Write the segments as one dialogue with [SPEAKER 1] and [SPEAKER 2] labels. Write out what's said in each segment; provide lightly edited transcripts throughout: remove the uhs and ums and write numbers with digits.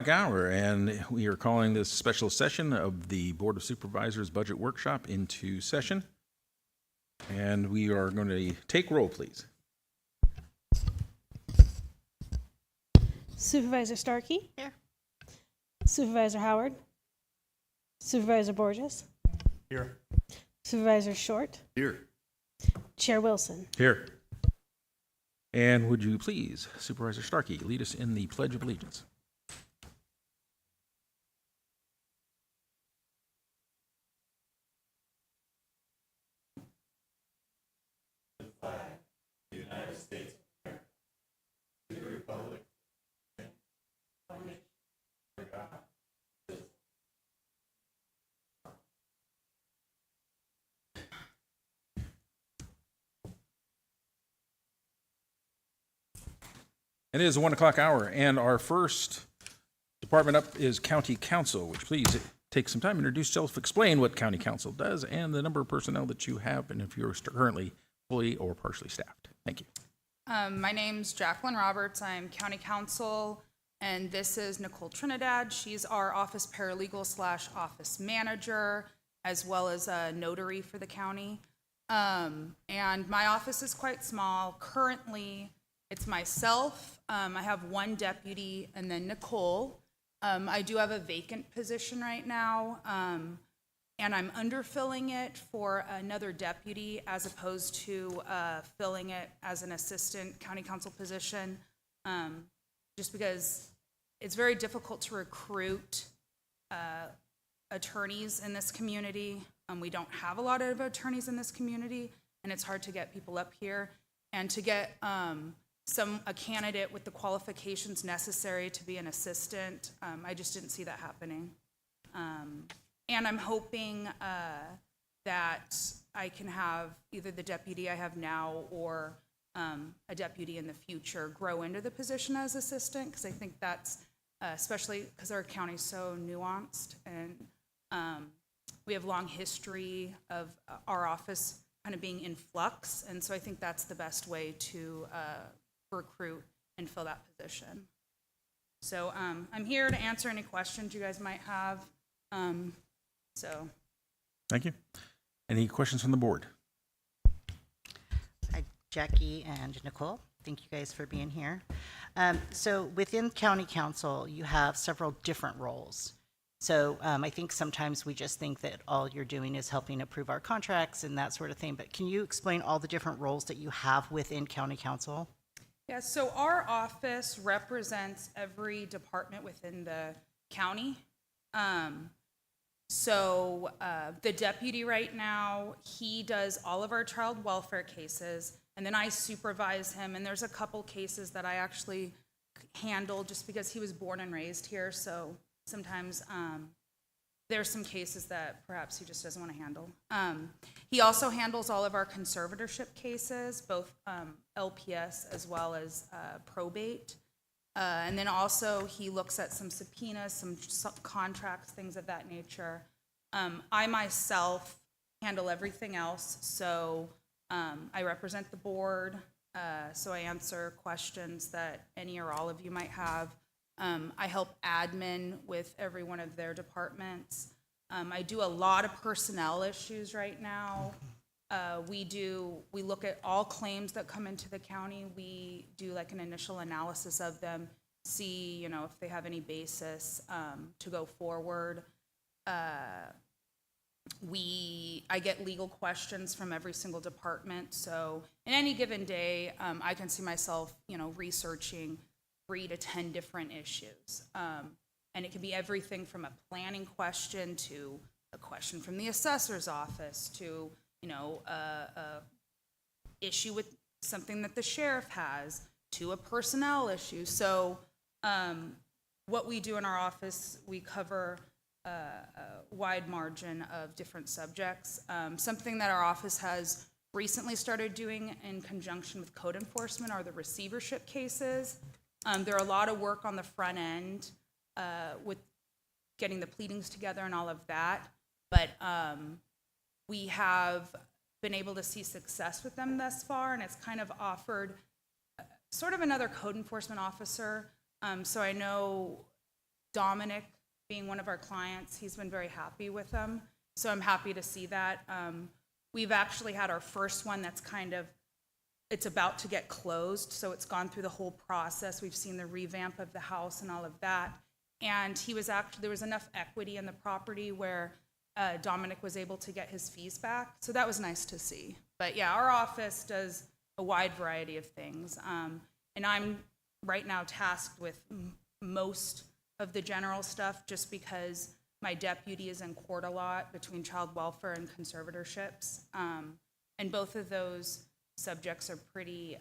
[SPEAKER 1] Hour, and we are calling this special session of the Board of Supervisors Budget Workshop into session. And we are going to take roll, please.
[SPEAKER 2] Supervisor Starkey?
[SPEAKER 3] Here.
[SPEAKER 2] Supervisor Howard? Supervisor Borges?
[SPEAKER 4] Here.
[SPEAKER 2] Supervisor Short?
[SPEAKER 4] Here.
[SPEAKER 2] Chair Wilson?
[SPEAKER 1] Here. And would you please, Supervisor Starkey, lead us in the Pledge of Allegiance? It is 1 o'clock hour, and our first department up is County Council, which please take some time, introduce yourself, explain what County Council does, and the number of personnel that you have, and if you're currently fully or partially staffed. Thank you.
[SPEAKER 3] My name's Jacqueline Roberts. I'm County Counsel, and this is Nicole Trinidad. She's our office paralegal / office manager, as well as a notary for the county. And my office is quite small. Currently, it's myself. I have one deputy, and then Nicole. I do have a vacant position right now, and I'm underfilling it for another deputy as opposed to filling it as an assistant county council position, just because it's very difficult to recruit attorneys in this community. We don't have a lot of attorneys in this community, and it's hard to get people up here. And to get a candidate with the qualifications necessary to be an assistant, I just didn't see that happening. And I'm hoping that I can have either the deputy I have now or a deputy in the future grow into the position as assistant, because I think that's, especially because our county is so nuanced, and we have long history of our office kind of being in flux, and so I think that's the best way to recruit and fill that position. So I'm here to answer any questions you guys might have.
[SPEAKER 1] Thank you. Any questions from the board?
[SPEAKER 5] Hi, Jackie and Nicole. Thank you guys for being here. So within County Council, you have several different roles. So I think sometimes we just think that all you're doing is helping approve our contracts and that sort of thing. But can you explain all the different roles that you have within County Council?
[SPEAKER 3] Yeah, so our office represents every department within the county. So the deputy right now, he does all of our child welfare cases, and then I supervise him, and there's a couple cases that I actually handle just because he was born and raised here, so sometimes there's some cases that perhaps he just doesn't want to handle. He also handles all of our conservatorship cases, both LPS as well as probate. And then also he looks at some subpoenas, some contracts, things of that nature. I myself handle everything else, so I represent the board, so I answer questions that any or all of you might have. I help admin with every one of their departments. I do a lot of personnel issues right now. We look at all claims that come into the county. We do like an initial analysis of them, see, if they have any basis to go forward. I get legal questions from every single department. So in any given day, I can see myself, researching 3 to 10 different issues. And it can be everything from a planning question to a question from the assessor's office to, a issue with something that the sheriff has to a personnel issue. So what we do in our office, we cover a wide margin of different subjects. Something that our office has recently started doing in conjunction with code enforcement are the receivership cases. There are a lot of work on the front end with getting the pleadings together and all of that, but we have been able to see success with them thus far, and it's kind of offered sort of another code enforcement officer. So I know Dominic being one of our clients, he's been very happy with them. So I'm happy to see that. We've actually had our first one that's it's about to get closed. So it's gone through the whole process. We've seen the revamp of the house and all of that. And there was enough equity in the property where Dominic was able to get his fees back. So that was nice to see. But yeah, our office does a wide variety of things. And I'm right now tasked with most of the general stuff just because my deputy is in court a lot between child welfare and conservatorships. And both of those subjects are pretty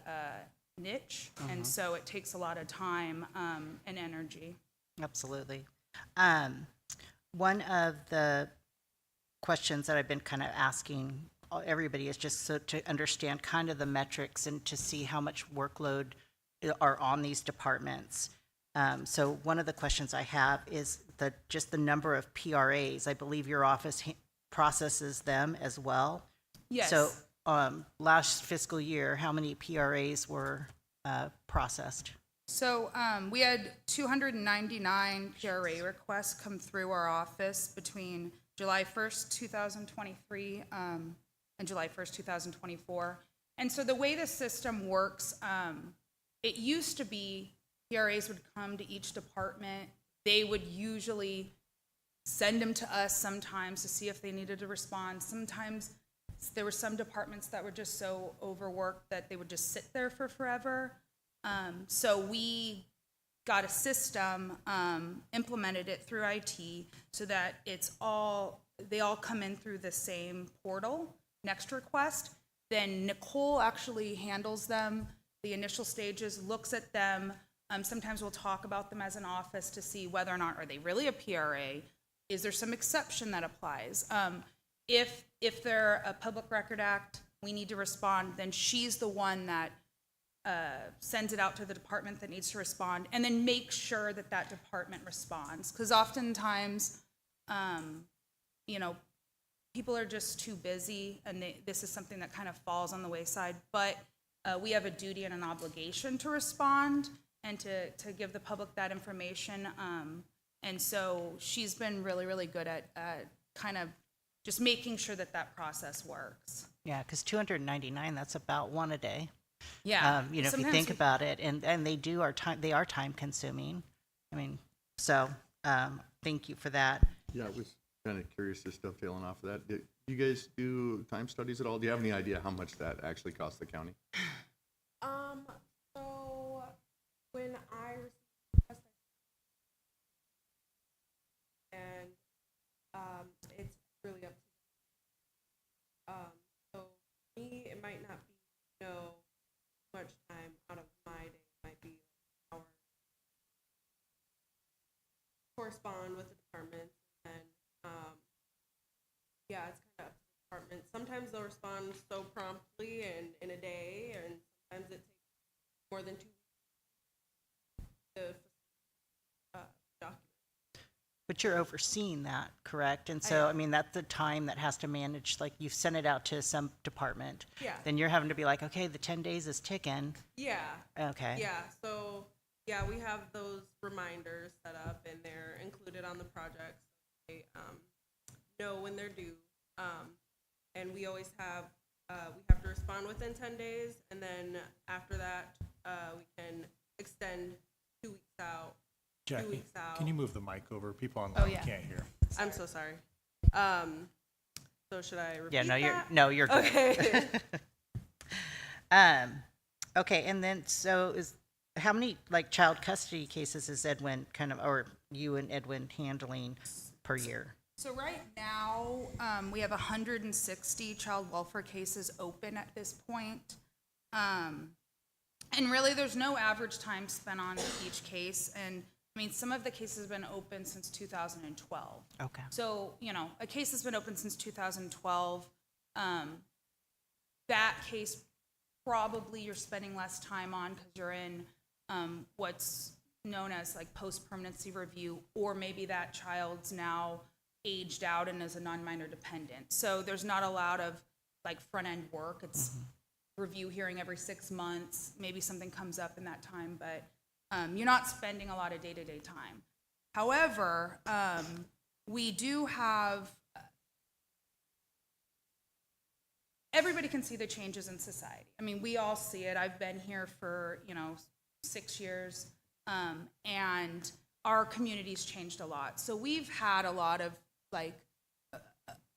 [SPEAKER 3] niche, and so it takes a lot of time and energy.
[SPEAKER 5] Absolutely. One of the questions that I've been kind of asking everybody is just so to understand kind of the metrics and to see how much workload are on these departments. So one of the questions I have is just the number of PRAs. I believe your office processes them as well.
[SPEAKER 3] Yes.
[SPEAKER 5] So last fiscal year, how many PRAs were processed?
[SPEAKER 3] So we had 299 PRA requests come through our office between July 1st, 2023 and July 1st, 2024. And so the way the system works, it used to be PRAs would come to each department. They would usually send them to us sometimes to see if they needed to respond. Sometimes there were some departments that were just so overworked that they would just sit there for forever. So we got a system, implemented it through IT so that they all come in through the same portal, Next Request. Then Nicole actually handles them, the initial stages, looks at them. Sometimes we'll talk about them as an office to see whether or not are they really a PRA. Is there some exception that applies? If they're a Public Record Act, we need to respond, then she's the one that sends it out to the department that needs to respond, and then make sure that that department responds. Because oftentimes, people are just too busy, and this is something that kind of falls on the wayside. But we have a duty and an obligation to respond and to give the public that information. And so she's been really, really good at kind of just making sure that that process works.
[SPEAKER 5] Yeah, because 299, that's about one a day.
[SPEAKER 3] Yeah.
[SPEAKER 5] If you
[SPEAKER 3] Sometimes
[SPEAKER 5] think about it, and they are time consuming. I mean, so thank you for that.
[SPEAKER 4] Yeah, I was kind of curious, just dovetailing off of that. Do you guys do time studies at all? Do you have any idea how much that actually costs the county?
[SPEAKER 6] So when I received the test, and it's really up to so for me, it might not be much time out of my day. It might be an hour. Correspond with the department, and yeah, it's kind of up to the department. Sometimes they'll respond so promptly and in a day, and sometimes it takes more than 2 weeks to document.
[SPEAKER 5] But you're overseeing that, correct? And so, I mean, that's the time that has to manage, like you've sent it out to some department.
[SPEAKER 6] Yeah.
[SPEAKER 5] Then you're having to be like, okay, the 10 days is ticking.
[SPEAKER 6] Yeah.
[SPEAKER 5] Okay.
[SPEAKER 6] Yeah. So yeah, we have those reminders set up, and they're included on the project. So they know when they're due, and we always have we have to respond within 10 days, and then after that, we can extend 2 weeks out. 2
[SPEAKER 7] Jackie,
[SPEAKER 6] weeks out.
[SPEAKER 7] can you move the mic over? People online
[SPEAKER 3] yeah.
[SPEAKER 7] can't hear.
[SPEAKER 6] I'm so sorry. So should I repeat
[SPEAKER 5] Yeah,
[SPEAKER 6] that?
[SPEAKER 5] you're good.
[SPEAKER 6] Okay.
[SPEAKER 5] Okay, and then how many like child custody cases is Edwin or you and Edwin handling per year?
[SPEAKER 3] So right now, we have 160 child welfare cases open at this point. And really, there's no average time spent on each case. And I mean, some of the cases have been open since 2012.
[SPEAKER 5] Okay.
[SPEAKER 3] So, a case has been open since 2012. That case, probably you're spending less time on because you're in what's known as like post-permanency review, or maybe that child's now aged out and is a non-minor dependent. So there's not a lot of like front-end work. It's review hearing every 6 months. Maybe something comes up in that time, but you're not spending a lot of day-to-day time. However, we do have, everybody can see the changes in society. I mean, we all see it. I've been here for, 6 years, and our community's changed a lot. So we've had a lot of,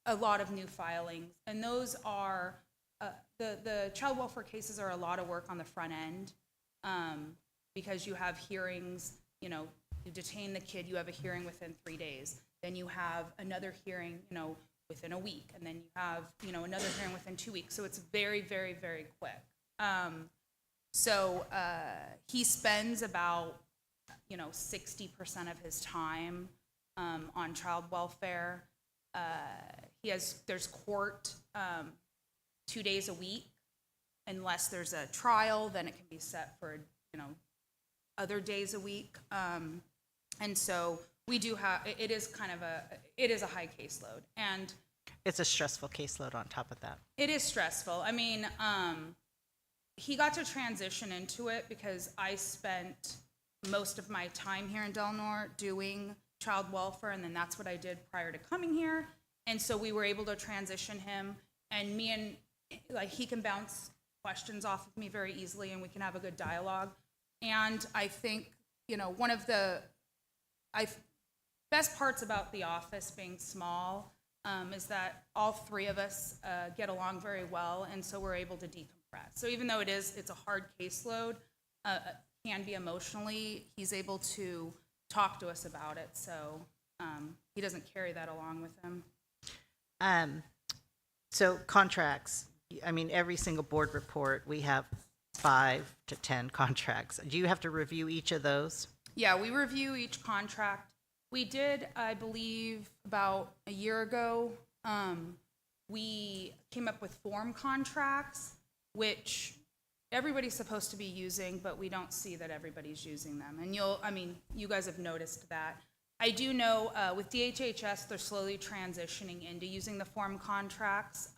[SPEAKER 3] a lot of new filings, and those are, the child welfare cases are a lot of work on the front end, because you have hearings, you detain the kid, you have a hearing within 3 days. Then you have another hearing, within a week. And then you have, another hearing within 2 weeks. So it's very, very, very quick. So he spends about, 60% of his time on child welfare. There's court 2 days a week. Unless there's a trial, then it can be set for, other days a week. And so we do have, it is a high caseload. And
[SPEAKER 5] It's a stressful caseload on top of that.
[SPEAKER 3] it is stressful. I mean, he got to transition into it because I spent most of my time here in Del Norte doing child welfare, and then that's what I did prior to coming here. And so we were able to transition him, and he can bounce questions off of me very easily, and we can have a good dialogue. And I think, one of the best parts about the office being small is that all three of us get along very well, and so we're able to decompress. So even though it's a hard caseload, can be emotionally, he's able to talk to us about it, so he doesn't carry that along with him.
[SPEAKER 5] So contracts, I mean, every single board report, we have 5 to 10 contracts. Do you have to review each of those?
[SPEAKER 3] Yeah, we review each contract. We did, I believe, about a year ago, we came up with form contracts, which everybody's supposed to be using, but we don't see that everybody's using them. And you guys have noticed that. I do know with DHHS, they're slowly transitioning into using the form contracts.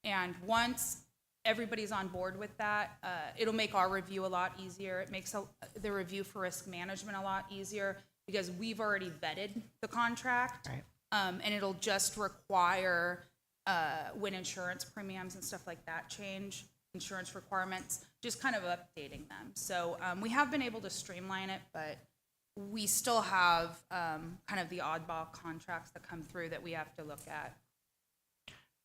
[SPEAKER 3] And once everybody's on board with that, it'll make our review a lot easier. It makes the review for risk management a lot easier because we've already vetted the contract.
[SPEAKER 5] Right.
[SPEAKER 3] And it'll just require when insurance premiums and stuff like that change, insurance requirements, just kind of updating them. So we have been able to streamline it, but we still have kind of the oddball contracts that come through that we have to look at.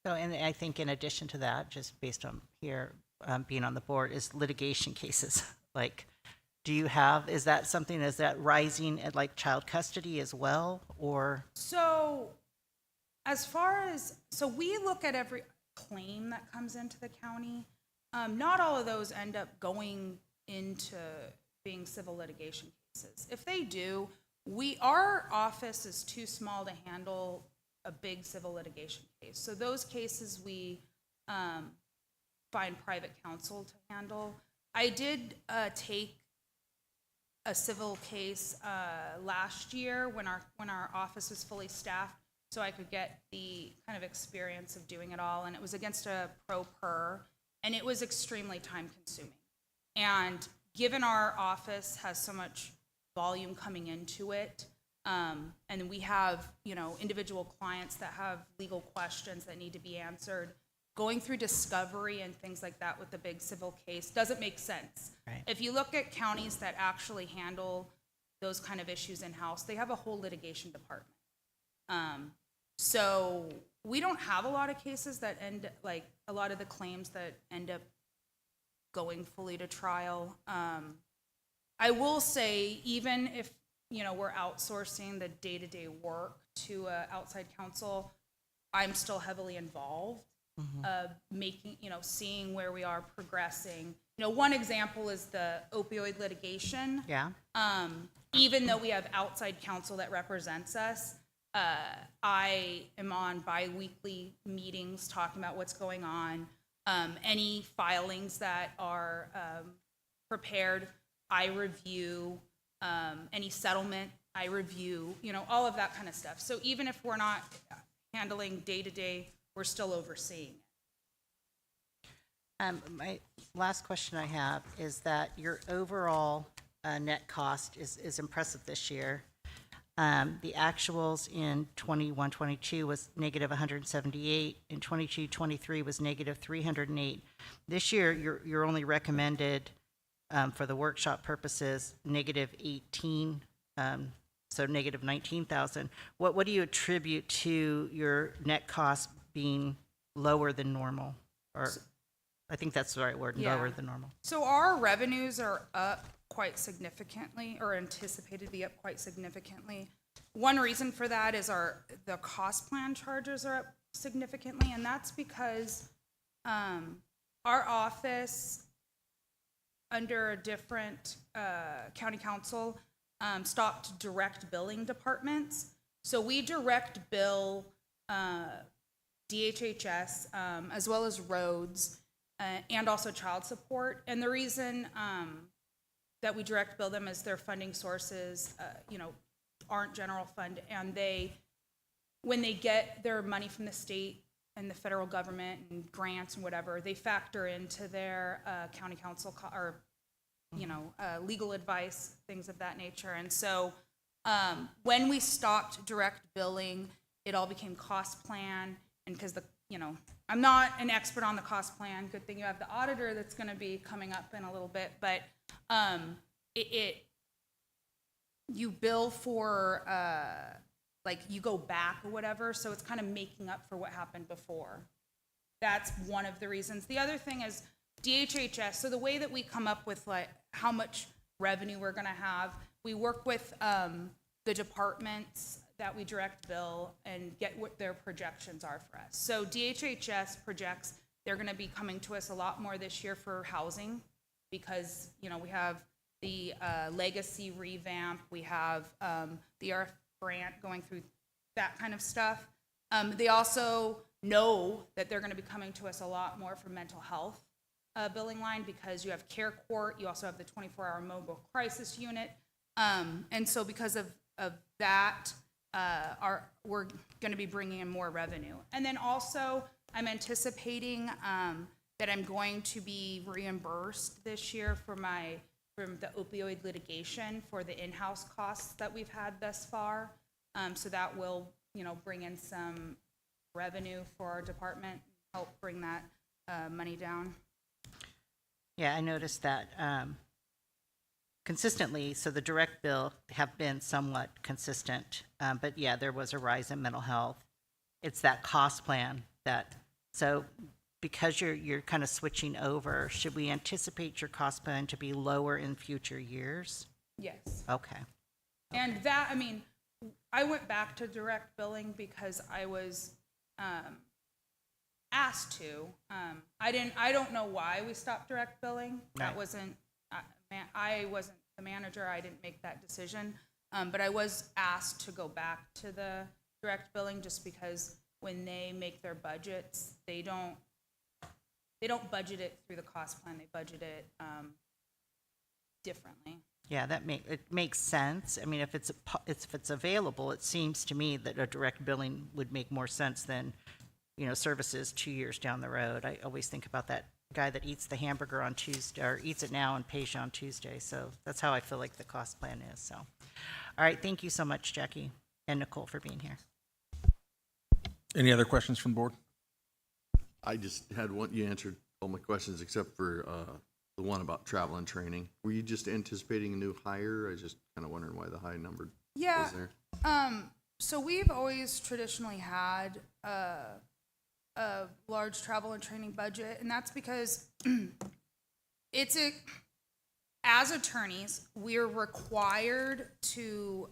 [SPEAKER 5] So, and I think in addition to that, just based on here being on the board, is litigation cases. Like, is that rising at like child custody as well, or?
[SPEAKER 3] So we look at every claim that comes into the county. Not all of those end up going into being civil litigation cases. If they do, our office is too small to handle a big civil litigation case. So those cases we find private counsel to handle. I did take a civil case last year when our office was fully staffed, so I could get the kind of experience of doing it all. And it was against a pro per, and it was extremely time consuming. And given our office has so much volume coming into it, and we have, individual clients that have legal questions that need to be answered, going through discovery and things like that with the big civil case doesn't make sense.
[SPEAKER 5] Right.
[SPEAKER 3] If you look at counties that actually handle those kind of issues in-house, they have a whole litigation department. So we don't have a lot of cases that a lot of the claims that end up going fully to trial. I will say, even if, we're outsourcing the day-to-day work to outside counsel, I'm still heavily involved, seeing where we are progressing. One example is the opioid litigation.
[SPEAKER 5] Yeah.
[SPEAKER 3] Even though we have outside counsel that represents us, I am on bi-weekly meetings talking about what's going on. Any filings that are prepared, I review. Any settlement, I review. All of that kind of stuff. So even if we're not handling day-to-day, we're still overseeing it.
[SPEAKER 5] My last question I have is that your overall net cost is impressive this year. The actuals in 21-22 was negative 178, in 22-23 was negative 308. This year, you're only recommended, for the workshop purposes, negative 18, so negative 19,000. What do you attribute to your net cost being lower than normal? Or, I think that's the right word,
[SPEAKER 3] Yeah.
[SPEAKER 5] lower than normal.
[SPEAKER 3] So our revenues are up quite significantly, or anticipated to be up quite significantly. One reason for that is the cost plan charges are up significantly, and that's because our office, under a different county council, stopped direct billing departments. So we direct bill DHHS, as well as roads, and also child support. And the reason that we direct bill them is their funding sources, aren't general fund, and when they get their money from the state and the federal government and grants and whatever, they factor into their county council legal advice, things of that nature. And so when we stopped direct billing, it all became cost plan. And because I'm not an expert on the cost plan. Good thing you have the auditor that's going to be coming up in a little bit. But you bill for you go back or whatever, so it's kind of making up for what happened before. That's one of the reasons. The other thing is DHHS. So the way that we come up with how much revenue we're going to have, we work with the departments that we direct bill and get what their projections are for us. So DHHS projects they're going to be coming to us a lot more this year for housing because, we have the legacy revamp, we have the RF grant going through that kind of stuff. They also know that they're going to be coming to us a lot more for mental health billing line because you have care court, you also have the 24-hour mobile crisis unit. And so because of that, we're going to be bringing in more revenue. And then also, I'm anticipating that I'm going to be reimbursed this year from the opioid litigation for the in-house costs that we've had thus far. So that will, bring in some revenue for our department, help bring that money down.
[SPEAKER 5] Yeah, I noticed that consistently, so the direct bill have been somewhat consistent, but yeah, there was a rise in mental health. It's that cost plan so because you're kind of switching over, should we anticipate your cost plan to be lower in future years?
[SPEAKER 3] Yes.
[SPEAKER 5] Okay.
[SPEAKER 3] And that, I went back to direct billing because I was asked to. I don't know why we stopped direct billing. That
[SPEAKER 5] Right.
[SPEAKER 3] wasn't, I wasn't the manager. I didn't make that decision. But I was asked to go back to the direct billing just because when they make their budgets, they don't budget it through the cost plan. They budget it differently.
[SPEAKER 5] Yeah, it makes sense. If it's available, it seems to me that a direct billing would make more sense than, services 2 years down the road. I always think about that guy that eats the hamburger on Tuesday, or eats it now and pays you on Tuesday. So that's how I feel like the cost plan is. So, all right, thank you so much, Jackie and Nicole, for being here.
[SPEAKER 1] Any other questions from the board?
[SPEAKER 4] I just had one, you answered all my questions except for the one about travel and training. Were you just anticipating a new hire? I was just kind of wondering why the high number was there.
[SPEAKER 3] So we've always traditionally had a large travel and training budget, and that's because as attorneys, we're required to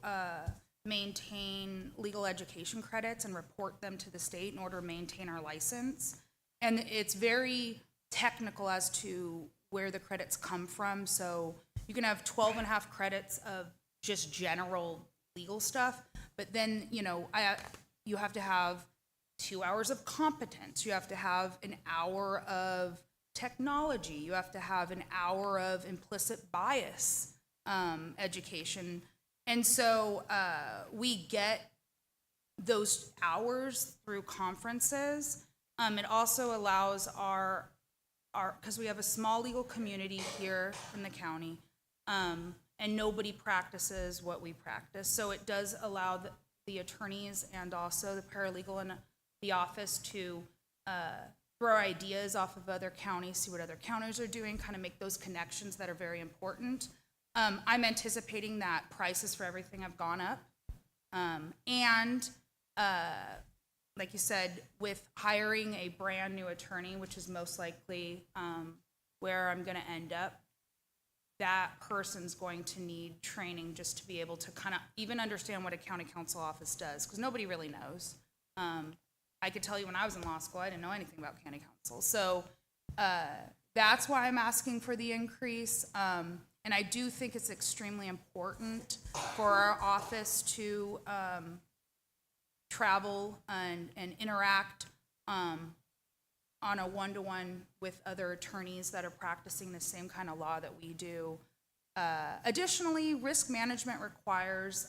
[SPEAKER 3] maintain legal education credits and report them to the state in order to maintain our license. And it's very technical as to where the credits come from. So you can have 12 and a half credits of just general legal stuff, but then, you have to have 2 hours of competence. You have to have an hour of technology. You have to have an hour of implicit bias education. And so we get those hours through conferences. It also allows because we have a small legal community here in the county, and nobody practices what we practice. So it does allow the attorneys and also the paralegal in the office to throw ideas off of other counties, see what other counties are doing, kind of make those connections that are very important. I'm anticipating that prices for everything have gone up. Like you said, with hiring a brand new attorney, which is most likely where I'm going to end up, that person's going to need training just to be able to kind of even understand what a county council office does, because nobody really knows. I could tell you when I was in law school, I didn't know anything about county council. So that's why I'm asking for the increase. And I do think it's extremely important for our office to travel and interact on a one-to-one with other attorneys that are practicing the same kind of law that we do. Additionally, risk management requires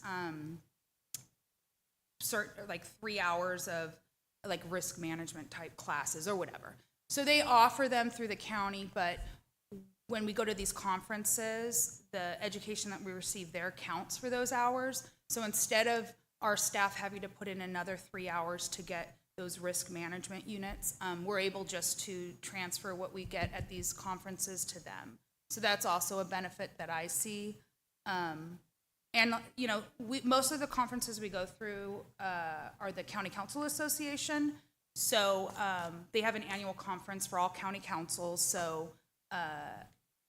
[SPEAKER 3] like 3 hours of like risk management type classes or whatever. So they offer them through the county, but when we go to these conferences, the education that we receive there counts for those hours. So instead of our staff having to put in another 3 hours to get those risk management units, we're able just to transfer what we get at these conferences to them. So that's also a benefit that I see. And, you know, most of the conferences we go through are the County Council Association. So they have an annual conference for all county councils. So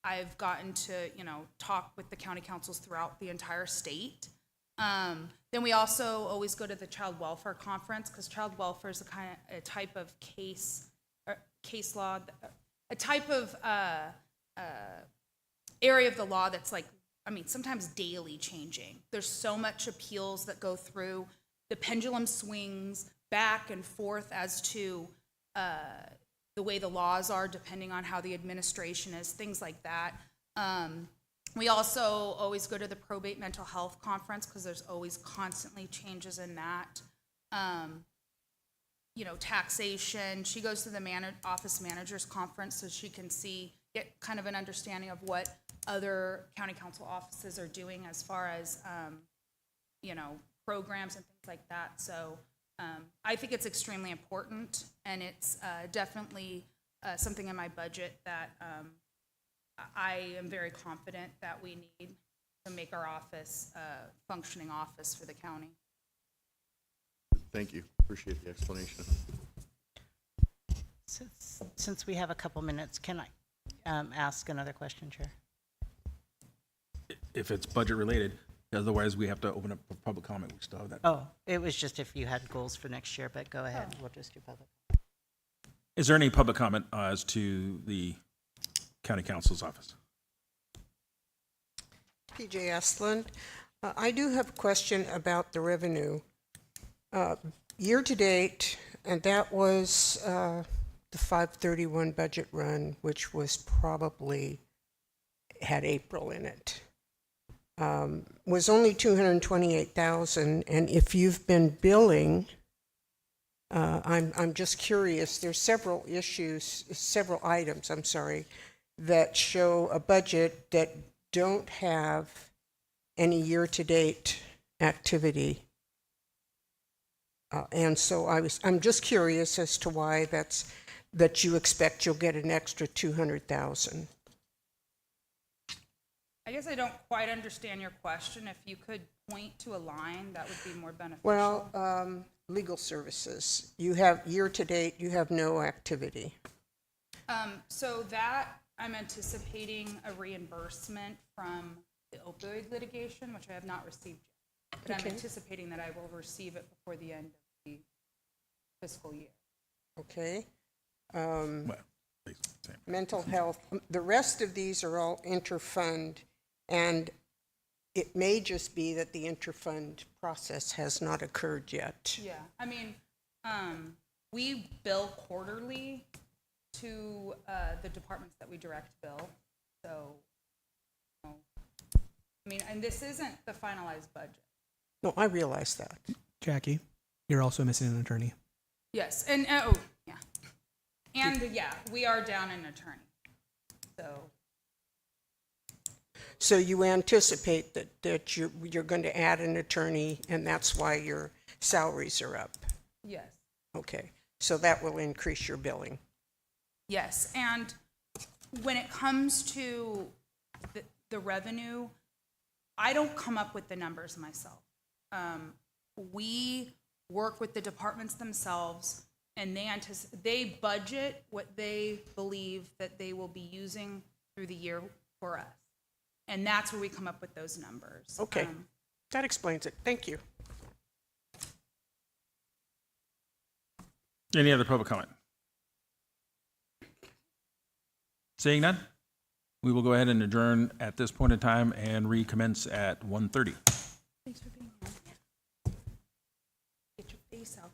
[SPEAKER 3] I've gotten to, you know, talk with the county councils throughout the entire state. Then we also always go to the Child Welfare Conference, because child welfare is a type of case law, a type of area of the law that's like, I mean, sometimes daily changing. There's so much appeals that go through. The pendulum swings back and forth as to the way the laws are, depending on how the administration is, things like that. We also always go to the Probate Mental Health Conference, because there's always constantly changes in that. You know, taxation. She goes to the Office Managers Conference so she can get kind of an understanding of what other county council offices are doing as far as, you know, programs and things like that. So I think it's extremely important, and it's definitely something in my budget that I am very confident that we need to make our office a functioning office for the county.
[SPEAKER 4] Thank you. Appreciate the explanation.
[SPEAKER 5] Since we have a couple minutes, can I ask another question, Chair?
[SPEAKER 1] If it's budget related, otherwise we have to open up for public comment. We still have that.
[SPEAKER 5] Oh, it was just if you had goals for next year, but go ahead. We'll just do public.
[SPEAKER 1] Is there any public comment as to the county council's office?
[SPEAKER 8] PJ Estland. I do have a question about the revenue. Year to date, and that was the 5/31 budget run, which was probably had April in it, was only 228,000. And if you've been billing, I'm just curious. There's several items, I'm sorry, that show a budget that don't have any year-to-date activity. And so I'm just curious as to why that you expect you'll get an extra 200,000.
[SPEAKER 3] I guess I don't quite understand your question. If you could point to a line, that would be more beneficial.
[SPEAKER 8] Well, legal services, you have year-to-date, you have no activity.
[SPEAKER 3] So that I'm anticipating a reimbursement from the opioid litigation, which I have not received yet. But
[SPEAKER 8] Okay.
[SPEAKER 3] I'm anticipating that I will receive it before the end of the fiscal year.
[SPEAKER 8] Okay.
[SPEAKER 1] Well, same.
[SPEAKER 8] Mental health, the rest of these are all interfund, and it may just be that the interfund process has not occurred yet.
[SPEAKER 3] Yeah, I mean, we bill quarterly to the departments that we direct bill. So, you know, I mean, and this isn't the finalized budget.
[SPEAKER 8] No, I realize that.
[SPEAKER 9] Jackie, you're also missing an attorney.
[SPEAKER 3] Yes, and yeah, and yeah, we are down an attorney. So
[SPEAKER 8] So you anticipate that you're going to add an attorney, and that's why your salaries are up?
[SPEAKER 3] Yes.
[SPEAKER 8] Okay, so that will increase your billing.
[SPEAKER 3] Yes, and when it comes to the revenue, I don't come up with the numbers myself. We work with the departments themselves, and they budget what they believe that they will be using through the year for us. And that's where we come up with those numbers.
[SPEAKER 8] Okay, that explains it. Thank you.
[SPEAKER 1] Any other public comment? Seeing none, we will go ahead and adjourn at this point in time and recommence at 1:30.
[SPEAKER 3] Thanks for being here. Get your face out.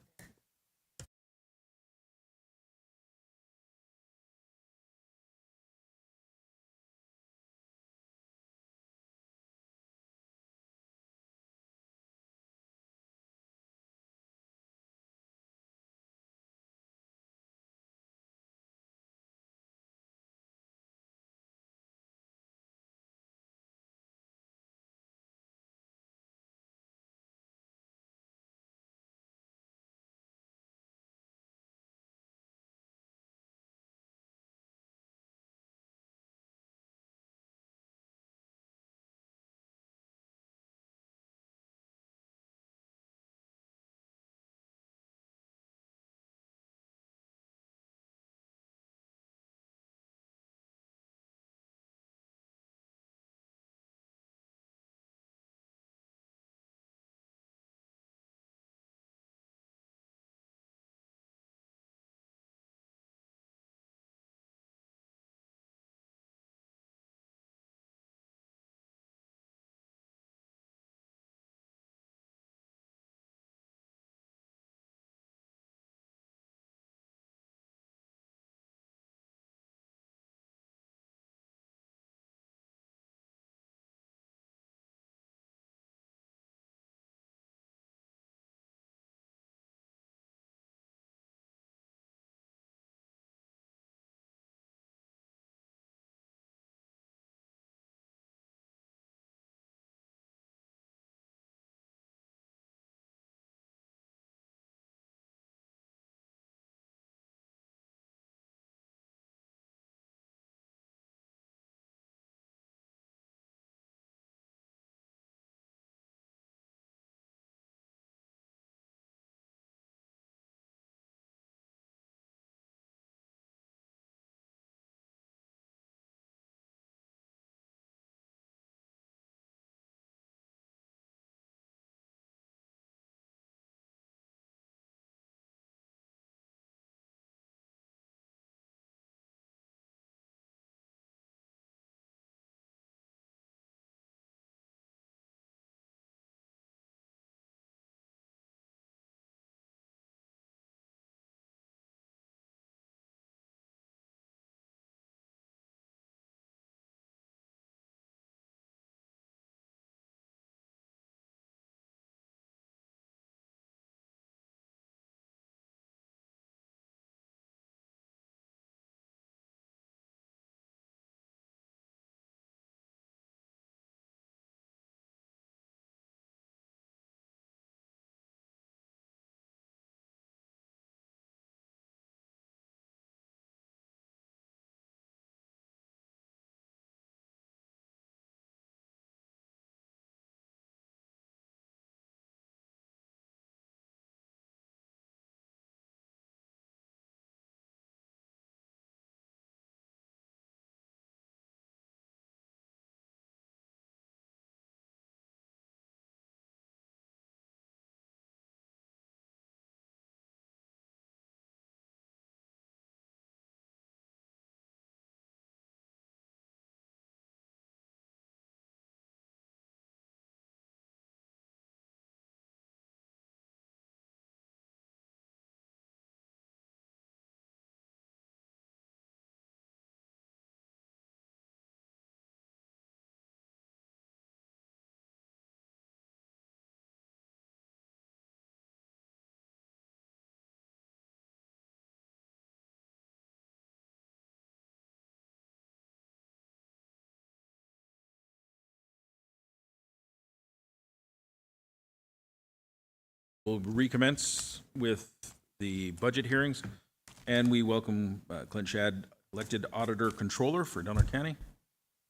[SPEAKER 1] We'll recommence with the budget hearings, and we welcome Clint Shad, elected auditor controller for Delaware County.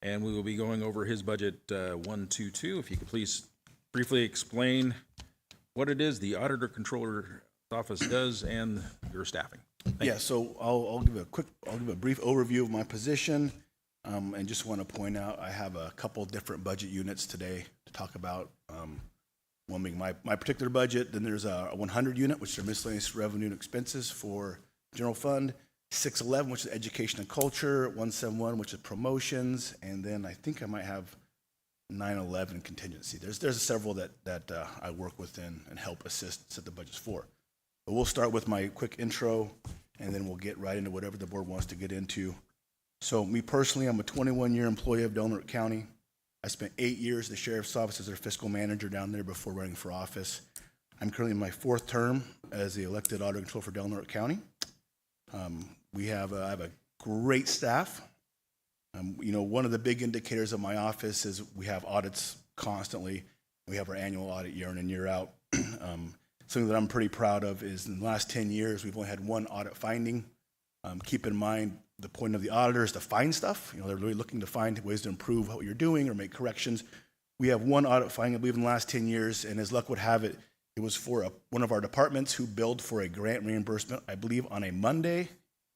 [SPEAKER 1] And we will be going over his budget 122. If you could please briefly explain what it is the auditor controller office does and your staffing.
[SPEAKER 10] Yeah, so I'll give a brief overview of my position, and just want to point out I have a couple different budget units today to talk about. One being my particular budget, then there's a 100 unit, which are miscellaneous revenue and expenses for general fund, 611, which is education and culture, 171, which is promotions, and then I think I might have 911 contingency. There's several that I work within and help assist set the budgets for. But we'll start with my quick intro, and then we'll get right into whatever the board wants to get into. So me personally, I'm a 21-year employee of Delaware County. I spent 8 years at the sheriff's office as their fiscal manager down there before running for office. I'm currently in my 4th term as the elected auditor controller for Delaware County. I have a great staff. One of the big indicators of my office is we have audits constantly. We have our annual audit year in and year out. Something that I'm pretty proud of is in the last 10 years, we've only had one audit finding. Keep in mind, the point of the auditor is to find stuff. They're really looking to find ways to improve what you're doing or make corrections. We have one audit finding, I believe, in the last 10 years, and as luck would have it, it was for one of our departments who billed for a grant reimbursement, I believe, on a Monday.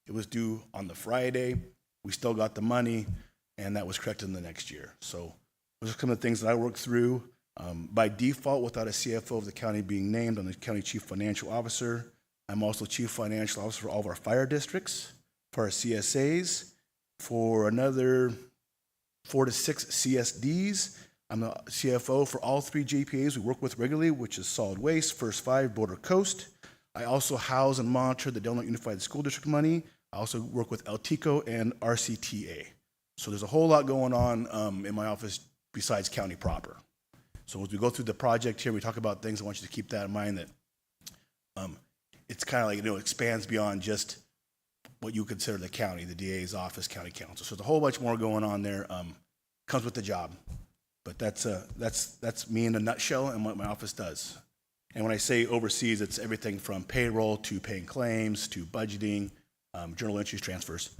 [SPEAKER 10] It was due on the Friday. We still got the money, and that was corrected in the next year. So those are some of the things that I work through. By default, without a CFO of the county being named, I'm the county chief financial officer. I'm also chief financial officer for all of our fire districts, for our CSAs, for another 4 to 6 CSDs. I'm the CFO for all 3 JPAs we work with regularly, which is Solid Waste, First 5, Border Coast. I also house and monitor the Delaware Unified School District money. I also work with LTICO and RCTA. So there's a whole lot going on in my office besides county proper. So as we go through the project here, we talk about things. I want you to keep that in mind, that it's kind of like, it expands beyond just what you consider the county, the DA's office, county council. So there's a whole bunch more going on there. Comes with the job. But that's me in a nutshell and what my office does. And when I say overseas, it's everything from payroll to paying claims to budgeting, journal entries, transfers.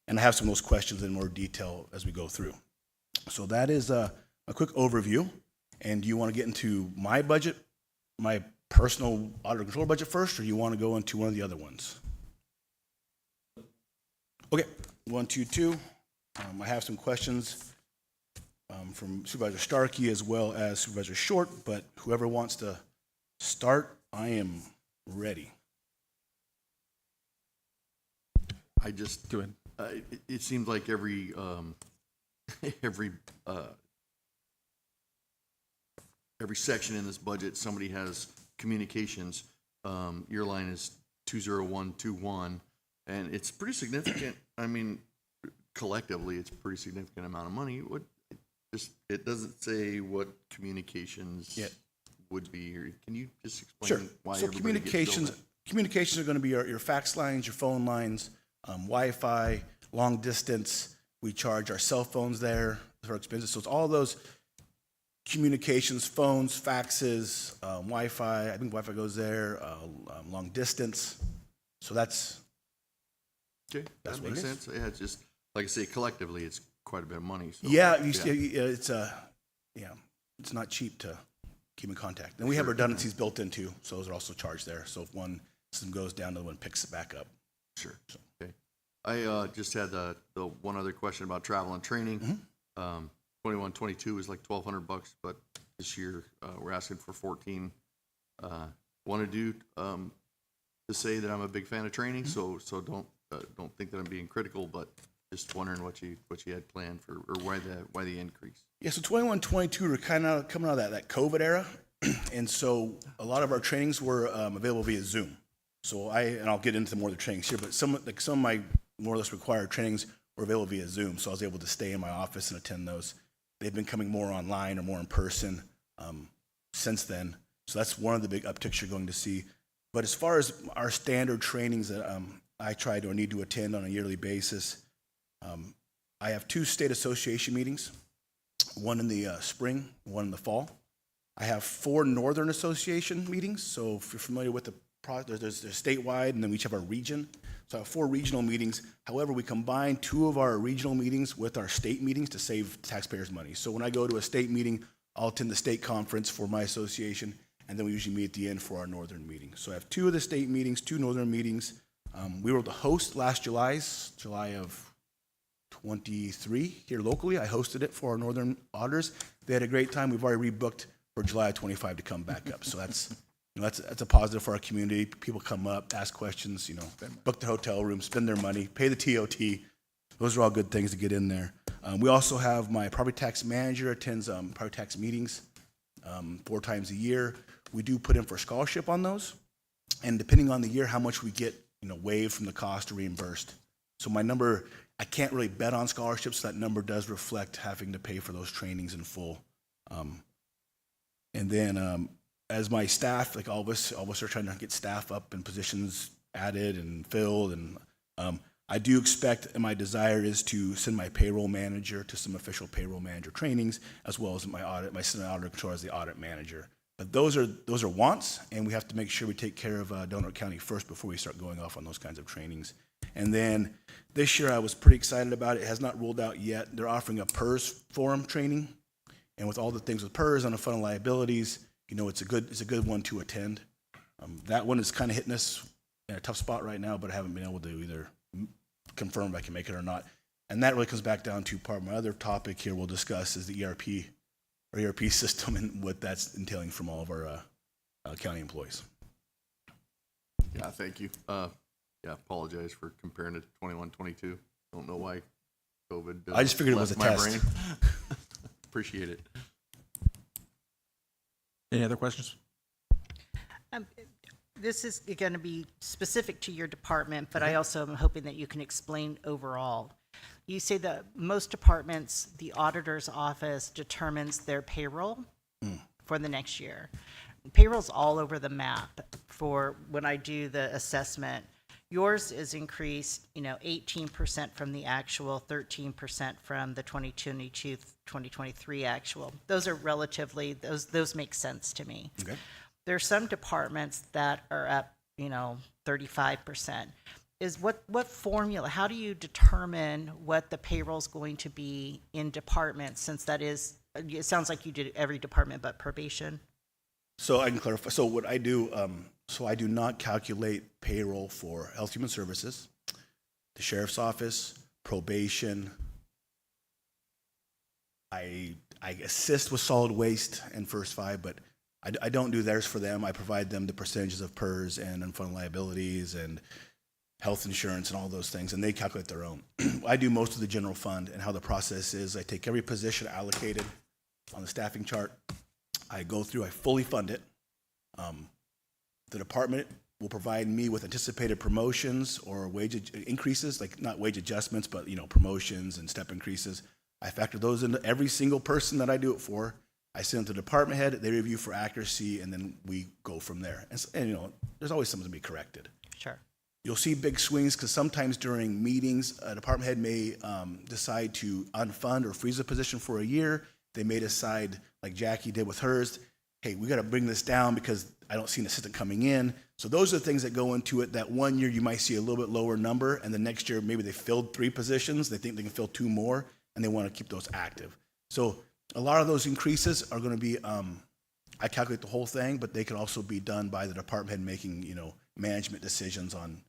[SPEAKER 10] And I have some of those questions in more detail as we go through. So that is a quick overview. And do you want to get into my budget, my personal auditor controller budget first, or do you want to go into one of the other ones? Okay, 122. I have some questions from Supervisor Starkey as well as Supervisor Short, but whoever wants to start, I am ready.
[SPEAKER 4] I just,
[SPEAKER 1] Go ahead.
[SPEAKER 4] it seems like every section in this budget, somebody has communications. Your line is 20121, and it's pretty significant. I mean, collectively, it's a pretty significant amount of money. It doesn't say what communications would be. Or can you just explain why
[SPEAKER 10] So
[SPEAKER 4] everybody gets billed?
[SPEAKER 10] communications are going to be your fax lines, your phone lines, Wi-Fi, long distance. We charge our cell phones there for expenses. So it's all those communications, phones, faxes, Wi-Fi. I think Wi-Fi goes there, long distance. So that's
[SPEAKER 4] Okay, that
[SPEAKER 10] what
[SPEAKER 4] makes
[SPEAKER 10] it is.
[SPEAKER 4] sense. Yeah, it's just, like I say, collectively, it's quite a bit of money. So,
[SPEAKER 10] it's not cheap to keep in contact. And we have redundancies built into, so those are also charged there. So if one system goes down, the other one picks it back up.
[SPEAKER 4] Sure. Okay. I just had the one other question about travel and training. 2122 is like $1,200, but this year we're asking for 14. Want to to say that I'm a big fan of training, so don't think that I'm being critical, but just wondering what you had planned for, or why the increase.
[SPEAKER 10] Yeah, so 21-22, we're kind of coming out of that COVID era, and so a lot of our trainings were available via Zoom. So I'll get into more of the trainings here, but some of my more or less required trainings were available via Zoom, so I was able to stay in my office and attend those. They've been coming more online or more in person since then, so that's one of the big upticks you're going to see. But as far as our standard trainings that I try to or need to attend on a yearly basis, I have 2 state association meetings, one in the spring, one in the fall. I have 4 Northern Association meetings. So if you're familiar with there's statewide, and then we each have our region. So I have 4 regional meetings. However, we combine 2 of our regional meetings with our state meetings to save taxpayers money. So when I go to a state meeting, I'll attend the state conference for my association, and then we usually meet at the end for our Northern meeting. So I have 2 of the state meetings, 2 Northern meetings. We were the host last July of 23 here locally. I hosted it for our Northern auditors. They had a great time. We've already rebooked for July of 25 to come back up. So that's a positive for our community. People come up, ask questions, book the hotel room, spend their money, pay the TOT. Those are all good things to get in there. We also have my property tax manager attends property tax meetings 4 times a year. We do put in for scholarship on those, and depending on the year, how much we get, waived from the cost or reimbursed. So my number, I can't really bet on scholarships. So that number does reflect having to pay for those trainings in full. And then as my staff, like all of us are trying to get staff up and positions added and filled. And I do expect, and my desire is to send my payroll manager to some official payroll manager trainings, as well as my assistant auditor controller as the audit manager. But those are wants, and we have to make sure we take care of Delaware County first before we start going off on those kinds of trainings. And then this year I was pretty excited about it. It has not rolled out yet. They're offering a PERS forum training, and with all the things with PERS on the fund and liabilities, it's a good one to attend. That one is kind of hitting us in a tough spot right now, but I haven't been able to either confirm if I can make it or not. And that really comes back down to part of my other topic here we'll discuss is the ERP system and what that's entailing from all of our county employees.
[SPEAKER 4] Yeah, thank you. Apologize for comparing it to 21, 22. Don't know why COVID.
[SPEAKER 10] I just figured it was a
[SPEAKER 4] left my
[SPEAKER 10] test.
[SPEAKER 4] brain. Appreciate it.
[SPEAKER 1] Any other questions?
[SPEAKER 5] This is going to be specific to your department, but I also am hoping that you can explain overall. You say that most departments, the auditor's office determines their payroll for the next year. Payroll's all over the map for when I do the assessment. Yours is increased, 18% from the actual, 13% from the 2022-2023 actual. Those are relatively, those make sense to me.
[SPEAKER 10] Okay.
[SPEAKER 5] There are some departments that are up, 35%. Is what formula, how do you determine what the payroll is going to be in departments, since that is, it sounds like you did every department but probation?
[SPEAKER 10] So I can clarify. So what I do, I do not calculate payroll for Health Human Services, the Sheriff's Office, probation. I assist with solid waste and First Five, but I don't do theirs for them. I provide them the percentages of PERS and unfunded liabilities and health insurance and all those things, and they calculate their own. I do most of the general fund, and how the process is, I take every position allocated on the staffing chart. I go through, I fully fund it. The department will provide me with anticipated promotions or wage increases, like not wage adjustments, but promotions and step increases. I factor those into every single person that I do it for. I send it to the department head, they review for accuracy, and then we go from there. And there's always something to be corrected.
[SPEAKER 5] Sure.
[SPEAKER 10] You'll see big swings because sometimes during meetings, a department head may decide to unfund or freeze a position for a year. They may decide, like Jackie did with hers, hey, we got to bring this down because I don't see an assistant coming in. So those are the things that go into it. That one year you might see a little bit lower number, and the next year maybe they filled 3 positions. They think they can fill 2 more, and they want to keep those active. So a lot of those increases are going to be, I calculate the whole thing, but they can also be done by the department head making, management decisions on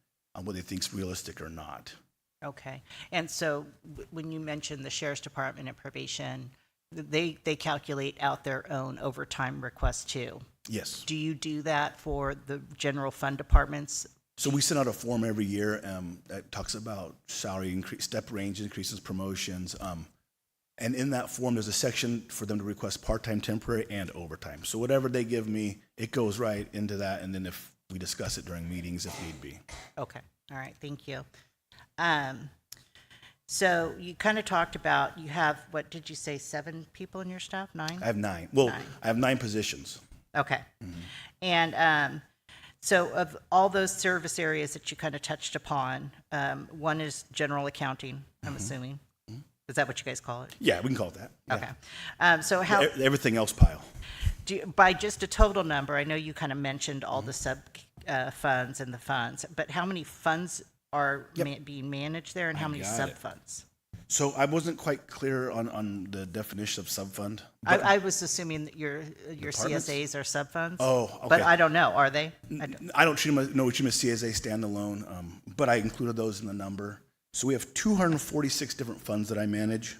[SPEAKER 10] what they think is realistic or not.
[SPEAKER 5] Okay. And so when you mentioned the Sheriff's Department and probation, they calculate out their own overtime requests too.
[SPEAKER 10] Yes.
[SPEAKER 5] Do you do that for the general fund departments?
[SPEAKER 10] So we send out a form every year that talks about salary increase, step range increases, promotions. And in that form, there's a section for them to request part-time, temporary, and overtime. So whatever they give me, it goes right into that. And then if we discuss it during meetings, if need be.
[SPEAKER 5] Okay. All right. Thank you. So you kind of talked about, you have, what did you say, 7 people in your staff? 9?
[SPEAKER 10] I have 9. Well,
[SPEAKER 5] 9.
[SPEAKER 10] I have 9 positions.
[SPEAKER 5] Okay. And so of all those service areas that you kind of touched upon, one is general accounting, I'm assuming. Is that what you guys call it?
[SPEAKER 10] Yeah, we can call it that. Yeah.
[SPEAKER 5] Okay. So how
[SPEAKER 10] Everything else pile.
[SPEAKER 5] by just a total number, I know you kind of mentioned all the sub funds and the funds, but how many funds are being managed there, and how many
[SPEAKER 10] got
[SPEAKER 5] sub
[SPEAKER 10] it.
[SPEAKER 5] funds?
[SPEAKER 10] So I wasn't quite clear on the definition of subfund.
[SPEAKER 5] I was assuming that your
[SPEAKER 10] Departments?
[SPEAKER 5] CSAs are sub funds.
[SPEAKER 10] Oh,
[SPEAKER 5] But
[SPEAKER 10] okay.
[SPEAKER 5] I don't know. Are they?
[SPEAKER 10] I don't treat them as, no, we treat them as CSA standalone, but I included those in the number. So we have 246 different funds that I manage.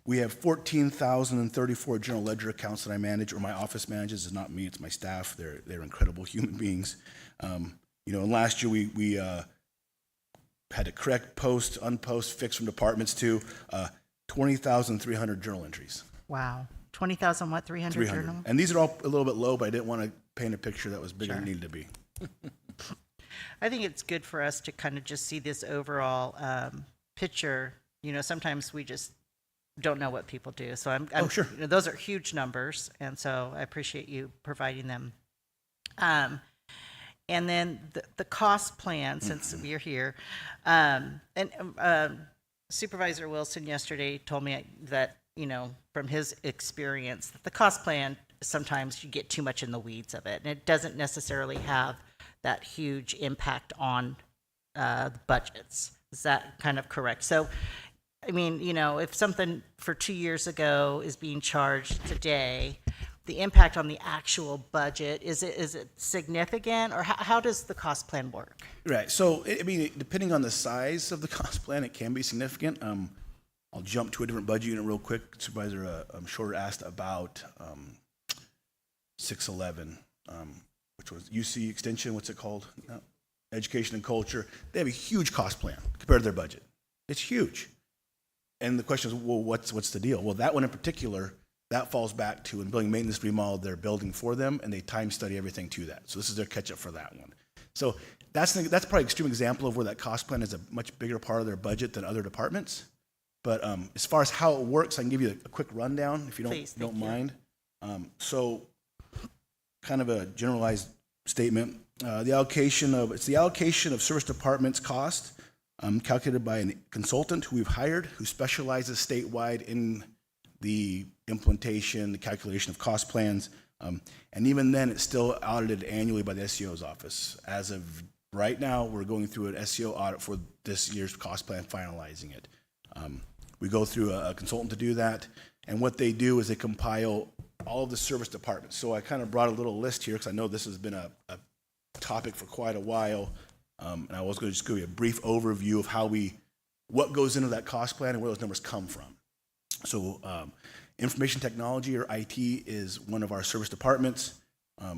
[SPEAKER 10] We have 14,034 general ledger accounts that I manage, or my office manages. It's not me, it's my staff. They're incredible human beings. And last year we had to correct, post, unpost, fix from departments to 20,300 journal entries.
[SPEAKER 5] Wow. 20,000 what? 300 journal?
[SPEAKER 10] And these are all a little bit low, but I didn't want to paint a picture that was bigger than it needed to be.
[SPEAKER 5] I think it's good for us to kind of just see this overall picture. Sometimes we just don't know what people do. So I'm
[SPEAKER 10] sure.
[SPEAKER 5] Those are huge numbers, and so I appreciate you providing them. And then the cost plan, since we're here, and Supervisor Wilson yesterday told me that, from his experience, that the cost plan, sometimes you get too much in the weeds of it, and it doesn't necessarily have that huge impact on budgets. Is that kind of correct? So, I mean, if something for 2 years ago is being charged today, the impact on the actual budget, is it significant, or how does the cost plan work?
[SPEAKER 10] Right. So, I mean, depending on the size of the cost plan, it can be significant. I'll jump to a different budget unit real quick. Supervisor Shorter asked about 611, which was UC Extension. What's it called? Education and Culture. They have a huge cost plan compared to their budget. It's huge. And the question is, well, what's the deal? Well, that one in particular, that falls back to when building maintenance remodel their building for them, and they time study everything to that. So this is their catch up for that one. So that's probably an extreme example of where that cost plan is a much bigger part of their budget than other departments. But as far as how it works, I can give you a quick rundown if you don't mind. So kind of a generalized statement. The allocation of service departments cost calculated by a consultant who we've hired who specializes statewide in the implementation, the calculation of cost plans, and even then it's still audited annually by the SEO's office. As of right now, we're going through an SEO audit for this year's cost plan, finalizing it. We go through a consultant to do that, and what they do is they compile all of the service departments. So I kind of brought a little list here because I know this has been a topic for quite a while, and I was going to just give you a brief overview of what goes into that cost plan and where those numbers come from. So information technology, or IT, is one of our service departments. It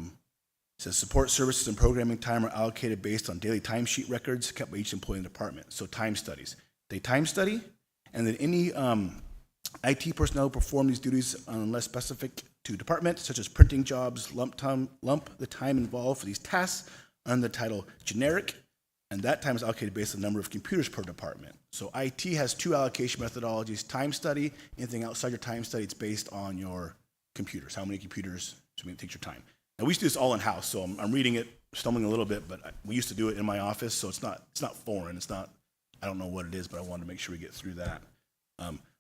[SPEAKER 10] says support services and programming time are allocated based on daily timesheet records kept by each employee in the department. So time studies. They time study, and then any IT personnel perform these duties unless specific to department, such as printing jobs, lump the time involved for these tasks under the title generic, and that time is allocated based on the number of computers per department. So IT has two allocation methodologies: time study. Anything outside your time study, it's based on your computers. How many computers? So it takes your time. Now we used to do this all in house, so I'm reading it, stumbling a little bit, but we used to do it in my office, so it's not foreign. It's not. I don't know what it is, but I wanted to make sure we get through that.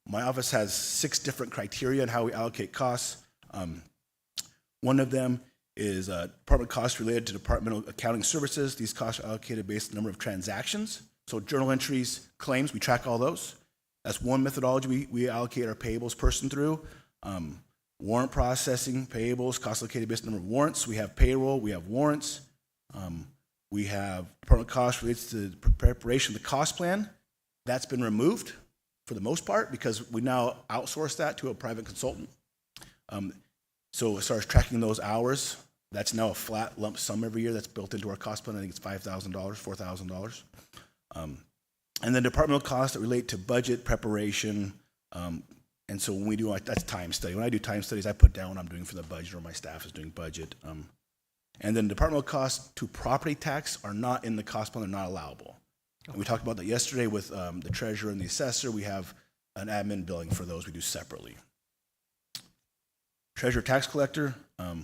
[SPEAKER 10] My office has 6 different criteria on how we allocate costs. One of them is department costs related to departmental accounting services. These costs are allocated based on the number of transactions. So journal entries, claims, we track all those. That's one methodology we allocate our payables person through. Warrant processing, payables, costs allocated based on the number of warrants. We have payroll, we have warrants. We have department costs related to the preparation of the cost plan. That's been removed for the most part because we now outsource that to a private consultant. So as far as tracking those hours, that's now a flat lump sum every year that's built into our cost plan. I think it's $5,000, $4,000. And then departmental costs that relate to budget preparation. And so when we do, that's time study. When I do time studies, I put down what I'm doing for the budget, or my staff is doing budget. And then departmental costs to property tax are not in the cost plan, they're not allowable. And we talked about that yesterday with the treasurer and the assessor. We have an admin billing for those we do separately. Treasurer tax collector, for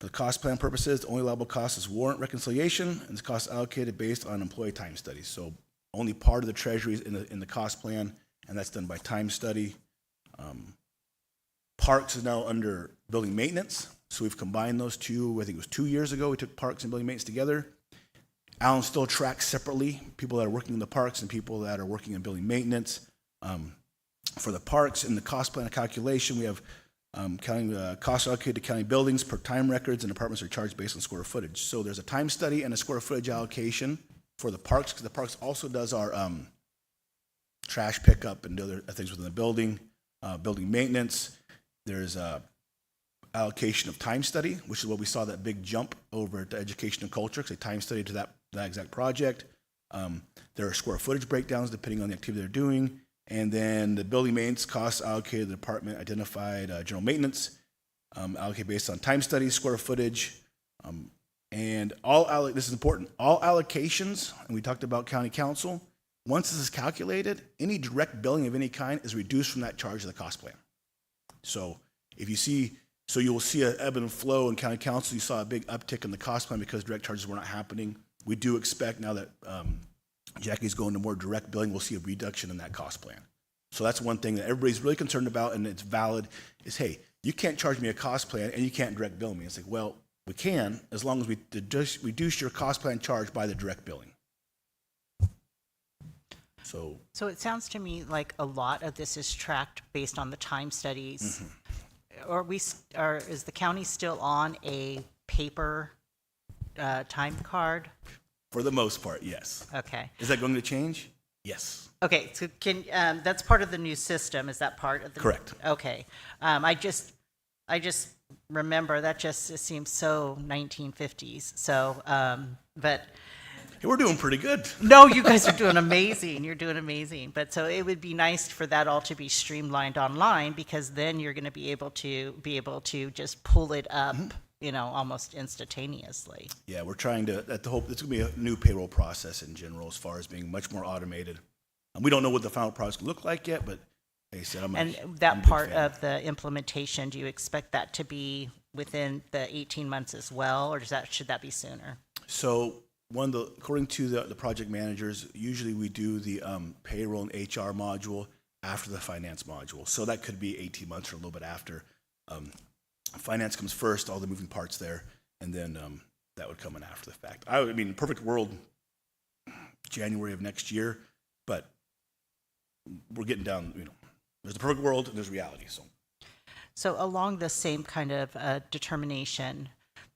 [SPEAKER 10] the cost plan purposes, the only allowable cost is warrant reconciliation, and the cost allocated based on employee time studies. So only part of the treasury is in the cost plan, and that's done by time study. Parks is now under building maintenance, so we've combined those two. I think it was 2 years ago we took parks and building maintenance together. Allen still tracks separately people that are working in the parks and people that are working in building maintenance. For the parks, in the cost plan calculation, we have counting costs allocated to county buildings per time records, and departments are charged based on square footage. So there's a time study and a square footage allocation for the parks, because the parks also does our trash pickup and other things within the building, building maintenance. There's a allocation of time study, which is what we saw that big jump over at education and culture, because they time studied to that exact project. There are square footage breakdowns depending on the activity they're doing. And then the building maintenance costs allocated to the department identified general maintenance, allocated based on time studies, square footage, and this is important, all allocations, and we talked about county council, once this is calculated, any direct billing of any kind is reduced from that charge of the cost plan. So if you see, so you will see an ebb and flow in county council. You saw a big uptick in the cost plan because direct charges were not happening. We do expect now that Jackie's going to more direct billing, we'll see a reduction in that cost plan. So that's one thing that everybody's really concerned about, and it's valid, is, hey, you can't charge me a cost plan and you can't direct bill me. It's like, well, we can, as long as we reduce your cost plan charge by the direct billing.
[SPEAKER 5] So it sounds to me like a lot of this is tracked based on the time studies. Is the county still on a paper time card?
[SPEAKER 10] For the most part, yes.
[SPEAKER 5] Okay.
[SPEAKER 10] Is that going to change? Yes.
[SPEAKER 5] Okay, so that's part of the new system. Is that part of the?
[SPEAKER 10] Correct.
[SPEAKER 5] Okay. I just remember it seems so 1950s. So, but.
[SPEAKER 10] Hey, we're doing pretty good.
[SPEAKER 5] No, you guys are doing amazing. You're doing amazing. But so it would be nice for that all to be streamlined online, because then you're going to be able to just pull it up, almost instantaneously.
[SPEAKER 10] Yeah, we're trying to, it's going to be a new payroll process in general, as far as being much more automated. We don't know what the final product will look like yet, but like I said, I'm a big
[SPEAKER 5] part
[SPEAKER 10] fan.
[SPEAKER 5] of the implementation, do you expect that to be within the 18 months as well, or should that be sooner?
[SPEAKER 10] So according to the project managers, usually we do the payroll and HR module after the finance module. So that could be 18 months or a little bit after. Finance comes first, all the moving parts there, and then that would come in after the fact. I mean, perfect world, January of next year, but we're getting down, there's the perfect world and there's reality.
[SPEAKER 5] So along the same kind of determination,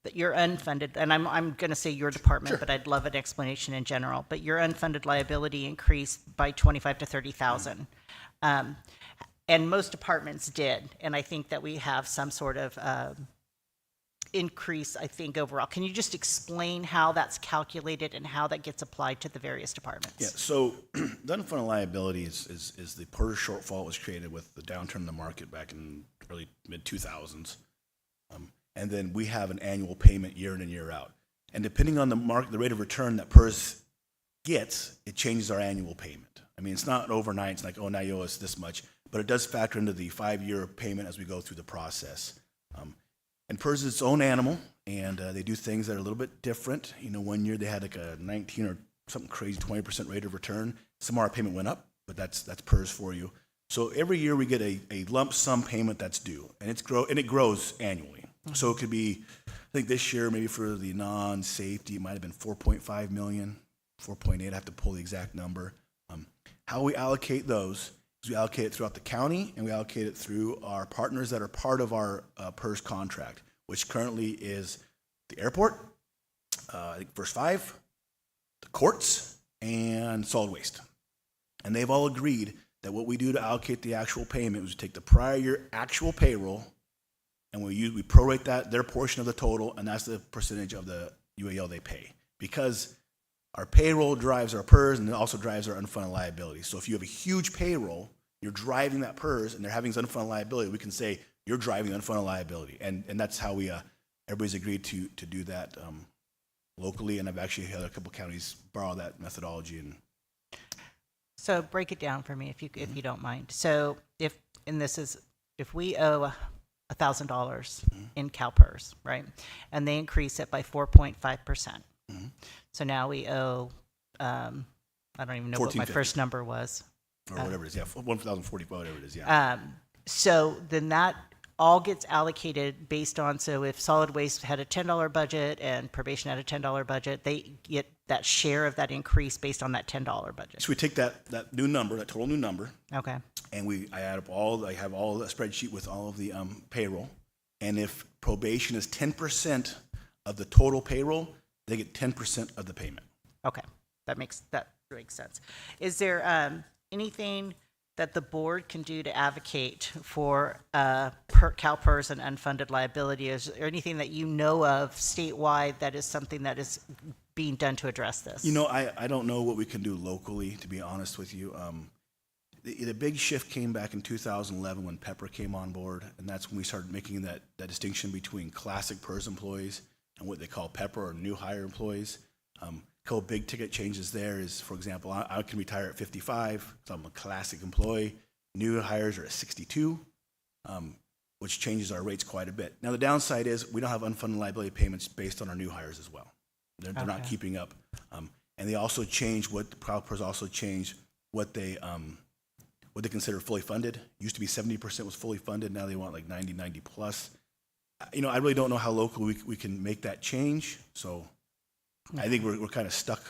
[SPEAKER 5] that your unfunded, and I'm going to say your department,
[SPEAKER 10] Sure.
[SPEAKER 5] but I'd love an explanation in general, but your unfunded liability increased by 25 to 30,000. And most departments did. And I think that we have some sort of increase, I think, overall. Can you just explain how that's calculated and how that gets applied to the various departments?
[SPEAKER 10] Yeah, so the unfunded liability is the PERS shortfall was created with the downturn in the market back in early mid-2000s. And then we have an annual payment year in and year out. And depending on the rate of return that PERS gets, it changes our annual payment. I mean, it's not overnight. It's like, oh, now you owe us this much. But it does factor into the 5-year payment as we go through the process. And PERS is its own animal, and they do things that are a little bit different. 1 year they had like a 19 or something crazy 20% rate of return. Some of our payment went up, but that's PERS for you. So every year we get a lump sum payment that's due, and it grows annually. So it could be, I think this year, maybe for the non-safety, it might have been 4.5 million, 4.8, I have to pull the exact number. How we allocate those is we allocate it throughout the county, and we allocate it through our partners that are part of our PERS contract, which currently is the airport, I think First 5, the courts, and solid waste. And they've all agreed that what we do to allocate the actual payment is we take the prior year actual payroll, and we prorate their portion of the total, and that's the percentage of the UAL they pay. Because our payroll drives our PERS, and it also drives our unfunded liability. So if you have a huge payroll, you're driving that PERS, and they're having this unfunded liability, we can say you're driving the unfunded liability. And that's how everybody's agreed to do that locally, and I've actually had a couple counties borrow that methodology.
[SPEAKER 5] So break it down for me if you don't mind. So if we owe $1,000 in CalPERS, right? And they increase it by 4.5%. So now we owe, I don't even know what my first number was.
[SPEAKER 10] Or whatever it is, yeah, 1,040, whatever it is, yeah.
[SPEAKER 5] So then that all gets allocated based on, so if solid waste had a $10 budget and probation had a $10 budget, they get that share of that increase based on that $10 budget.
[SPEAKER 10] So we take that new number, that total new number,
[SPEAKER 5] Okay.
[SPEAKER 10] and I add up I have all the spreadsheet with all of the payroll. And if probation is 10% of the total payroll, they get 10% of the payment.
[SPEAKER 5] Okay. That makes sense. Is there anything that the board can do to advocate for CalPERS and unfunded liability? Is there anything that you know of statewide that is something that is being done to address this?
[SPEAKER 10] You know, I don't know what we can do locally, to be honest with you. The big shift came back in 2011 when Pepper came on board, and that's when we started making that distinction between classic PERS employees and what they call Pepper or new hire employees. Couple big ticket changes there is, for example, I can retire at 55, so I'm a classic employee. New hires are at 62, which changes our rates quite a bit. Now, the downside is we don't have unfunded liability payments based on our new hires as well. They're not keeping up. And they also changed CalPERS also changed what they consider fully funded. Used to be 70% was fully funded. Now they want like 90 plus. You know, I really don't know how local we can make that change. So I think we're kind of stuck.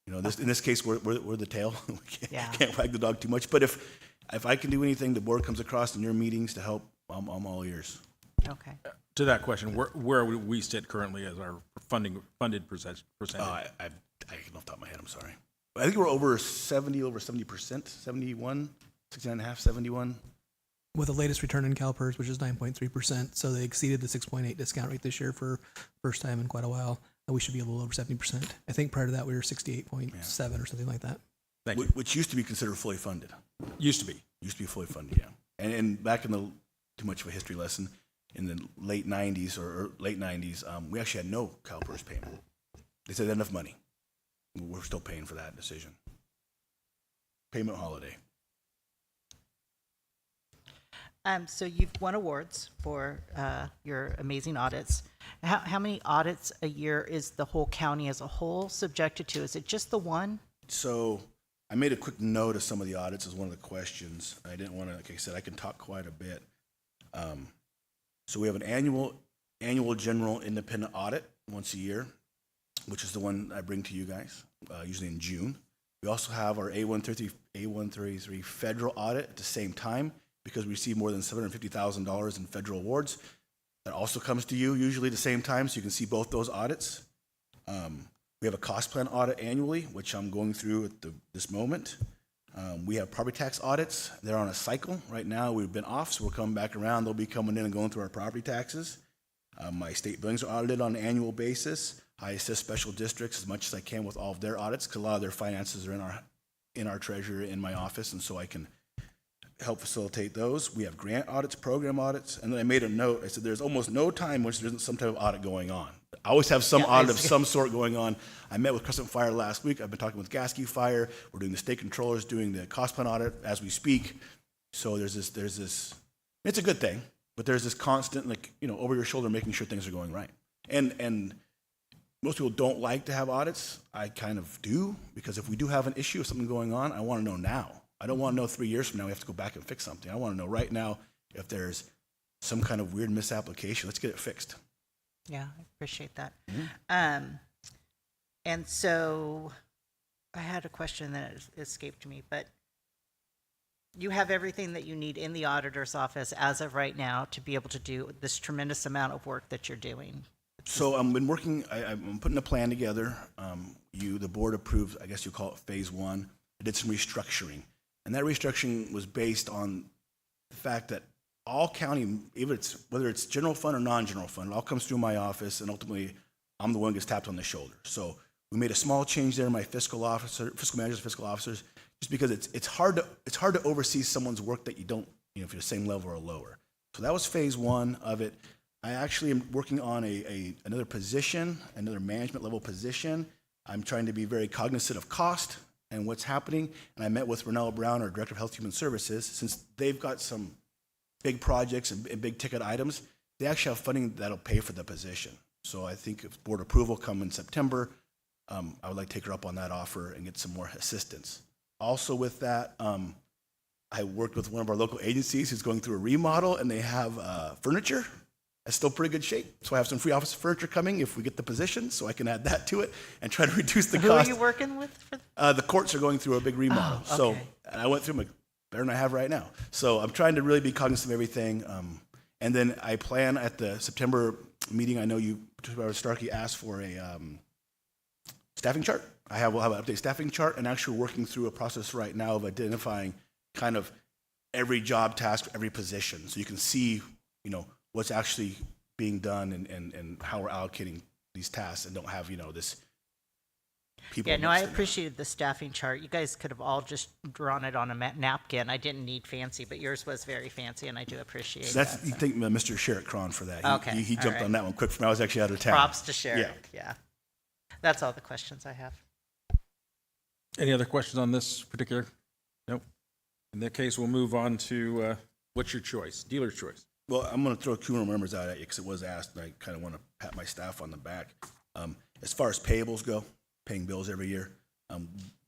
[SPEAKER 10] You know, in this case, we're the tail. We can't wag the dog too much. But if I can do anything, the board comes across in your meetings to help, I'm all ears.
[SPEAKER 5] Okay.
[SPEAKER 1] To that question, where we sit currently as our funded percentage?
[SPEAKER 10] I can off the top of my head, I'm sorry. I think we're over 70%, 71, 69.5, 71.
[SPEAKER 9] With the latest return in CalPERS, which is 9.3%, so they exceeded the 6.8 discount rate this year for first time in quite a while. We should be a little over 70%. I think prior to that we were 68.7 or something like that.
[SPEAKER 1] Thank you.
[SPEAKER 10] Which used to be considered fully funded.
[SPEAKER 1] Used to be.
[SPEAKER 10] Used to be fully funded, yeah. And back in too much of a history lesson, in the late 90s or late 90s, we actually had no CalPERS payment. They said enough money. We're still paying for that decision. Payment holiday.
[SPEAKER 5] So you've won awards for your amazing audits. How many audits a year is the whole county as a whole subjected to? Is it just the one?
[SPEAKER 10] So I made a quick note of some of the audits as one of the questions. I didn't want to, like I said, I can talk quite a bit. So we have an annual general independent audit once a year, which is the one I bring to you guys, usually in June. We also have our A133 federal audit at the same time because we receive more than $750,000 in federal awards. That also comes to you usually at the same time, so you can see both those audits. We have a cost plan audit annually, which I'm going through at this moment. We have property tax audits. They're on a cycle. Right now, we've been off, so we're coming back around. They'll be coming in and going through our property taxes. My state buildings are audited on an annual basis. I assist special districts as much as I can with all of their audits, because a lot of their finances are in our treasury in my office, and so I can help facilitate those. We have grant audits, program audits, and then I made a note. I said there's almost no time which there isn't some type of audit going on. I always have some audit of some sort going on. I met with Crescent Fire last week. I've been talking with Gasky Fire. We're doing the state controllers, doing the cost plan audit as we speak. So there's this. It's a good thing, but there's this constant, over your shoulder, making sure things are going right. And most people don't like to have audits. I kind of do, because if we do have an issue or something going on, I want to know now. I don't want to know 3 years from now we have to go back and fix something. I want to know right now if there's some kind of weird misapplication. Let's get it fixed.
[SPEAKER 5] Yeah, I appreciate that. Mm-hmm. And so I had a question that escaped me, but you have everything that you need in the auditor's office as of right now to be able to do this tremendous amount of work that you're doing.
[SPEAKER 10] So I've been working, I'm putting a plan together. The board approved, I guess you call it phase one. I did some restructuring. And that restructuring was based on the fact that all county, whether it's general fund or non-general fund, it all comes through my office, and ultimately I'm the one who gets tapped on the shoulder. So we made a small change there in my fiscal managers, fiscal officers, just because it's hard to oversee someone's work that you don't, if you're the same level or lower. So that was phase one of it. I actually am working on another position, another management level position. I'm trying to be very cognizant of cost and what's happening. And I met with Renell Brown, our Director of Health and Human Services, since they've got some big projects and big ticket items. They actually have funding that'll pay for the position. So I think if board approval come in September, I would like to take her up on that offer and get some more assistance. Also with that, I worked with one of our local agencies who's going through a remodel, and they have furniture. That's still pretty good shape. So I have some free office furniture coming if we get the position, so I can add that to it and try to reduce the
[SPEAKER 5] Who
[SPEAKER 10] cost.
[SPEAKER 5] are you working with?
[SPEAKER 10] The courts are going through a big remodel.
[SPEAKER 5] Oh,
[SPEAKER 10] So
[SPEAKER 5] okay.
[SPEAKER 10] and I went through them better than I have right now. So I'm trying to really be cognizant of everything. And then I plan at the September meeting, I know you, Supervisor Starkey, asked for a staffing chart. We'll have an updated staffing chart, and actually working through a process right now of identifying kind of every job task, every position. So you can see, what's actually being done and how we're allocating these tasks, and don't have, this people.
[SPEAKER 5] Yeah, no, I
[SPEAKER 10] mixed in.
[SPEAKER 5] appreciated the staffing chart. You guys could have all just drawn it on a napkin. I didn't need fancy, but yours was very fancy, and I do appreciate
[SPEAKER 10] So that's,
[SPEAKER 5] that.
[SPEAKER 10] you thank Mr. Sherrick Cron for that.
[SPEAKER 5] Okay,
[SPEAKER 10] He
[SPEAKER 5] all
[SPEAKER 10] jumped
[SPEAKER 5] right.
[SPEAKER 10] on that one quick for me. I was actually out of town.
[SPEAKER 5] Props to Sherrick.
[SPEAKER 10] Yeah.
[SPEAKER 5] Yeah. That's all the questions I have.
[SPEAKER 1] Any other questions on this particular? Nope. In that case, we'll move on to, what's your choice? Dealer's choice.
[SPEAKER 10] Well, I'm going to throw two more numbers out at you because it was asked, and I kind of want to pat my staff on the back. As far as payables go, paying bills every year,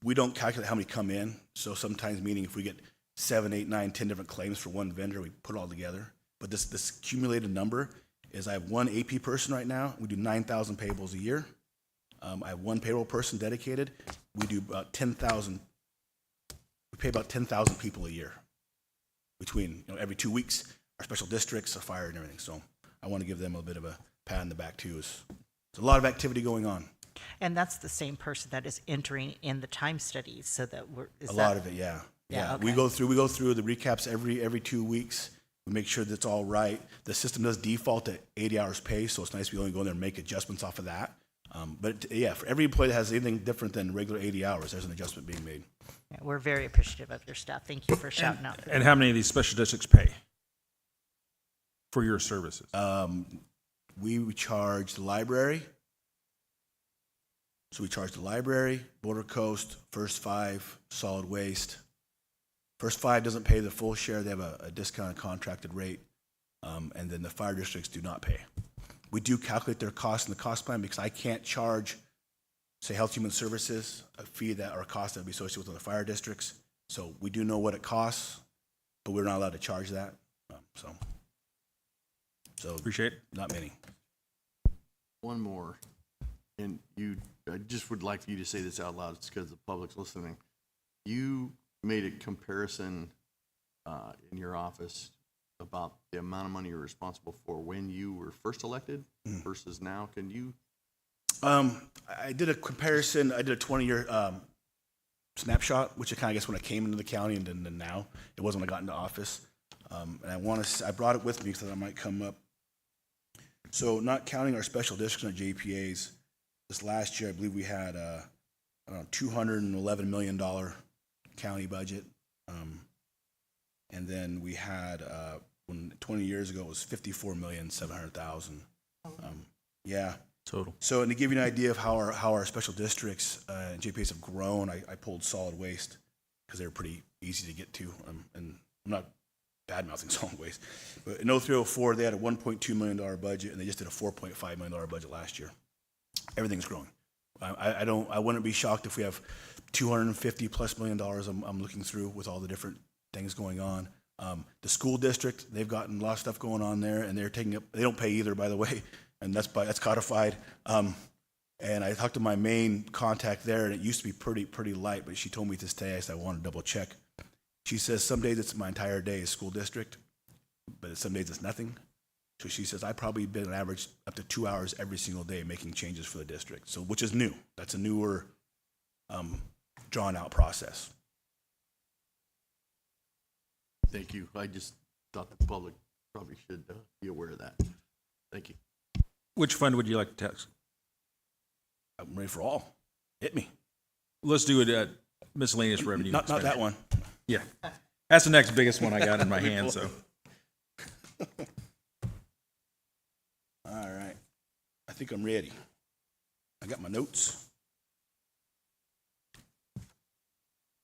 [SPEAKER 10] we don't calculate how many come in. So sometimes, meaning if we get 7, 8, 9, 10 different claims for one vendor, we put it all together. But this accumulated number is, I have one AP person right now. We do 9,000 payables a year. I have one payroll person dedicated. We do about 10,000. We pay about 10,000 people a year between, every 2 weeks, our special districts, our fire, and everything. So I want to give them a bit of a pat on the back too. There's a lot of activity going on.
[SPEAKER 5] And that's the same person that is entering in the time studies, so that
[SPEAKER 10] A lot of it, yeah.
[SPEAKER 5] Yeah,
[SPEAKER 10] We
[SPEAKER 5] okay.
[SPEAKER 10] go through the recaps every 2 weeks. We make sure that's all right. The system does default at 80 hours pay, so it's nice we only go in there and make adjustments off of that. But yeah, for every employee that has anything different than regular 80 hours, there's an adjustment being made.
[SPEAKER 5] Yeah, we're very appreciative of your staff. Thank you for shouting out. for
[SPEAKER 1] And
[SPEAKER 5] them.
[SPEAKER 1] how many of these special districts pay for your services?
[SPEAKER 10] We charge the library. So we charge the library, Border Coast, First Five, Solid Waste. First Five doesn't pay the full share. They have a discounted contracted rate. And then the fire districts do not pay. We do calculate their costs in the cost plan because I can't charge, say, Health Human Services, a fee or a cost that would be associated with the fire districts. So we do know what it costs, but we're not allowed to charge that. So
[SPEAKER 1] Appreciate it.
[SPEAKER 10] not many.
[SPEAKER 4] One more, and I just would like for you to say this out loud, it's because the public's listening. You made a comparison in your office about the amount of money you're responsible for when you were first elected versus now. Can you?
[SPEAKER 10] I did a comparison. I did a 20-year snapshot, which I kind of guess when I came into the county, and then now. It wasn't when I got into office. And I brought it with me because I might come up. So not counting our special districts and our JPAs, this last year I believe we had $211 million county budget. And then we had, 20 years ago, it was $54,700,000. Yeah.
[SPEAKER 1] Total.
[SPEAKER 10] So, and to give you an idea of how our special districts and JPAs have grown, I pulled solid waste because they were pretty easy to get to. And I'm not bad-mouthing solid waste. But in 0304, they had a $1.2 million budget, and they just did a $4.5 million budget last year. Everything's growing. I wouldn't be shocked if we have $250+ million I'm looking through with all the different things going on. The school district, they've gotten a lot of stuff going on there, and they're taking up, they don't pay either, by the way, and that's codified. And I talked to my main contact there, and it used to be pretty light, but she told me this day, I said I want to double check. She says some days it's my entire day is school district, but some days it's nothing. So she says I've probably been an average up to 2 hours every single day making changes for the district. So which is new. That's a newer, drawn out process.
[SPEAKER 4] Thank you. I just thought the public probably should be aware of that. Thank you.
[SPEAKER 1] Which fund would you like to tax?
[SPEAKER 10] I'm ready for all. Hit me.
[SPEAKER 1] Let's do it at miscellaneous revenue.
[SPEAKER 10] Not that one.
[SPEAKER 1] Yeah. That's the next biggest one I got in my hand, so.
[SPEAKER 10] All right. I think I'm ready. I got my notes.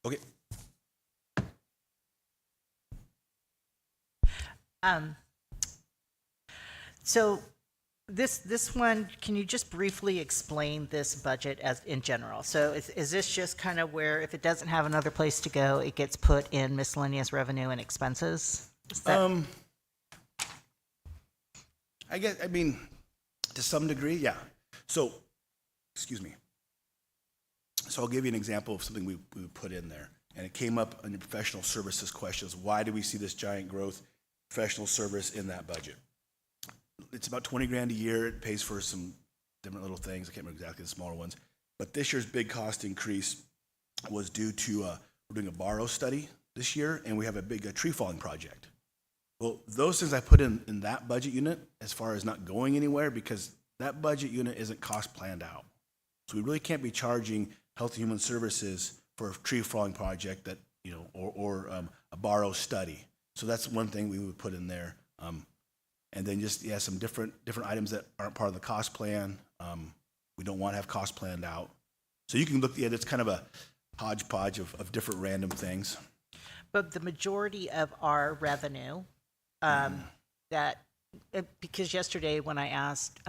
[SPEAKER 10] Okay.
[SPEAKER 5] So This one, can you just briefly explain this budget as in general? So is this just kind of where if it doesn't have another place to go, it gets put in miscellaneous revenue and expenses? Is that-
[SPEAKER 10] I guess, I mean, to some degree, yeah. So, excuse me. So I'll give you an example of something we put in there. And it came up in the professional services questions. Why do we see this giant growth professional service in that budget? It's about 20 grand a year. It pays for some different little things. I can't remember exactly the smaller ones. But this year's big cost increase was due to, we're doing a borrow study this year, and we have a big tree falling project. Well, those things I put in that budget unit as far as not going anywhere because that budget unit isn't cost planned out. So we really can't be charging Health and Human Services for a tree falling project that, you know, or a borrow study. So that's one thing we would put in there. And then just, yeah, some different items that aren't part of the cost plan. We don't want to have cost planned out. So you can look at it, it's kind of a hodgepodge of different random things.
[SPEAKER 5] But the majority of our revenue, because yesterday when I asked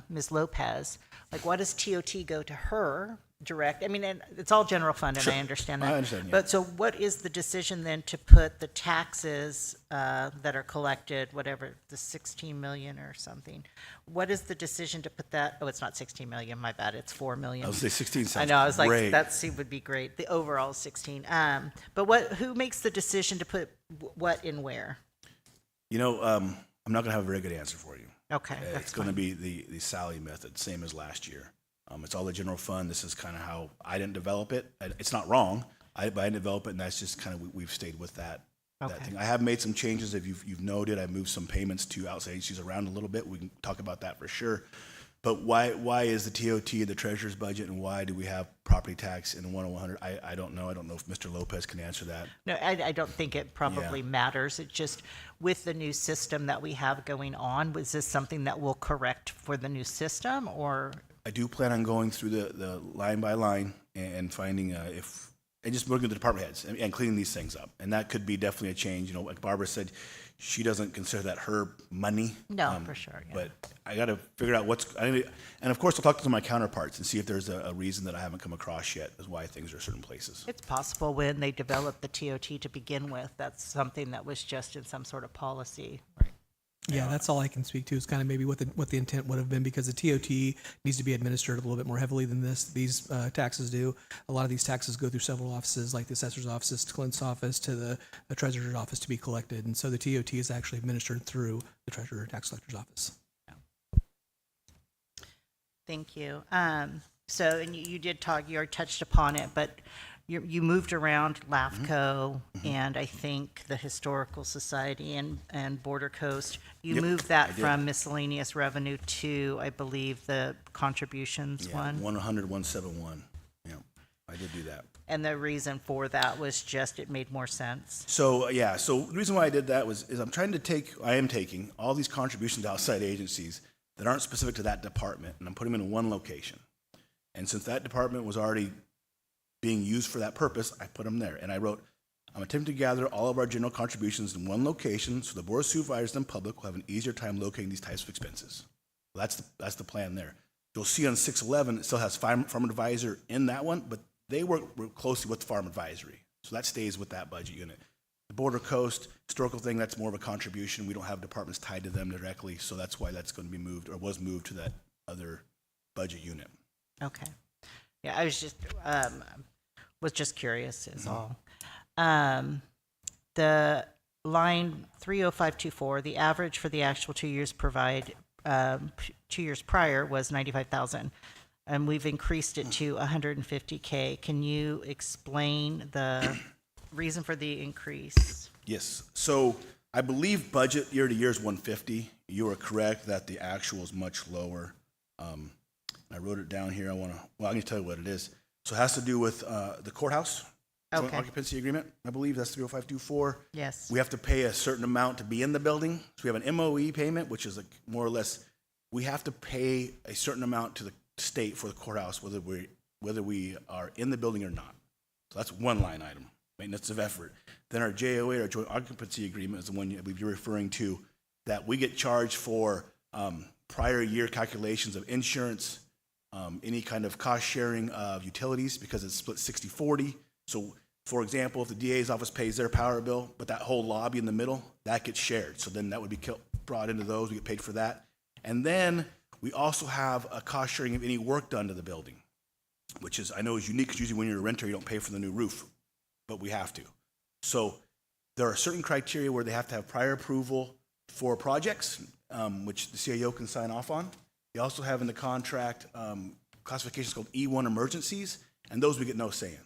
[SPEAKER 5] Ms. Lopez, like, why does TOT go to her direct? I mean, and it's all general fund, and I understand that.
[SPEAKER 10] I understand, yeah.
[SPEAKER 5] But so what is the decision then to put the taxes that are collected, whatever, the 16 million or something? What is the decision to put that? Oh, it's not 16 million, my bad, it's 4 million.
[SPEAKER 10] I would say 16 sounds
[SPEAKER 5] I know, I was
[SPEAKER 10] great.
[SPEAKER 5] like, that would be great. The overall is 16. But who makes the decision to put what in where?
[SPEAKER 10] You know, I'm not going to have a very good answer for you.
[SPEAKER 5] Okay, that's
[SPEAKER 10] It's going to
[SPEAKER 5] fine.
[SPEAKER 10] be the Sally method, same as last year. It's all the general fund. This is kind of how I didn't develop it. It's not wrong, but I didn't develop it, and that's just kind of we've stayed with that
[SPEAKER 5] Okay.
[SPEAKER 10] thing. I have made some changes. If you've noted, I moved some payments to outside agencies around a little bit. We can talk about that for sure. But why is the TOT the treasurer's budget, and why do we have property tax in 10100? I don't know. I don't know if Mr. Lopez can answer that.
[SPEAKER 5] No, I don't think it probably matters. It's just with the new system that we have going on, was this something that will correct for the new system or?
[SPEAKER 10] I do plan on going through the line by line and finding and just working with the department heads and cleaning these things up. And that could be definitely a change. You know, like Barbara said, she doesn't consider that her money.
[SPEAKER 5] No, for sure. Yeah.
[SPEAKER 10] But I got to figure out and of course I'll talk to my counterparts and see if there's a reason that I haven't come across yet as why things are certain places.
[SPEAKER 5] It's possible when they developed the TOT to begin with, that's something that was just in some sort of policy. Right.
[SPEAKER 9] Yeah, that's all I can speak to is kind of maybe what the intent would have been because the TOT needs to be administered a little bit more heavily than these taxes do. A lot of these taxes go through several offices, like the assessor's office, to Clint's office, to the treasurer's office to be collected, and so the TOT is actually administered through the treasurer tax collector's office.
[SPEAKER 5] Thank you. So, and you did talk, you already touched upon it, but you moved around LAFCO and I think the Historical Society and Border Coast. You
[SPEAKER 10] Yep,
[SPEAKER 5] moved that
[SPEAKER 10] I did.
[SPEAKER 5] from miscellaneous revenue to, I believe, the contributions
[SPEAKER 10] Yeah,
[SPEAKER 5] one.
[SPEAKER 10] 100, 171. Yeah, I did do that.
[SPEAKER 5] And the reason for that was just it made more sense.
[SPEAKER 10] So so the reason why I did that is I am taking all these contributions to outside agencies that aren't specific to that department, and I'm putting them in one location. And since that department was already being used for that purpose, I put them there. And I wrote, I'm attempting to gather all of our general contributions in one location so the Board of Supervisors and public will have an easier time locating these types of expenses. Well, that's the plan there. You'll see on 611, it still has farm advisor in that one, but they work closely with the farm advisory. So that stays with that budget unit. The Border Coast historical thing, that's more of a contribution. We don't have departments tied to them directly, so that's why that's going to be moved or was moved to that other budget unit.
[SPEAKER 5] Okay. Yeah, I was just curious is all. The line 30524, the average for the actual 2 years 2 years prior was 95,000. And we've increased it to 150K. Can you explain the reason for the increase?
[SPEAKER 10] Yes. So I believe budget year to year is 150. You are correct that the actual is much lower. I wrote it down here. I can tell you what it is. So it has to do with the courthouse joint
[SPEAKER 5] Okay.
[SPEAKER 10] occupancy agreement. I believe that's 30524.
[SPEAKER 5] Yes.
[SPEAKER 10] We have to pay a certain amount to be in the building. So we have an MOE payment, which is like more or less, we have to pay a certain amount to the state for the courthouse, whether we are in the building or not. So that's one line item, maintenance of effort. Then our JOA, our joint occupancy agreement, is the one you're referring to, that we get charged for prior year calculations of insurance, any kind of cost sharing of utilities because it's split 60-40. So for example, if the DA's office pays their power bill, but that whole lobby in the middle, that gets shared. So then that would be brought into those, we get paid for that. And then we also have a cost sharing of any work done to the building, which is, I know is unique because usually when you're a renter, you don't pay for the new roof, but we have to. So there are certain criteria where they have to have prior approval for projects, which the CAO can sign off on. They also have in the contract classifications called E1 emergencies, and those we get no say in.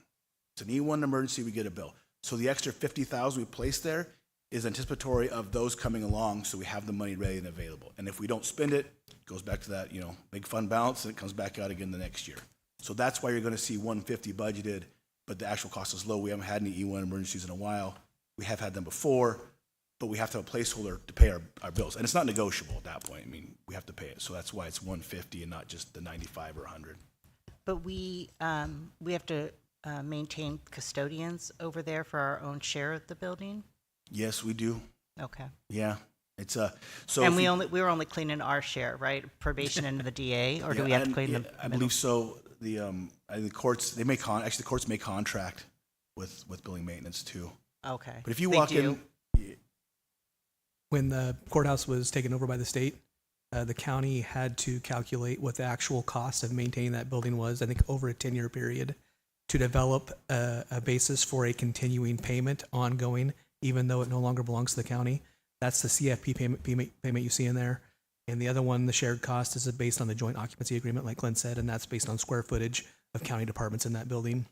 [SPEAKER 10] It's an E1 emergency, we get a bill. So the extra $50,000 we place there is anticipatory of those coming along, so we have the money ready and available. And if we don't spend it, it goes back to that, big fund balance, and it comes back out again the next year. So that's why you're going to see 150 budgeted, but the actual cost is low. We haven't had any E1 emergencies in a while. We have had them before, but we have to have a placeholder to pay our bills. And it's not negotiable at that point. I mean, we have to pay it. So that's why it's 150 and not just the 95 or 100.
[SPEAKER 5] But we have to maintain custodians over there for our own share of the building?
[SPEAKER 10] Yes, we do.
[SPEAKER 5] Okay.
[SPEAKER 10] Yeah. It's so.
[SPEAKER 5] And we were only cleaning our share, right? Probation and the DA, or do we have to clean the
[SPEAKER 10] I
[SPEAKER 5] middle?
[SPEAKER 10] believe so. The courts, they may actually the courts may contract with building maintenance too.
[SPEAKER 5] Okay.
[SPEAKER 10] But if you
[SPEAKER 5] They
[SPEAKER 10] walk
[SPEAKER 5] do?
[SPEAKER 10] in,
[SPEAKER 9] When the courthouse was taken over by the state, the county had to calculate what the actual cost of maintaining that building was, I think over a 10-year period, to develop a basis for a continuing payment ongoing, even though it no longer belongs to the county. That's the CFP payment you see in there. And the other one, the shared cost, is based on the joint occupancy agreement, like Glenn said, and that's based on square footage of county departments in that building.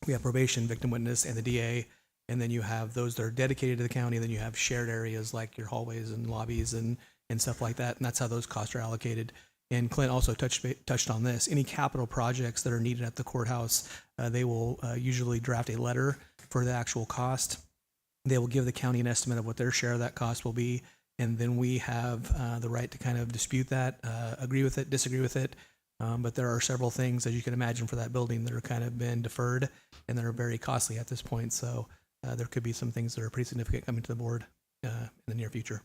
[SPEAKER 9] We have probation, victim witness, and the DA. And then you have those that are dedicated to the county. And then you have shared areas like your hallways and lobbies and stuff like that. And that's how those costs are allocated. And Clint also touched on this. Any capital projects that are needed at the courthouse, they will usually draft a letter for the actual cost. They will give the county an estimate of what their share of that cost will be. And then we have the right to kind of dispute that, agree with it, disagree with it. But there are several things, as you can imagine, for that building that are kind of been deferred and that are very costly at this point. So there could be some things that are pretty significant coming to the board in the near future.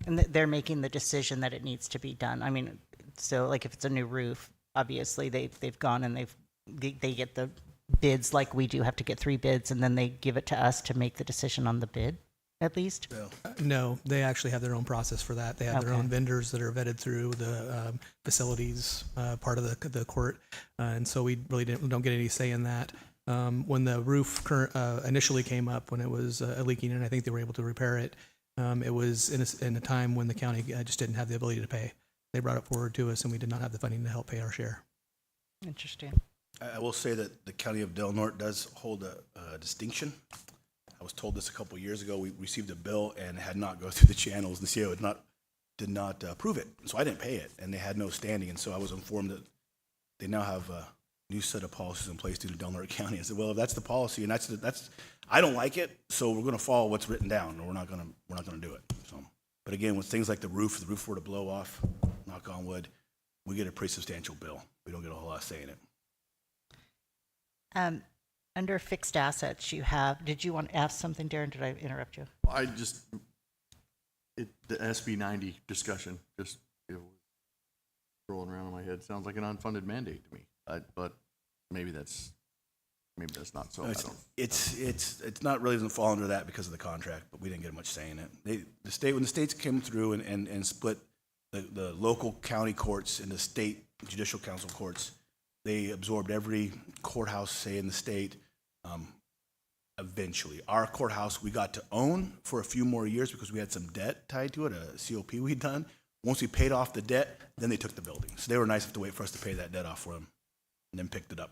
[SPEAKER 5] And they're making the decision that it needs to be done. I mean, so like if it's a new roof, obviously they've gone and they get the bids like we do have to get 3 bids, and then they give it to us to make the decision on the bid, at least?
[SPEAKER 9] No, they actually have their own process for that. They have their
[SPEAKER 5] Okay.
[SPEAKER 9] own vendors that are vetted through the facilities part of the court, and so we really don't get any say in that. When the roof initially came up, when it was leaking, and I think they were able to repair it, it was in a time when the county just didn't have the ability to pay. They brought it forward to us, and we did not have the funding to help pay our share.
[SPEAKER 5] Interesting.
[SPEAKER 10] I will say that the county of Del Norte does hold a distinction. I was told this a couple of years ago. We received a bill and it had not gone through the channels. The CAO did not approve it, so I didn't pay it, and they had no standing. And so I was informed that they now have a new set of policies in place due to Del Norte County. I said, well, if that's the policy, and that's I don't like it, so we're going to follow what's written down, or we're not going to do it. So, but again, with things like the roof, if the roof were to blow off, knock on wood, we get a pretty substantial bill. We don't get a whole lot of say in it.
[SPEAKER 5] Under fixed assets, did you want to ask something, Darren? Did I interrupt you?
[SPEAKER 4] The SB 90 discussion just rolling around in my head. Sounds like an unfunded mandate to me. But maybe that's not so.
[SPEAKER 10] It's not really doesn't fall under that because of the contract, but we didn't get much say in it. When the states came through and split the local county courts and the state judicial council courts, they absorbed every courthouse, say, in the state. Eventually, our courthouse we got to own for a few more years because we had some debt tied to it, a COP we'd done. Once we paid off the debt, then they took the building. So they were nice enough to wait for us to pay that debt off for them, and then picked it up.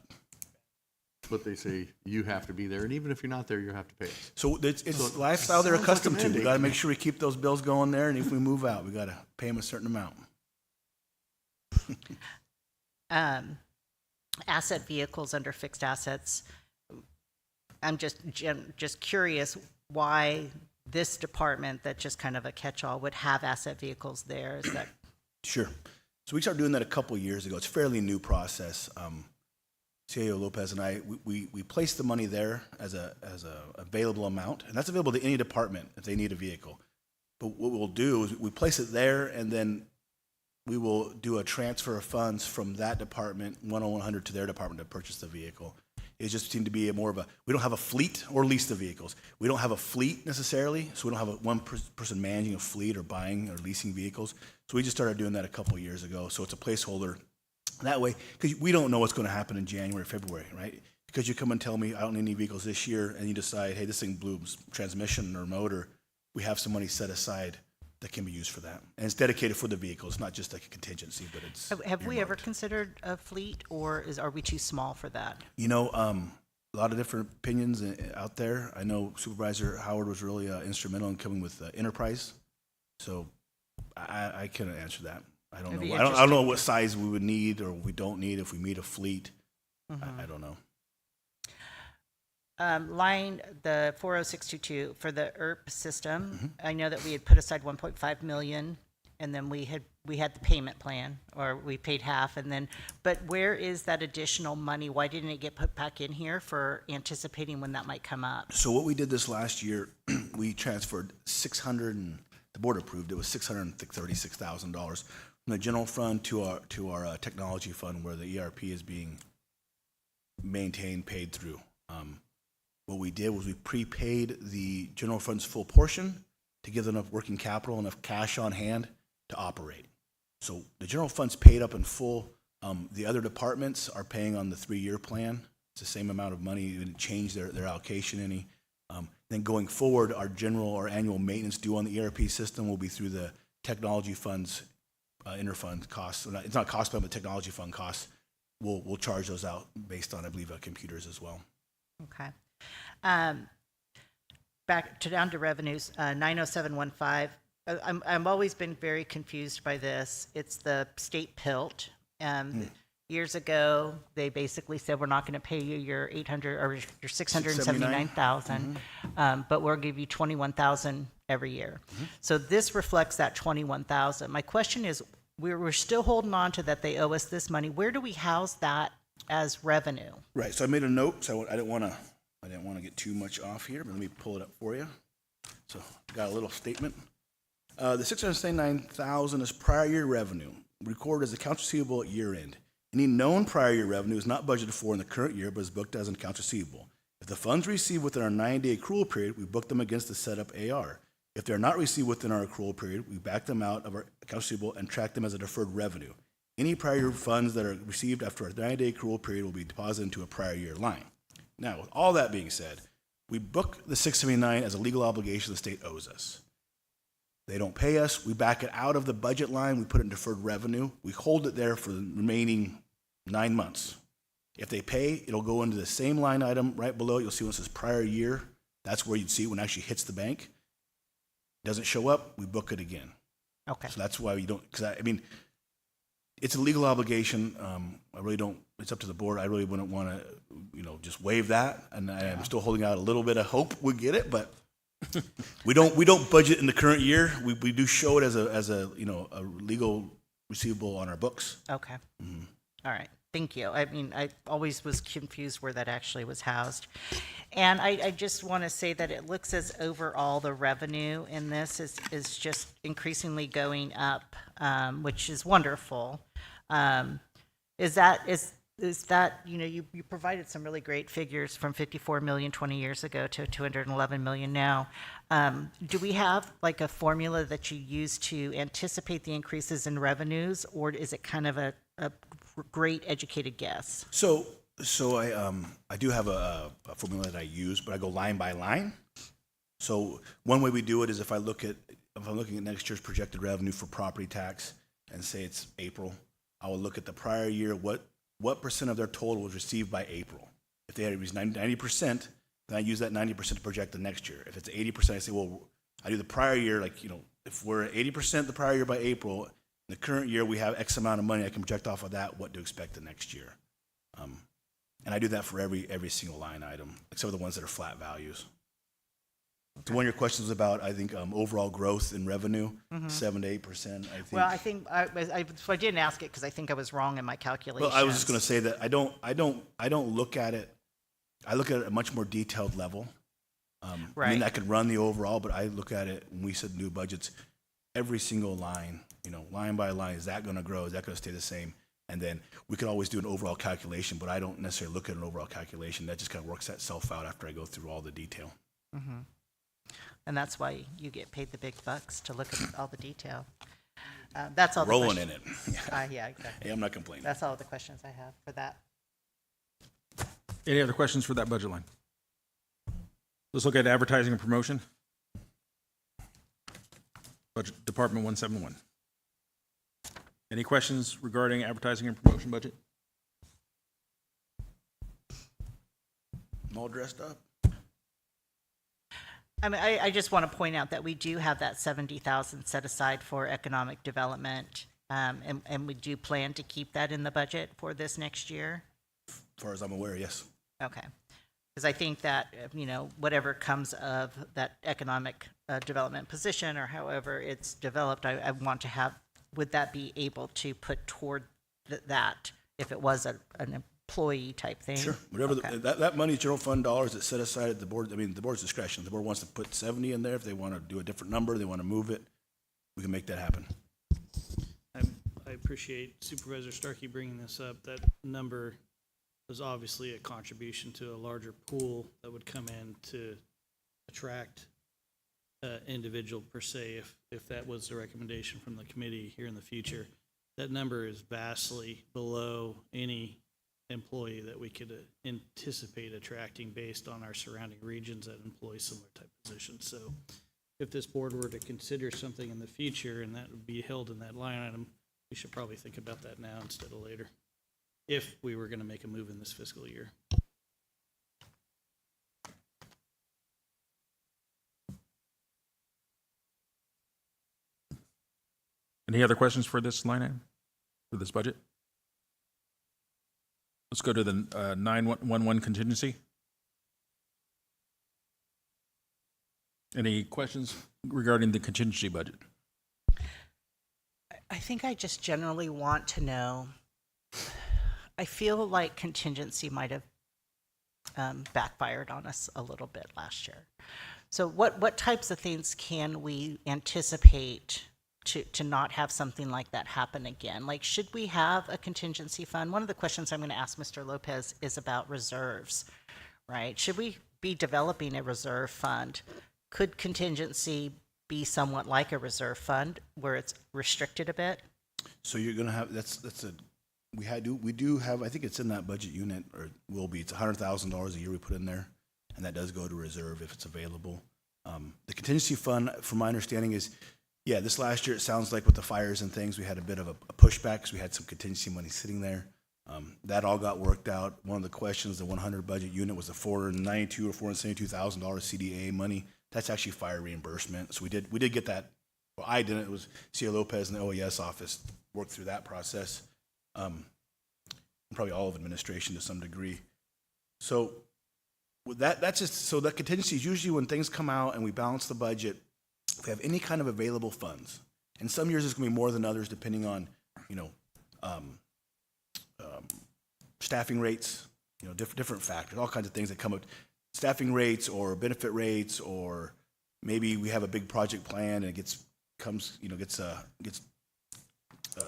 [SPEAKER 4] But they say you have to be there, and even if you're not there, you have to pay us.
[SPEAKER 10] So it's the lifestyle they're
[SPEAKER 4] sounds like a
[SPEAKER 10] accustomed to. We
[SPEAKER 4] mandate
[SPEAKER 10] got to
[SPEAKER 4] to
[SPEAKER 10] make
[SPEAKER 4] me.
[SPEAKER 10] sure we keep those bills going there, and if we move out, we got to pay them a certain amount.
[SPEAKER 5] Asset vehicles under fixed assets. I'm just curious why this department, that just kind of a catch-all, would have asset vehicles there. Is that
[SPEAKER 10] Sure. So we started doing that a couple of years ago. It's a fairly new process. CAO Lopez and I, we placed the money there as a available amount, and that's available to any department if they need a vehicle. But what we'll do is we place it there, and then we will do a transfer of funds from that department, 10100, to their department to purchase the vehicle. It just seemed to be more of a, we don't have a fleet or lease the vehicles. We don't have a fleet necessarily, so we don't have one person managing a fleet or buying or leasing vehicles. So we just started doing that a couple of years ago. So it's a placeholder. That way, because we don't know what's going to happen in January, February, right? Because you come and tell me, I don't need any vehicles this year, and you decide, hey, this thing blew transmission or motor, we have some money set aside that can be used for that. And it's dedicated for the vehicle. It's not just like a contingency, but it's
[SPEAKER 5] Have we ever
[SPEAKER 10] earmarked.
[SPEAKER 5] considered a fleet, or are we too small for that?
[SPEAKER 10] You know, a lot of different opinions out there. I know Supervisor Howard was really instrumental in coming with Enterprise. So I couldn't answer that. I don't
[SPEAKER 5] It'd
[SPEAKER 10] know.
[SPEAKER 5] be
[SPEAKER 10] I don't know
[SPEAKER 5] interesting.
[SPEAKER 10] what size we would need or we don't need if we meet a fleet.
[SPEAKER 5] Mm-hmm.
[SPEAKER 10] I don't know.
[SPEAKER 5] Line the 40622 for the ERP system.
[SPEAKER 10] Mm-hmm.
[SPEAKER 5] I know that we had put aside 1.5 million, and then we had the payment plan, or we paid half, and then. But where is that additional money? Why didn't it get put back in here for anticipating when that might come up?
[SPEAKER 10] So what we did this last year, we transferred 600, and the board approved it was $636,000 from the general fund to our technology fund where the ERP is being maintained, paid through. What we did was we prepaid the general fund's full portion to give them enough working capital, enough cash on hand to operate. So the general fund's paid up in full. The other departments are paying on the 3-year plan. It's the same amount of money. We didn't change their allocation any. Then going forward, our annual maintenance due on the ERP system will be through the technology fund's interfund costs. It's not cost fund, but technology fund costs. We'll charge those out based on, I believe, computers as well.
[SPEAKER 5] Okay. Down to revenues, 90715. I've always been very confused by this. It's the state PILT. Years ago, they basically said, we're not going to pay you your 800 or your 679,000, but we'll give you 21,000 every year. So this reflects that 21,000. My question is, we're still holding on to that they owe us this money. Where do we house that as revenue?
[SPEAKER 10] Right. So I made a note. So I didn't want to get too much off here, but let me pull it up for you. So I got a little statement. The 679,000 is prior year revenue recorded as accounts receivable at year end. Any known prior year revenue is not budgeted for in the current year, but is booked as an accounts receivable. If the funds received within our 90-day accrual period, we book them against the setup AR. If they're not received within our accrual period, we back them out of our accounts receivable and track them as a deferred revenue. Any prior year funds that are received after our 90-day accrual period will be deposited into a prior year line. Now, with all that being said, we book the 679 as a legal obligation the state owes us. They don't pay us, we back it out of the budget line, we put it in deferred revenue, we hold it there for the remaining 9 months. If they pay, it'll go into the same line item right below it. You'll see when it says prior year, that's where you'd see it when it actually hits the bank. Doesn't show up, we book it again.
[SPEAKER 5] Okay.
[SPEAKER 10] So that's why you don't, because I mean, it's a legal obligation. I really don't, it's up to the board. I really wouldn't want to, just waive that. And I'm still holding out a little bit of hope we get it, but we don't budget in the current year. We do show it as a legal receivable on our books.
[SPEAKER 5] Okay. All right. Thank you. I mean, I always was confused where that actually was housed. And I just want to say that it looks as overall the revenue in this is just increasingly going up, which is wonderful. Is that, you provided some really great figures from 54 million 20 years ago to 211 million now. Do we have like a formula that you use to anticipate the increases in revenues, or is it kind of a great educated guess?
[SPEAKER 10] So I do have a formula that I use, but I go line by line. So one way we do it is if I'm looking at next year's projected revenue for property tax and say it's April, I will look at the prior year, what percent of their total was received by April. If they had reached 90%, then I use that 90% to project the next year. If it's 80%, I say, well, I do the prior year, if we're at 80% the prior year by April, in the current year we have X amount of money, I can project off of that what to expect the next year. And I do that for every single line item, except for the ones that are flat values. So one of your questions was about, I think, overall growth in revenue, 7 to 8%. I think.
[SPEAKER 5] Well, I think I didn't ask it because I think I was wrong in my calculations.
[SPEAKER 10] Well, I was just going to say that I don't look at it. I look at it at a much more detailed level. I mean,
[SPEAKER 5] Right.
[SPEAKER 10] I could run the overall, but I look at it when we said new budgets. every single line, line by line, is that gonna grow? Is that gonna stay the same? And then we could always do an overall calculation, but I don't necessarily look at an overall calculation. That just kind of works itself out after I go through all the detail.
[SPEAKER 5] And that's why you get paid the big bucks to look at all the detail. That's all.
[SPEAKER 10] Rolling
[SPEAKER 5] the
[SPEAKER 10] in it.
[SPEAKER 5] Yeah, exactly.
[SPEAKER 10] Hey, I'm not complaining.
[SPEAKER 5] That's all the questions I have for that.
[SPEAKER 1] Any other questions for that budget line? Let's look at advertising and promotion. Budget Department 171. Any questions regarding advertising and promotion budget?
[SPEAKER 10] I'm all dressed up.
[SPEAKER 5] I mean, I just want to point out that we do have that 70,000 set aside for economic development, and we do plan to keep that in the budget for this next year.
[SPEAKER 10] As far as I'm aware, yes.
[SPEAKER 5] Okay. Because I think that, whatever comes of that economic development position or however it's developed, I want to have, would that be able to put toward that if it was an employee type thing?
[SPEAKER 10] Sure. Whatever
[SPEAKER 5] Okay.
[SPEAKER 10] that money is general fund dollars that's set aside at the board. I mean, the board's discretion. The board wants to put 70 in there. If they want to do a different number, they want to move it, we can make that happen.
[SPEAKER 11] I appreciate Supervisor Starkey bringing this up. That number was obviously a contribution to a larger pool that would come in to attract individual per se, if that was the recommendation from the committee here in the future. That number is vastly below any employee that we could anticipate attracting based on our surrounding regions that employ similar type positions. So if this board were to consider something in the future and that would be held in that line item, we should probably think about that now instead of later, if we were going to make a move in this fiscal year.
[SPEAKER 1] Any other questions for this line item, for this budget? Let's go to the 911 contingency. Any questions regarding the contingency budget?
[SPEAKER 5] I think I just generally want to know, I feel like contingency might have backfired on us a little bit last year. So what types of things can we anticipate to not have something like that happen again? Like, should we have a contingency fund? One of the questions I'm going to ask Mr. Lopez is about reserves, right? Should we be developing a reserve fund? Could contingency be somewhat like a reserve fund where it's restricted a bit?
[SPEAKER 10] So you're gonna have we do have, I think it's in that budget unit, or will be. It's $100,000 a year we put in there, and that does go to reserve if it's available. The contingency fund, from my understanding, is this last year it sounds like with the fires and things we had a bit of a pushback because we had some contingency money sitting there. That all got worked out. One of the questions, the 100 budget unit, was the $492,000 or $472,000 CDA money. That's actually fire reimbursement. So we did get that. Well, I didn't. It was C.A. Lopez and the OES office worked through that process. Probably all of administration to some degree. So with that's just, so that contingency is usually when things come out and we balance the budget, if we have any kind of available funds. And some years it's going to be more than others depending on, staffing rates, different factors, all kinds of things that come up. Staffing rates or benefit rates, or maybe we have a big project plan and it gets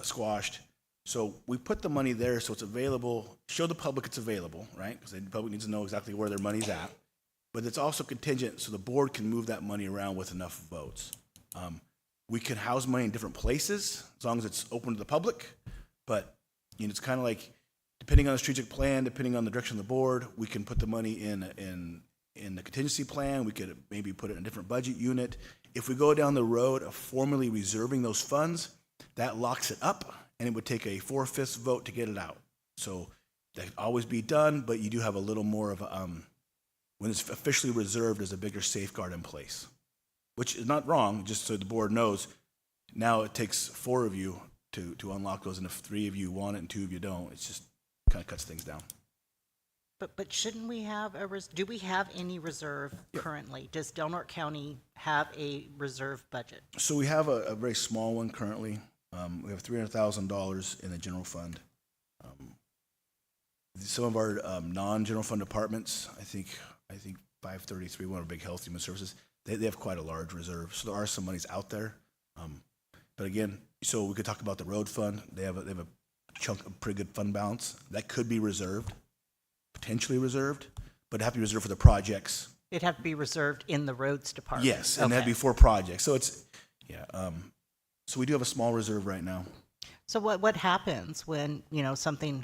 [SPEAKER 10] squashed. So we put the money there so it's available, show the public it's available, right? Because the public needs to know exactly where their money's at. But it's also contingent so the board can move that money around with enough votes. We can house money in different places as long as it's open to the public. But it's kind of like, depending on the strategic plan, depending on the direction of the board, we can put the money in the contingency plan. We could maybe put it in a different budget unit. If we go down the road of formally reserving those funds, that locks it up, and it would take a 4/5 vote to get it out. So that could always be done, but you do have a little more of a, when it's officially reserved, there's a bigger safeguard in place, which is not wrong, just so the board knows. Now it takes 4 of you to unlock those, and if 3 of you want it and 2 of you don't, it's just kind of cuts things down.
[SPEAKER 5] But shouldn't we have do we have any reserve currently? Does Del Norte County have a reserve budget?
[SPEAKER 10] So we have a very small one currently. We have $300,000 in the general fund. Some of our non-general fund departments, I think 533, one of our big health human services, they have quite a large reserve. So there are some monies out there. But again, so we could talk about the road fund. They have a chunk of pretty good fund balance. That could be reserved, potentially reserved, but it'd have to be reserved for the projects.
[SPEAKER 5] It'd have to be reserved in the roads department.
[SPEAKER 10] Yes, and that'd
[SPEAKER 5] Okay.
[SPEAKER 10] be for projects. So it's, yeah, so we do have a small reserve right now.
[SPEAKER 5] So what happens when, something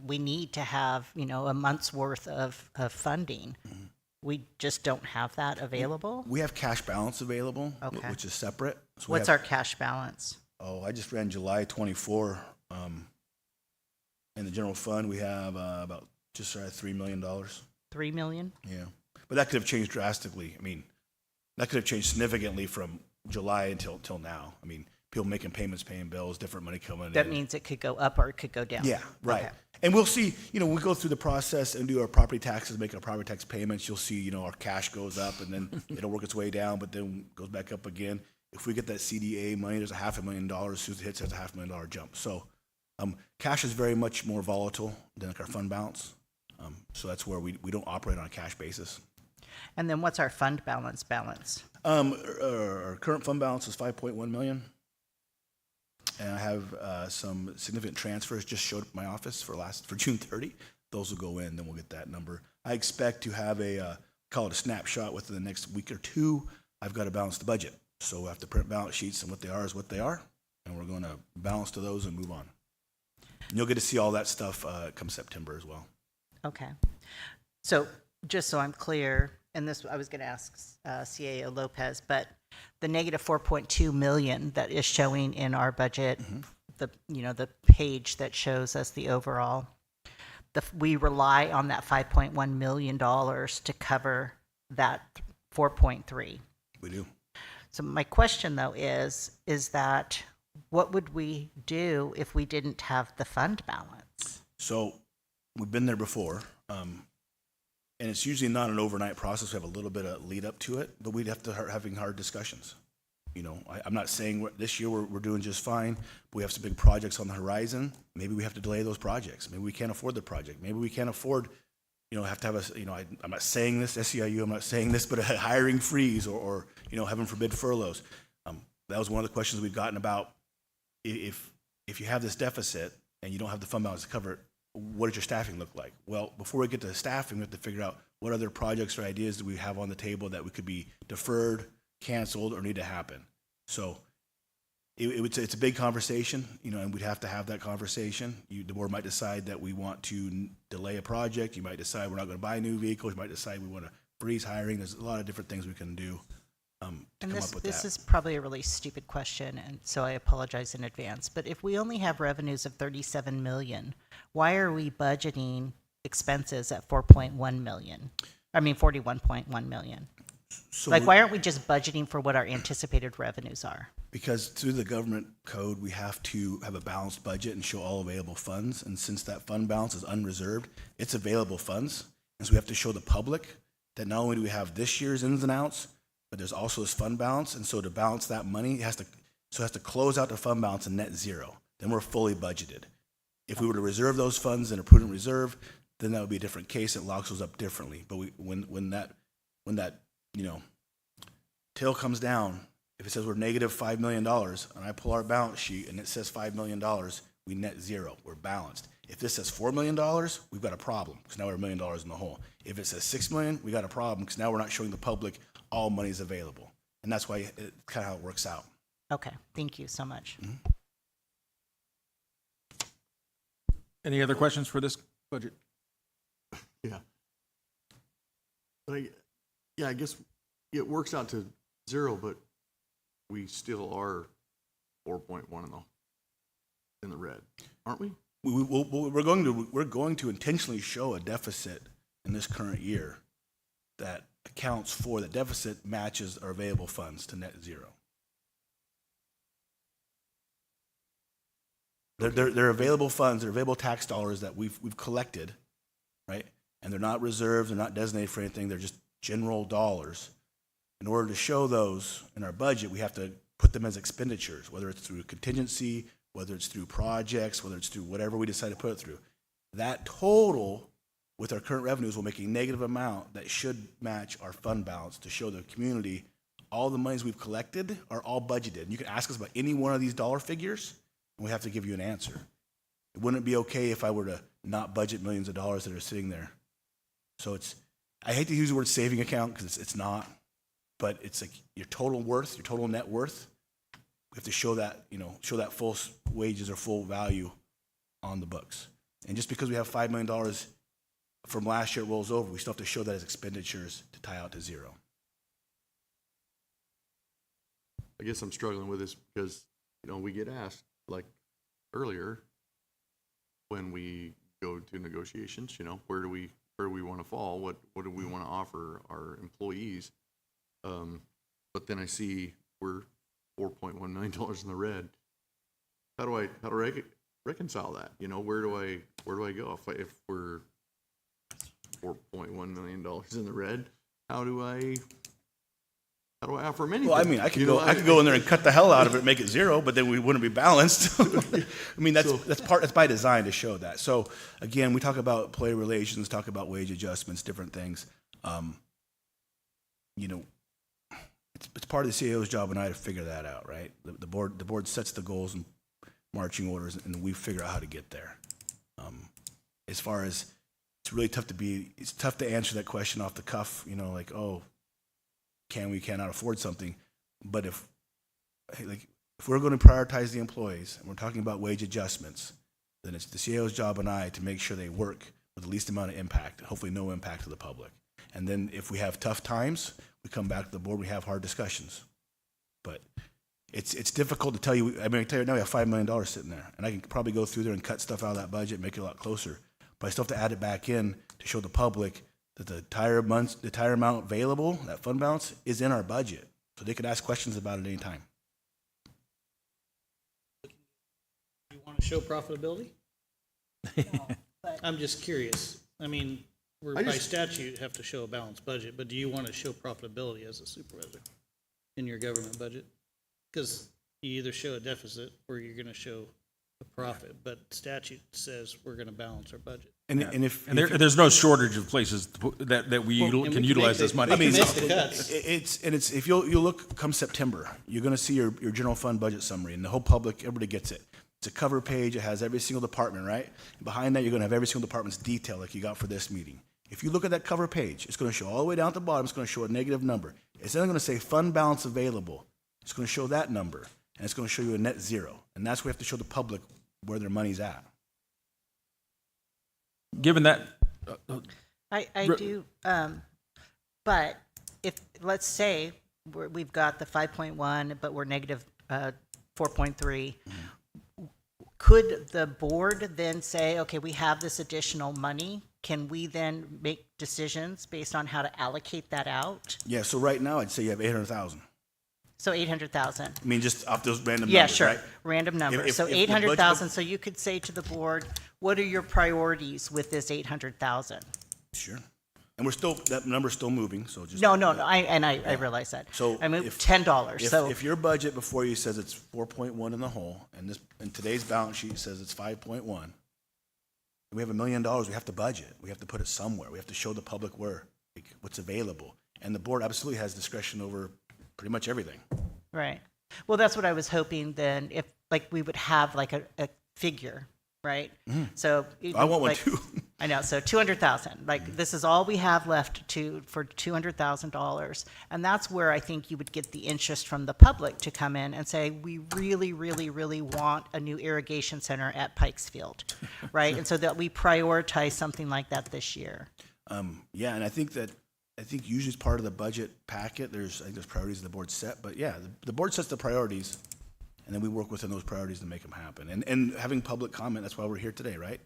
[SPEAKER 5] we need to have, a month's worth of funding?
[SPEAKER 10] Mm-hmm.
[SPEAKER 5] We just don't have that available?
[SPEAKER 10] We have cash balance available,
[SPEAKER 5] Okay.
[SPEAKER 10] which is separate. So we
[SPEAKER 5] What's
[SPEAKER 10] have-
[SPEAKER 5] our cash balance?
[SPEAKER 10] Oh, I just ran July 24. In the general fund, we have about just shy of $3 million.
[SPEAKER 5] 3 million?
[SPEAKER 10] Yeah, but that could have changed drastically. I mean, that could have changed significantly from July till now. I mean, people making payments, paying bills, different money coming in.
[SPEAKER 5] That means it could go up or it could go down.
[SPEAKER 10] Yeah, right.
[SPEAKER 5] Okay.
[SPEAKER 10] And we'll see, when we go through the process and do our property taxes, make our property tax payments, you'll see, our cash goes up and then it'll work its way down, but then goes back up again. If we get that CDA money, there's $500,000. As soon as it hits, there's a $500,000 jump. So cash is very much more volatile than like our fund balance. So that's where we don't operate on a cash basis.
[SPEAKER 5] And then what's our fund balance?
[SPEAKER 10] Our current fund balance is 5.1 million. And I have some significant transfers just showed up at my office for June 30. Those will go in, then we'll get that number. I expect to have call it a snapshot within the next week or two. I've got to balance the budget. So we have to print balance sheets, and what they are is what they are. And we're going to balance to those and move on. And you'll get to see all that stuff come September as well.
[SPEAKER 5] Okay. So just so I'm clear, and this I was going to ask CAO Lopez, but the negative 4.2 million that is showing in our budget, the page that shows us the overall, we rely on that $5.1 million to cover that 4.3.
[SPEAKER 10] We do.
[SPEAKER 5] So my question though is that what would we do if we didn't have the fund balance?
[SPEAKER 10] So we've been there before, and it's usually not an overnight process. We have a little bit of lead up to it, but we'd have to start having hard discussions. I'm not saying this year we're doing just fine, but we have some big projects on the horizon. Maybe we have to delay those projects. Maybe we can't afford the project. Maybe we can't afford, have to have I'm not saying this, SEIU, I'm not saying this, but a hiring freeze or heaven forbid furloughs. That was one of the questions we've gotten about if you have this deficit and you don't have the fund balance to cover it, what does your staffing look like? Well, before we get to staffing, we have to figure out what other projects or ideas do we have on the table that we could be deferred, canceled, or need to happen. So it's a big conversation, and we'd have to have that conversation. The board might decide that we want to delay a project. You might decide we're not going to buy new vehicles. You might decide we want to freeze hiring. There's a lot of different things we can do to
[SPEAKER 5] And
[SPEAKER 10] come up with
[SPEAKER 5] this
[SPEAKER 10] that.
[SPEAKER 5] is probably a really stupid question, and so I apologize in advance. But if we only have revenues of 37 million, why are we budgeting expenses at 4.1 million? I mean, 41.1 million.
[SPEAKER 10] So
[SPEAKER 5] Why aren't we just budgeting for what our anticipated revenues are?
[SPEAKER 10] because through the government code, we have to have a balanced budget and show all available funds. And since that fund balance is unreserved, it's available funds. And so we have to show the public that not only do we have this year's ins and outs, but there's also this fund balance. And so to balance that money, it has to close out the fund balance and net zero. Then we're fully budgeted. If we were to reserve those funds in a prudent reserve, then that would be a different case. It locks those up differently. But when that tail comes down, if it says we're negative $5 million, and I pull our balance sheet and it says $5 million, we net zero. We're balanced. If this says $4 million, we've got a problem because now we're $1 million in the hole. If it says $6 million, we got a problem because now we're not showing the public all money is available. And that's why it kind of how it works out.
[SPEAKER 5] Okay, thank you so much.
[SPEAKER 1] Any other questions for this budget?
[SPEAKER 4] Yeah. But I guess it works out to zero, but we still are 4.1 in the red, aren't we?
[SPEAKER 10] We're going to intentionally show a deficit in this current year that accounts for the deficit matches our available funds to net zero. They're available funds, they're available tax dollars that we've collected, right? And they're not reserved, they're not designated for anything, they're just general dollars. In order to show those in our budget, we have to put them as expenditures, whether it's through contingency, whether it's through projects, whether it's through whatever we decide to put it through. That total with our current revenues will make a negative amount that should match our fund balance to show the community all the monies we've collected are all budgeted. And you can ask us about any one of these dollar figures, and we have to give you an answer. It wouldn't be okay if I were to not budget millions of dollars that are sitting there. So I hate to use the word saving account because it's not, but it's like your total worth, your total net worth. We have to show that, show that full wages or full value on the books. And just because we have $5 million from last year it rolls over, we still have to show that as expenditures to tie out to zero.
[SPEAKER 4] I guess I'm struggling with this because, we get asked, like earlier, when we go to negotiations, where do we want to fall? What do we want to offer our employees? But then I see we're $4.1 million in the red. How do I reconcile that? Where do I go if we're $4.1 million in the red? How do I offer them anything?
[SPEAKER 10] Well, I mean, I could go in there and cut the hell out of it and make it zero, but then we wouldn't be balanced. I mean, that's by design to show that. So again, we talk about employee relations, talk about wage adjustments, different things. It's part of the CAO's job and I to figure that out, right? The board sets the goals and marching orders, and we figure out how to get there. As far as it's really tough to answer that question off the cuff, like, oh, cannot afford something. But if we're going to prioritize the employees and we're talking about wage adjustments, then it's the CAO's job and I to make sure they work with the least amount of impact, hopefully no impact to the public. And then if we have tough times, we come back to the board, we have hard discussions. But it's difficult to tell you. I mean, I can tell you right now we have $5 million sitting there, and I can probably go through there and cut stuff out of that budget, make it a lot closer. But I still have to add it back in to show the public that the entire amount available, that fund balance, is in our budget. So they can ask questions about it anytime.
[SPEAKER 11] You want to show profitability? I'm just curious. I mean, we're by statute have to show a balanced budget, but do you want to show profitability as a supervisor in your government budget? Because you either show a deficit or you're going to show a profit, but statute says we're going to balance our budget.
[SPEAKER 1] And there's no shortage of places that we can utilize this money.
[SPEAKER 10] I mean,
[SPEAKER 11] cuts.
[SPEAKER 10] If you'll look come September, you're going to see your general fund budget summary, and the whole public, everybody gets it. It's a cover page. It has every single department, right? And behind that, you're going to have every single department's detail like you got for this meeting. If you look at that cover page, it's going to show all the way down at the bottom. It's going to show a negative number. It's then going to say fund balance available. It's going to show that number, and it's going to show you a net zero. And that's where we have to show the public where their money's at.
[SPEAKER 1] Given that,
[SPEAKER 5] I do, but if, let's say, we've got the 5.1, but we're negative 4.3, could the board then say, okay, we have this additional money, can we then make decisions based on how to allocate that out?
[SPEAKER 10] Yeah, so right now, I'd say you have 800,000.
[SPEAKER 5] So 800,000.
[SPEAKER 10] I mean, just off those random
[SPEAKER 5] Yeah,
[SPEAKER 10] numbers,
[SPEAKER 5] sure.
[SPEAKER 10] right?
[SPEAKER 5] Random numbers.
[SPEAKER 10] If
[SPEAKER 5] So
[SPEAKER 10] the budget
[SPEAKER 5] 800,000. So you could say to the board, what are your priorities with this 800,000?
[SPEAKER 10] Sure. And that number's still moving, so just.
[SPEAKER 5] No. I realize that.
[SPEAKER 10] So
[SPEAKER 5] I moved
[SPEAKER 10] if-
[SPEAKER 5] $10. So
[SPEAKER 10] If your budget before you says it's 4.1 in the hole, and today's balance sheet says it's 5.1, we have $1 million, we have to budget. We have to put it somewhere. We have to show the public what's available. And the board absolutely has discretion over pretty much everything.
[SPEAKER 5] right. Well, that's what I was hoping then, if we would have a figure, right? So
[SPEAKER 10] I want one too.
[SPEAKER 5] I know. So 200,000. This is all we have left for $200,000, and that's where I think you would get the interest from the public to come in and say, we really, really, really want a new irrigation center at Pikesfield, right? And so that we prioritize something like that this year.
[SPEAKER 10] Yeah, and I think usually as part of the budget packet, there's priorities the board set, but yeah, the board sets the priorities, and then we work within those priorities to make them happen. And having public comment, that's why we're here today, right?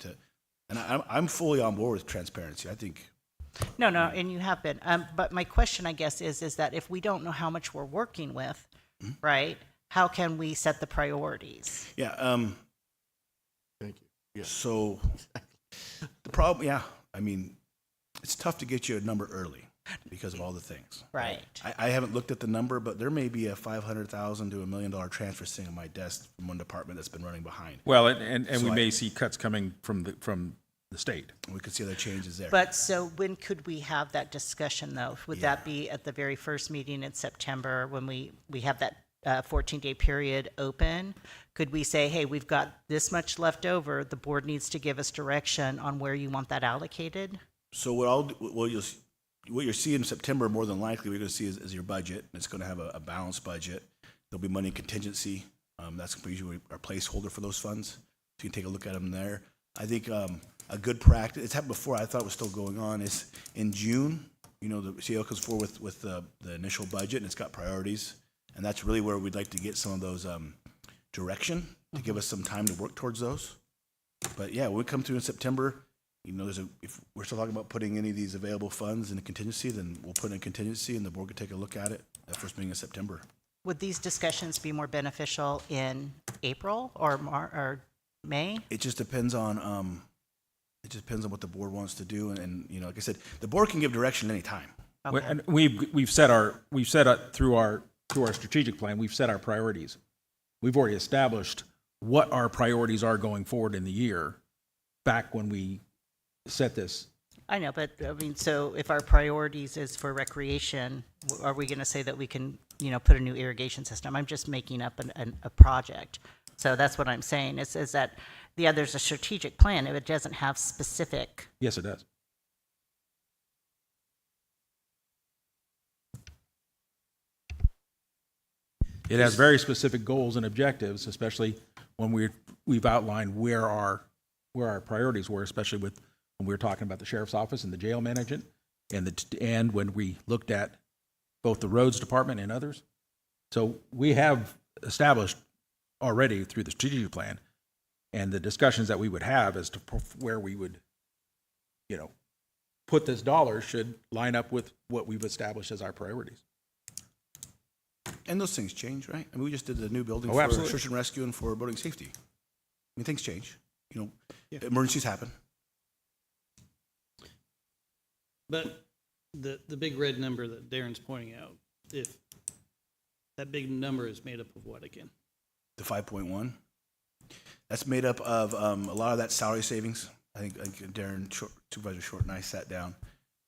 [SPEAKER 10] And I'm fully on board with transparency. I think.
[SPEAKER 5] No, and you have been. But my question, I guess, is that if we don't know how much we're working with, right, how can we set the priorities?
[SPEAKER 10] Yeah.
[SPEAKER 4] Thank you. Yeah.
[SPEAKER 10] So the problem, yeah, I mean, it's tough to get you a number early because of all the things.
[SPEAKER 5] Right.
[SPEAKER 10] I haven't looked at the number, but there may be a $500,000 to $1 million transfer sitting on my desk from one department that's been running behind.
[SPEAKER 1] well, and
[SPEAKER 10] So
[SPEAKER 1] we may see cuts coming from the state.
[SPEAKER 10] We could see other changes there.
[SPEAKER 5] But so when could we have that discussion, though? Would that be at the very first meeting in September when we have that 14-day period open? Could we say, hey, we've got this much left over, the board needs to give us direction on where you want that allocated?
[SPEAKER 10] So what you'll see in September, more than likely, we're going to see is your budget. It's going to have a balanced budget. There'll be money in contingency. That's usually our placeholder for those funds. So you can take a look at them there. I think a good practice, it's happened before, I thought it was still going on, is in June, the CEO comes forward with the initial budget, and it's got priorities. And that's really where we'd like to get some of those direction to give us some time to work towards those. But yeah, when we come through in September, if we're still talking about putting any of these available funds in a contingency, then we'll put in a contingency and the board can take a look at it at first meeting in September.
[SPEAKER 5] Would these discussions be more beneficial in April or May?
[SPEAKER 10] It just depends on what the board wants to do, and like I said, the board can give direction any time.
[SPEAKER 5] Okay.
[SPEAKER 1] And we've set through our strategic plan, we've set our priorities. We've already established what our priorities are going forward in the year back when we set this.
[SPEAKER 5] I know, but I mean, so if our priorities is for recreation, are we going to say that we can, put a new irrigation system? I'm just making up a project. So that's what I'm saying is that, there's a strategic plan if it doesn't have specific.
[SPEAKER 1] Yes, it does. It has very specific goals and objectives, especially when we've outlined where our priorities were, especially when we were talking about the sheriff's office and the jail management, and when we looked at both the roads department and others. So we have established already through the strategic plan and the discussions that we would have as to where we would, put this dollar should line up with what we've established as our priorities.
[SPEAKER 10] And those things change, right? I mean, we just did the new building
[SPEAKER 1] Oh,
[SPEAKER 10] for
[SPEAKER 1] absolutely.
[SPEAKER 10] search and rescue and for boating safety. I mean, things change. Emergencies happen.
[SPEAKER 11] But the big red number that Darren's pointing out, if that big number is made up of what again?
[SPEAKER 10] The 5.1. That's made up of a lot of that salary savings. I think Darren, Supervisor Short, and I sat down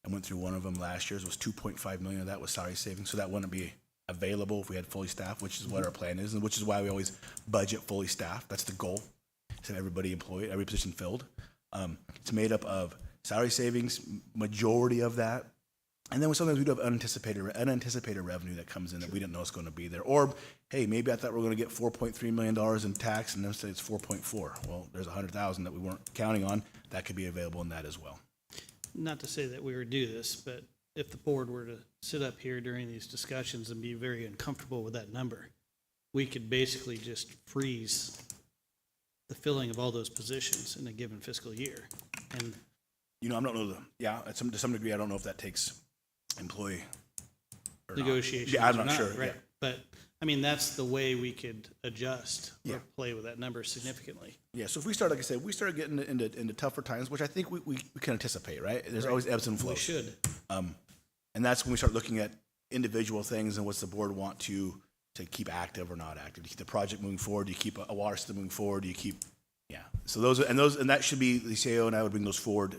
[SPEAKER 10] and went through one of them last year's. It was 2.5 million of that was salary savings, so that wouldn't be available if we had fully staffed, which is what our plan is, and which is why we always budget fully staffed. That's the goal, to have everybody employed, every position filled. It's made up of salary savings, majority of that. And then sometimes we do have unanticipated revenue that comes in that we didn't know is going to be there. Or, hey, maybe I thought we were going to get $4.3 million in tax, and then say it's 4.4. Well, there's 100,000 that we weren't counting on. That could be available in that as well.
[SPEAKER 11] Not to say that we would do this, but if the board were to sit up here during these discussions and be very uncomfortable with that number, we could basically just freeze the filling of all those positions in a given fiscal year. And
[SPEAKER 10] I don't know to some degree, I don't know if that takes employee or not.
[SPEAKER 11] negotiations.
[SPEAKER 10] Yeah, I'm
[SPEAKER 11] or
[SPEAKER 10] not sure.
[SPEAKER 11] Right.
[SPEAKER 10] Yeah.
[SPEAKER 11] But I mean, that's the way we could adjust
[SPEAKER 10] Yeah.
[SPEAKER 11] or play with that number significantly.
[SPEAKER 10] Yeah, so if we start, like I said, we start getting into tougher times, which I think we can anticipate, right? There's always ebbs and flows.
[SPEAKER 11] We should.
[SPEAKER 10] And that's when we start looking at individual things and what's the board want to keep active or not active. Do you keep the project moving forward? Do you keep a water system moving forward? Do you keep, yeah. So and that should be, the CAO and I would bring those forward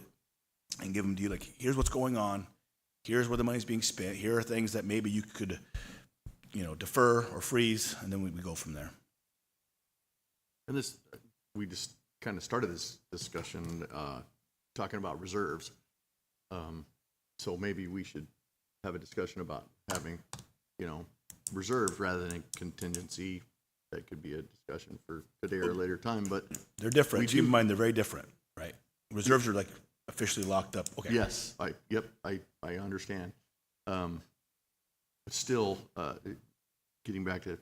[SPEAKER 10] and give them to you, like, here's what's going on. Here's where the money's being spent. Here are things that maybe you could, defer or freeze, and then we go from there.
[SPEAKER 4] And we just kind of started this discussion talking about reserves. So maybe we should have a discussion about having, reserves rather than a contingency. That could be a discussion for today or a later time, but
[SPEAKER 10] They're different. Keep in mind, they're very different, right? Reserves are like officially locked up. Okay.
[SPEAKER 4] yes, I understand. But still, getting back to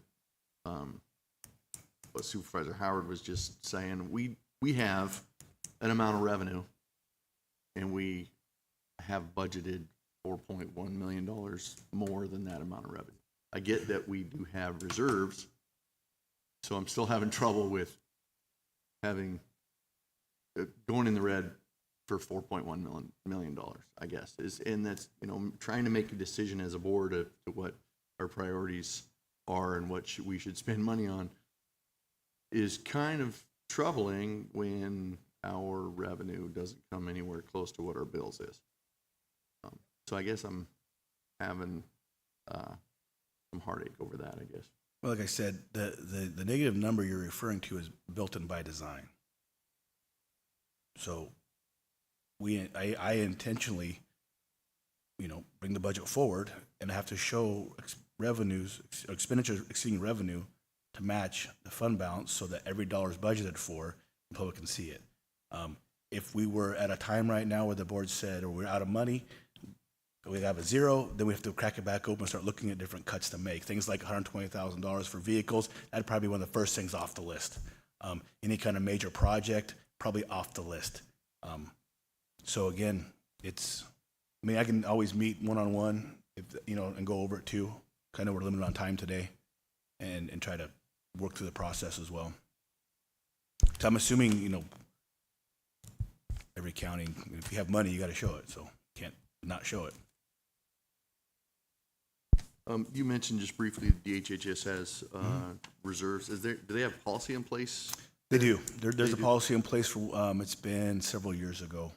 [SPEAKER 4] what Supervisor Howard was just saying, we have an amount of revenue, and we have budgeted $4.1 million more than that amount of revenue. I get that we do have reserves, so I'm still having trouble with having going in the red for $4.1 million, I guess. And that's, trying to make a decision as a board to what our priorities are and what we should spend money on is kind of troubling when our revenue doesn't come anywhere close to what our bills is. So I guess I'm having some heartache over that, I guess.
[SPEAKER 10] Well, like I said, the negative number you're referring to is built in by design. So I intentionally, bring the budget forward and have to show expenditures exceeding revenue to match the fund balance so that every dollar is budgeted for, the public can see it. If we were at a time right now where the board said, or we're out of money, we have a zero, then we have to crack it back open and start looking at different cuts to make. Things like $120,000 for vehicles, that'd probably be one of the first things off the list. Any kind of major project, probably off the list. So again, I can always meet one-on-one, and go over it too. I know we're limited on time today, and try to work through the process as well. So I'm assuming, every county, if you have money, you got to show it. So you can't not show it.
[SPEAKER 4] You mentioned just briefly the DHHS has reserves. Do they have policy in place?
[SPEAKER 10] They do. There's a policy in place for, it's been several years ago.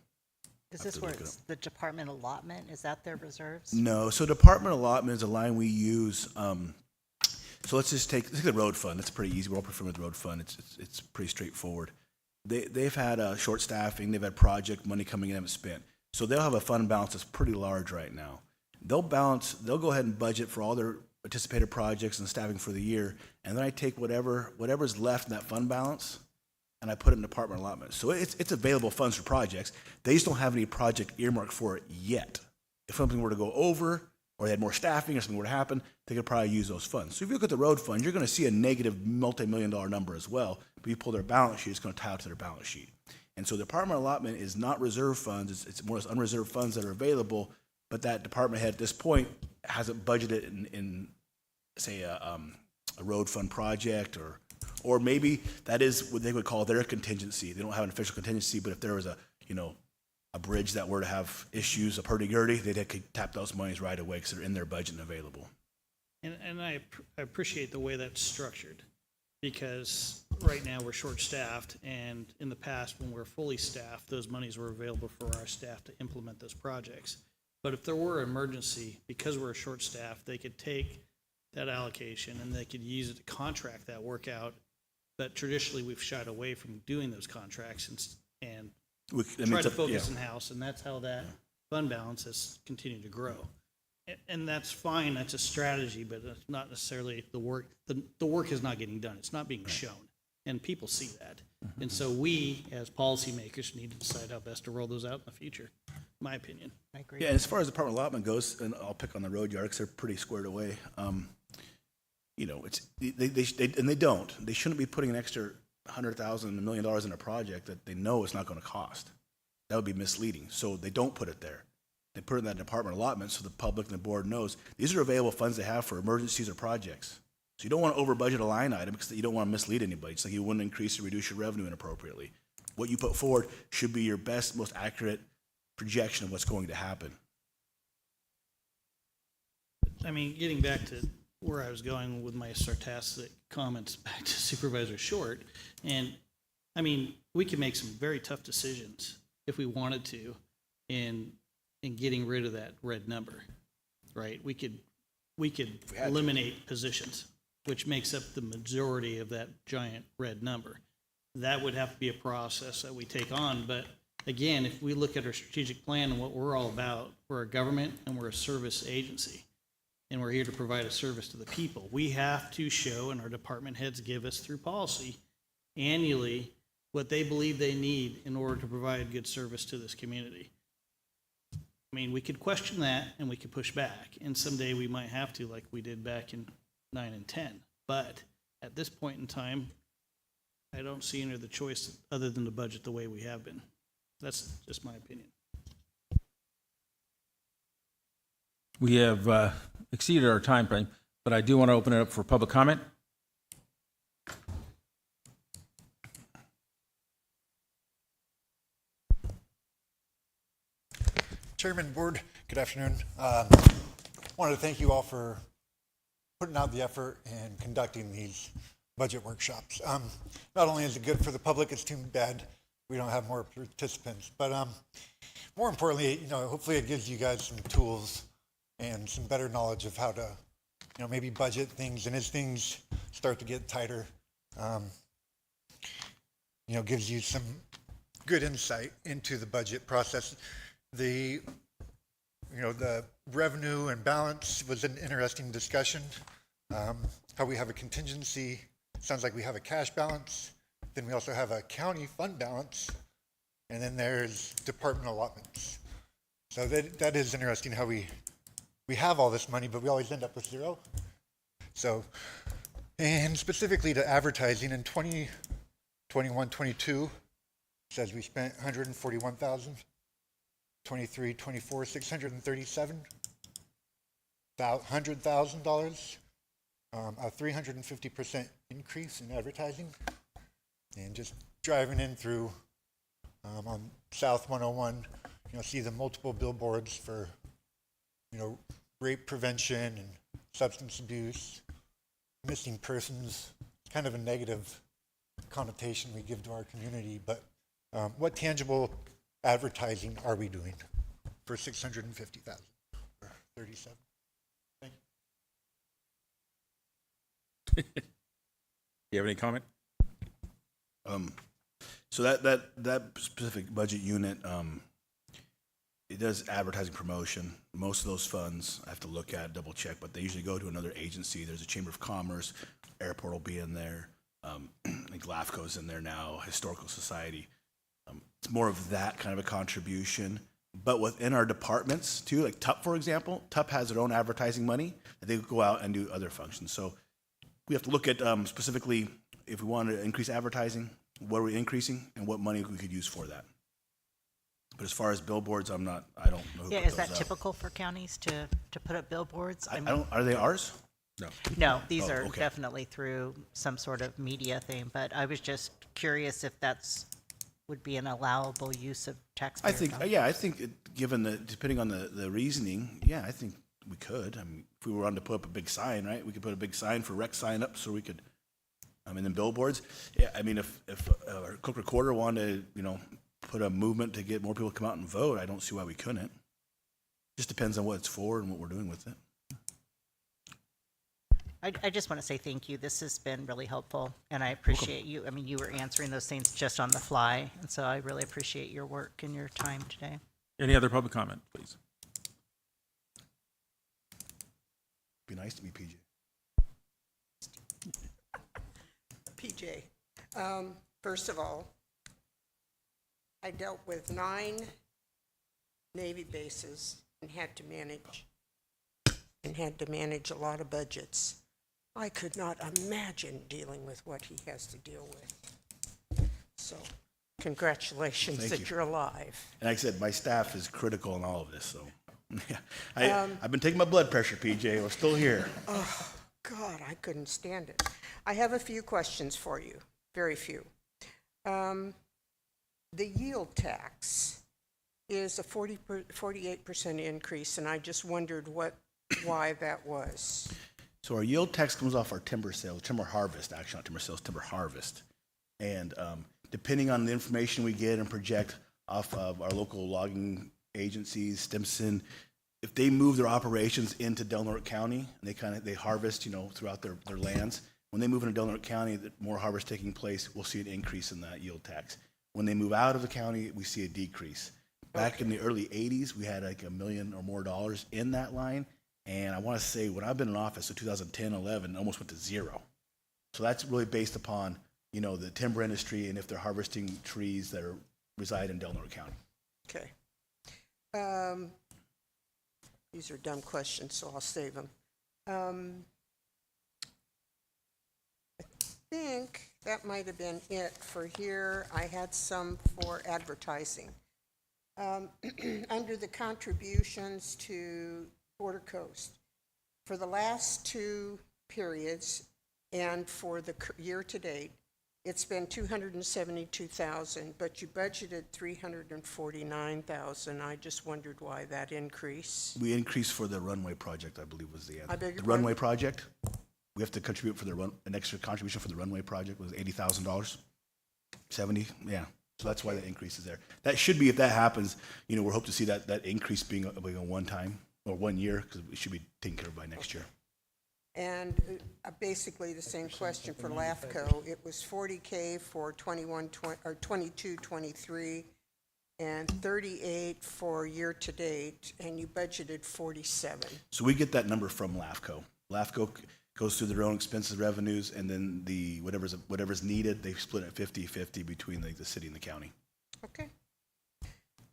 [SPEAKER 5] Is this where it's the department allotment? Is that their reserves?
[SPEAKER 10] No, so department allotment is a line we use. So let's take the road fund. That's pretty easy. We're all familiar with the road fund. It's pretty straightforward. They've had short staffing. They've had project money coming in, haven't spent. So they'll have a fund balance that's pretty large right now. They'll go ahead and budget for all their anticipated projects and staffing for the year, and then I take whatever's left in that fund balance, and I put it in department allotment. So it's available funds for projects. They just don't have any project earmarked for it yet. If something were to go over, or they had more staffing, or something were to happen, they could probably use those funds. So if you look at the road fund, you're going to see a negative multi-million-dollar number as well. But you pull their balance sheet, it's going to tie out to their balance sheet. And so the department allotment is not reserve funds. It's more unreserved funds that are available, but that department head at this point hasn't budgeted in say, a road fund project, or maybe that is what they would call their contingency. They don't have an official contingency, but if there was a bridge that were to have issues of hurdy-gurdy, they could tap those monies right away because they're in their budget and available.
[SPEAKER 11] And I appreciate the way that's structured, because right now we're short-staffed, and in the past, when we're fully staffed, those monies were available for our staff to implement those projects. But if there were an emergency, because we're short-staffed, they could take that allocation and they could use it to contract that work out. But traditionally, we've shied away from doing those contracts and try to focus in-house, and that's how that fund balance has continued to grow. And that's fine, that's a strategy, but it's not necessarily the work. The work is not getting done, it's not being shown, and people see that. And so we, as policymakers, need to decide how best to roll those out in the future, in my opinion.
[SPEAKER 5] I agree.
[SPEAKER 10] Yeah, and as far as department allotment goes, and I'll pick on the road yard because they're pretty squared away. They shouldn't be putting an extra $100,000, $1 million in a project that they know it's not going to cost. That would be misleading. So they don't put it there. They put it in that department allotment so the public and the board knows these are available funds they have for emergencies or projects. So you don't want to over budget a line item because you don't want to mislead anybody. It's like you wouldn't increase or reduce your revenue inappropriately. What you put forward should be your best, most accurate projection of what's going to happen.
[SPEAKER 11] I mean, getting back to where I was going with my sarcastic comments back to Supervisor Short, and I mean, we can make some very tough decisions if we wanted to in getting rid of that red number, right? We could eliminate positions, which makes up the majority of that giant red number. That would have to be a process that we take on, but again, if we look at our strategic plan and what we're all about, we're a government and we're a service agency, and we're here to provide a service to the people. We have to show, and our department heads give us through policy annually, what they believe they need in order to provide good service to this community. I mean, we could question that and we could push back, and someday we might have to, like we did back in 9 and 10. But at this point in time, I don't see any other choice other than to budget the way we have been. That's just my opinion.
[SPEAKER 1] We have exceeded our time frame, but I do want to open it up for public comment.
[SPEAKER 12] Chairman, Board, good afternoon. Wanted to thank you all for putting out the effort and conducting these budget workshops. Not only is it good for the public, it's too bad we don't have more participants. But more importantly, hopefully it gives you guys some tools and some better knowledge of how to, maybe budget things. And as things start to get tighter, gives you some good insight into the budget process. The revenue and balance was an interesting discussion. How we have a contingency, sounds like we have a cash balance. Then we also have a county fund balance, and then there's department allotments. So that is interesting how we have all this money, but we always end up with zero. So, and specifically to advertising in 2021-22, says we spent $141,000. 23-24, $637,100,000, a 350% increase in advertising, and just driving in through on South 101, see the multiple billboards for rape prevention and substance abuse, missing persons. It's kind of a negative connotation we give to our community, but what tangible advertising are we doing for $650,000 or 37? Thank
[SPEAKER 1] You have any comment?
[SPEAKER 10] So that specific budget unit, it does advertising promotion. Most of those funds I have to look at, double check, but they usually go to another agency. There's a Chamber of Commerce, Airport will be in there. I think LAFCO's in there now, Historical Society. It's more of that kind of a contribution. But within our departments too, like TUP, for example, TUP has their own advertising money that they go out and do other functions. So we have to look at specifically if we want to increase advertising, what are we increasing and what money we could use for that. But as far as billboards, I don't know who
[SPEAKER 5] Yeah,
[SPEAKER 10] put
[SPEAKER 5] is that
[SPEAKER 10] those up.
[SPEAKER 5] typical for counties to put up billboards?
[SPEAKER 10] I don't, are they ours?
[SPEAKER 1] No.
[SPEAKER 5] No, these
[SPEAKER 10] Oh,
[SPEAKER 5] are
[SPEAKER 10] okay.
[SPEAKER 5] definitely through some sort of media thing, but I was just curious if that's would be an allowable use of taxpayer
[SPEAKER 10] I think,
[SPEAKER 5] dollars.
[SPEAKER 10] yeah, I think given depending on the reasoning, yeah, I think we could. I mean, if we were on to put up a big sign, right, we could put a big sign for rec sign up so we could, and then billboards. Yeah, I mean, if our clerk recorder wanted to, put a movement to get more people to come out and vote, I don't see why we couldn't. Just depends on what it's for and what we're doing with it.
[SPEAKER 5] I just want to say thank you. This has been really helpful, and I appreciate you. I mean, you were answering those things just on the fly, and so I really appreciate your work and your time today.
[SPEAKER 1] Any other public comment, please?
[SPEAKER 10] Be nice to me, PJ.
[SPEAKER 8] PJ, first of all, I dealt with 9 Navy bases and had to manage a lot of budgets. I could not imagine dealing with what he has to deal with. So, congratulations
[SPEAKER 10] Thank
[SPEAKER 8] that
[SPEAKER 10] you.
[SPEAKER 8] you're alive.
[SPEAKER 10] And like I said, my staff is critical in all of this, so yeah. I've been taking my blood pressure, PJ. We're still here.
[SPEAKER 8] Oh, God, I couldn't stand it. I have a few questions for you, very few. The yield tax is a 48% increase, and I just wondered why that was.
[SPEAKER 10] So our yield tax comes off our timber sales, timber harvest, actually not timber sales, timber harvest. And depending on the information we get and project off of our local logging agencies, Stimson, if they move their operations into Del Norte County, and they harvest, throughout their lands, when they move into Del Norte County, more harvest taking place, we'll see an increase in that yield tax. When they move out of the county, we see a decrease. Back in the early 80s, we had like $1 million or more in that line. And I want to say when I've been in office, so 2010, 11, it almost went to zero. So that's really based upon, the timber industry and if they're harvesting trees that reside in Del Norte County.
[SPEAKER 8] Okay. These are dumb questions, so I'll save them. I think that might have been it for here. I had some for advertising. Under the contributions to Border Coast, for the last 2 periods and for the year to date, it's been $272,000, but you budgeted $349,000. I just wondered why that increase.
[SPEAKER 10] We increased for the runway project, I believe was the answer.
[SPEAKER 8] I beg your
[SPEAKER 10] The runway
[SPEAKER 8] pardon?
[SPEAKER 10] project, we have to contribute for an extra contribution for the runway project was $80,000. 70, yeah. So that's why the increase is there. That should be, if that happens, you know, we're hoping to see that increase being a one time or 1 year, because it should be taken care of by next year.
[SPEAKER 8] And basically the same question for LAFCO. It was 40K for 22, 23, and 38 for year-to-date, and you budgeted 47.
[SPEAKER 10] So we get that number from LAFCO. LAFCO goes through their own expenses, revenues, and then the whatever's needed, they split it 50-50 between the city and the county.
[SPEAKER 8] Okay.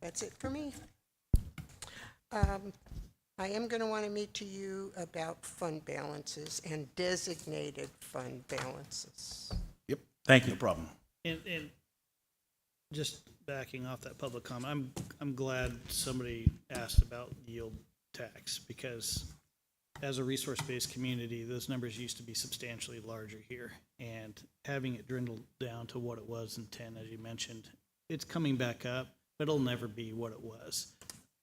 [SPEAKER 8] That's it for me. I am going to want to meet to you about fund balances and designated fund balances.
[SPEAKER 10] Yep.
[SPEAKER 1] Thank you.
[SPEAKER 10] No problem.
[SPEAKER 11] And just backing off that public comment, I'm glad somebody asked about yield tax, because as a resource-based community, those numbers used to be substantially larger here. And having it dwindle down to what it was in 10, as you mentioned, it's coming back up, but it'll never be what it was.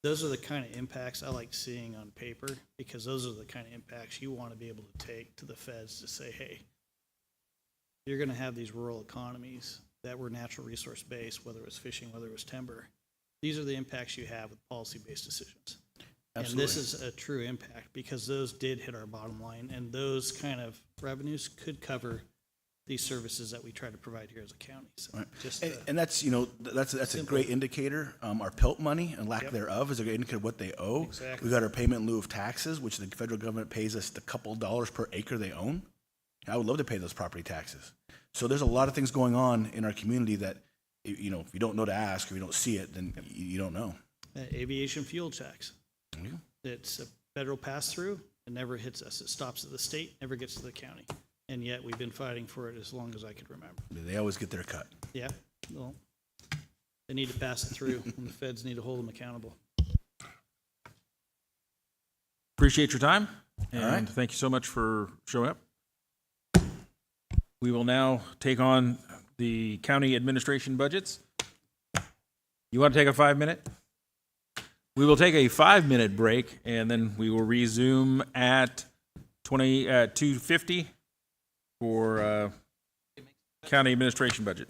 [SPEAKER 11] Those are the kind of impacts I like seeing on paper, because those are the kind of impacts you want to be able to take to the feds to say, hey, you're going to have these rural economies that were natural resource based, whether it was fishing, whether it was timber. These are the impacts you have with policy-based decisions.
[SPEAKER 10] Absolutely.
[SPEAKER 11] And this is a true impact, because those did hit our bottom line, and those kind of revenues could cover these services that we try to provide here as a county. So
[SPEAKER 10] Right.
[SPEAKER 11] just
[SPEAKER 10] And that's, you know, that's a great indicator. Our PILT money and lack
[SPEAKER 11] Yep.
[SPEAKER 10] thereof is a great indicator of what they owe.
[SPEAKER 11] Exactly.
[SPEAKER 10] We got our payment in lieu of taxes, which the federal government pays us a couple dollars per acre they own. I would love to pay those property taxes. So there's a lot of things going on in our community that, you know, if you don't know to ask or you don't see it, then you don't know.
[SPEAKER 11] aviation fuel tax.
[SPEAKER 10] Yeah.
[SPEAKER 11] It's a federal pass-through. It never hits us. It stops at the state, never gets to the county. And yet we've been fighting for it as long as I could remember.
[SPEAKER 10] They always get their cut.
[SPEAKER 11] Yeah, well, they need to pass it through, and the feds need to hold them accountable.
[SPEAKER 1] Appreciate your time,
[SPEAKER 10] All right.
[SPEAKER 1] and thank you so much for showing up. We will now take on the county administration budgets. You want to take a 5-minute? We will take a 5-minute break, and then we will resume at 2:50 for county administration budget.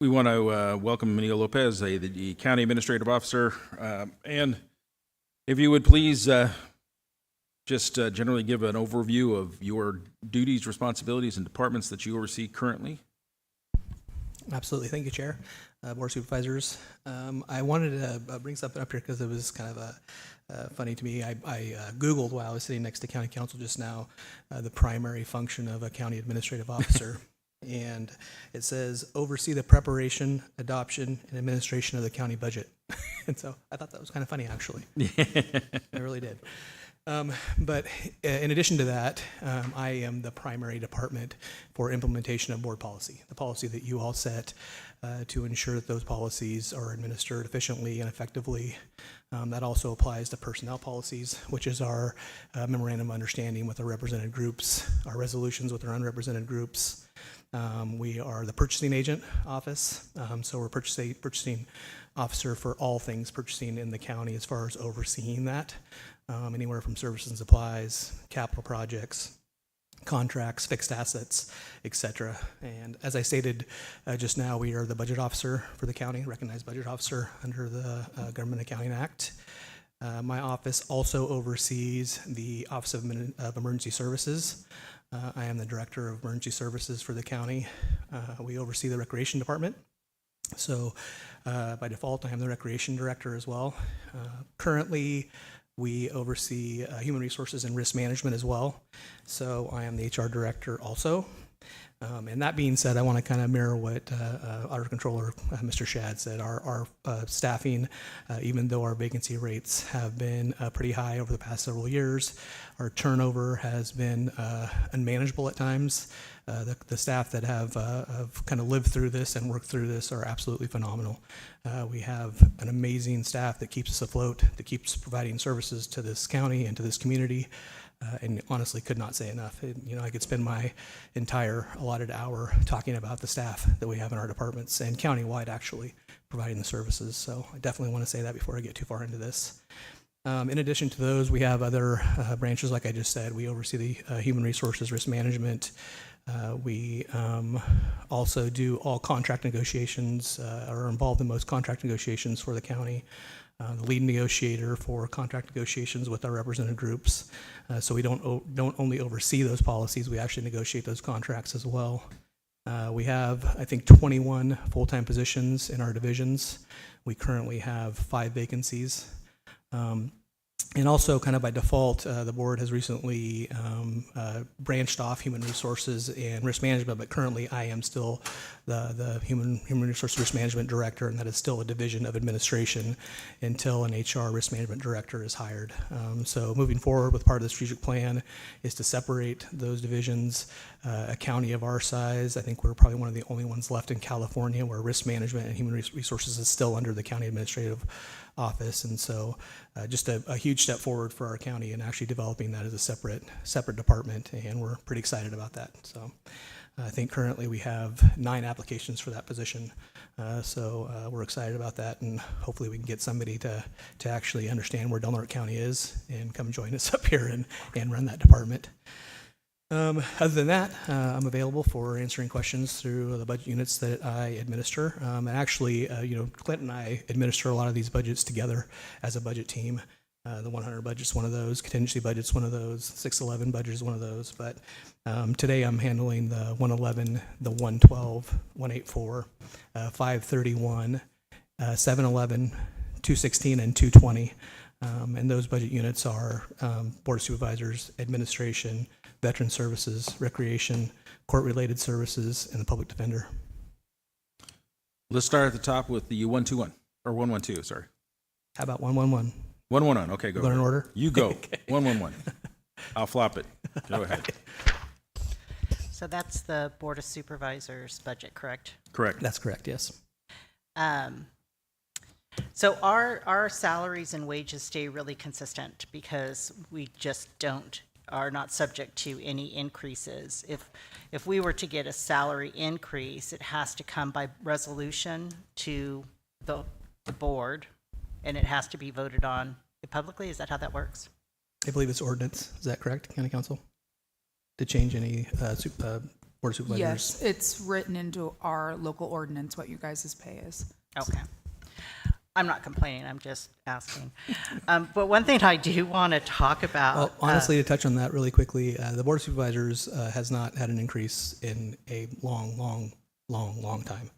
[SPEAKER 1] We want to welcome Manil Lopez, the County Administrative Officer. And if you would please just generally give an overview of your duties, responsibilities, and departments that you oversee currently.
[SPEAKER 9] Absolutely. Thank you, Chair. Board of Supervisors. I wanted to bring something up here because it was kind of funny to me. I Googled while I was sitting next to County Council just now the primary function of a County Administrative Officer. And it says, oversee the preparation, adoption, and administration of the county budget. And so I thought that was kind of funny, actually. I really did. But in addition to that, I am the primary department for implementation of board policy, the policy that you all set to ensure that those policies are administered efficiently and effectively. That also applies to personnel policies, which is our memorandum of understanding with our represented groups, our resolutions with our unrepresented groups. We are the purchasing agent office, so we're purchasing officer for all things purchasing in the county as far as overseeing that. Anywhere from services and supplies, capital projects, contracts, fixed assets, etc. And as I stated just now, we are the budget officer for the county, recognized budget officer under the Government Accounting Act. My office also oversees the Office of Emergency Services. I am the Director of Emergency Services for the county. We oversee the Recreation Department. So by default, I am the Recreation Director as well. Currently, we oversee human resources and risk management as well. So I am the HR director also. And that being said, I want to kind of mirror what Auditor Controller Mr. Shad said. Our staffing, even though our vacancy rates have been pretty high over the past several years, our turnover has been unmanageable at times. The staff that have kind of lived through this and worked through this are absolutely phenomenal. We have an amazing staff that keeps us afloat, that keeps providing services to this county and to this community. And honestly could not say enough. I could spend my entire allotted hour talking about the staff that we have in our departments and countywide actually providing the services. So I definitely want to say that before I get too far into this. In addition to those, we have other branches, like I just said. We oversee the human resources, risk management. We also do all contract negotiations, are involved in most contract negotiations for the county. The lead negotiator for contract negotiations with our represented groups. So we don't only oversee those policies, we actually negotiate those contracts as well. We have, I think, 21 full-time positions in our divisions. We currently have 5 vacancies. And also, kind of by default, the board has recently branched off human resources and risk management, but currently I am still the human resources risk management director, and that is still a division of administration until an HR risk management director is hired. So moving forward with part of the strategic plan is to separate those divisions. A county of our size, I think we're probably one of the only ones left in California where risk management and human resources is still under the county administrative office, and so just a huge step forward for our county and actually developing that as a separate department, and we're pretty excited about that. So I think currently we have 9 applications for that position, so we're excited about that, and hopefully we can get somebody to actually understand where Del Norte County is and come join us up here and run that department. Other than that, I'm available for answering questions through the budget units that I administer. And actually, Clint and I administer a lot of these budgets together as a budget team. The 100 budget's one of those, contingency budget's one of those, 611 budget is one of those. But today I'm handling the 111, the 112, 184, 531, 711, 216, and 220. And those budget units are Board of Supervisors, Administration, Veteran Services, Recreation, Court-related services, and the Public Defender.
[SPEAKER 1] Let's start at the top with the 121, or 112, sorry.
[SPEAKER 9] How about 111?
[SPEAKER 1] 111, okay, go.
[SPEAKER 9] Go in order?
[SPEAKER 1] You go. 111. I'll flop it. Go ahead.
[SPEAKER 5] So that's the Board of Supervisors budget, correct?
[SPEAKER 1] Correct.
[SPEAKER 9] That's correct, yes.
[SPEAKER 5] So our salaries and wages stay really consistent because we just are not subject to any increases. If we were to get a salary increase, it has to come by resolution to the board, and it has to be voted on publicly. Is that how that works?
[SPEAKER 9] I believe it's ordinance. Is that correct, County Council? To change any Board of Supervisors?
[SPEAKER 3] Yes, it's written into our local ordinance what you guys' pay is.
[SPEAKER 5] Okay. I'm not complaining, I'm just asking. But one thing I do want to talk about.
[SPEAKER 9] Well, honestly, to touch on that really quickly, the Board of Supervisors has not had an increase in a long time.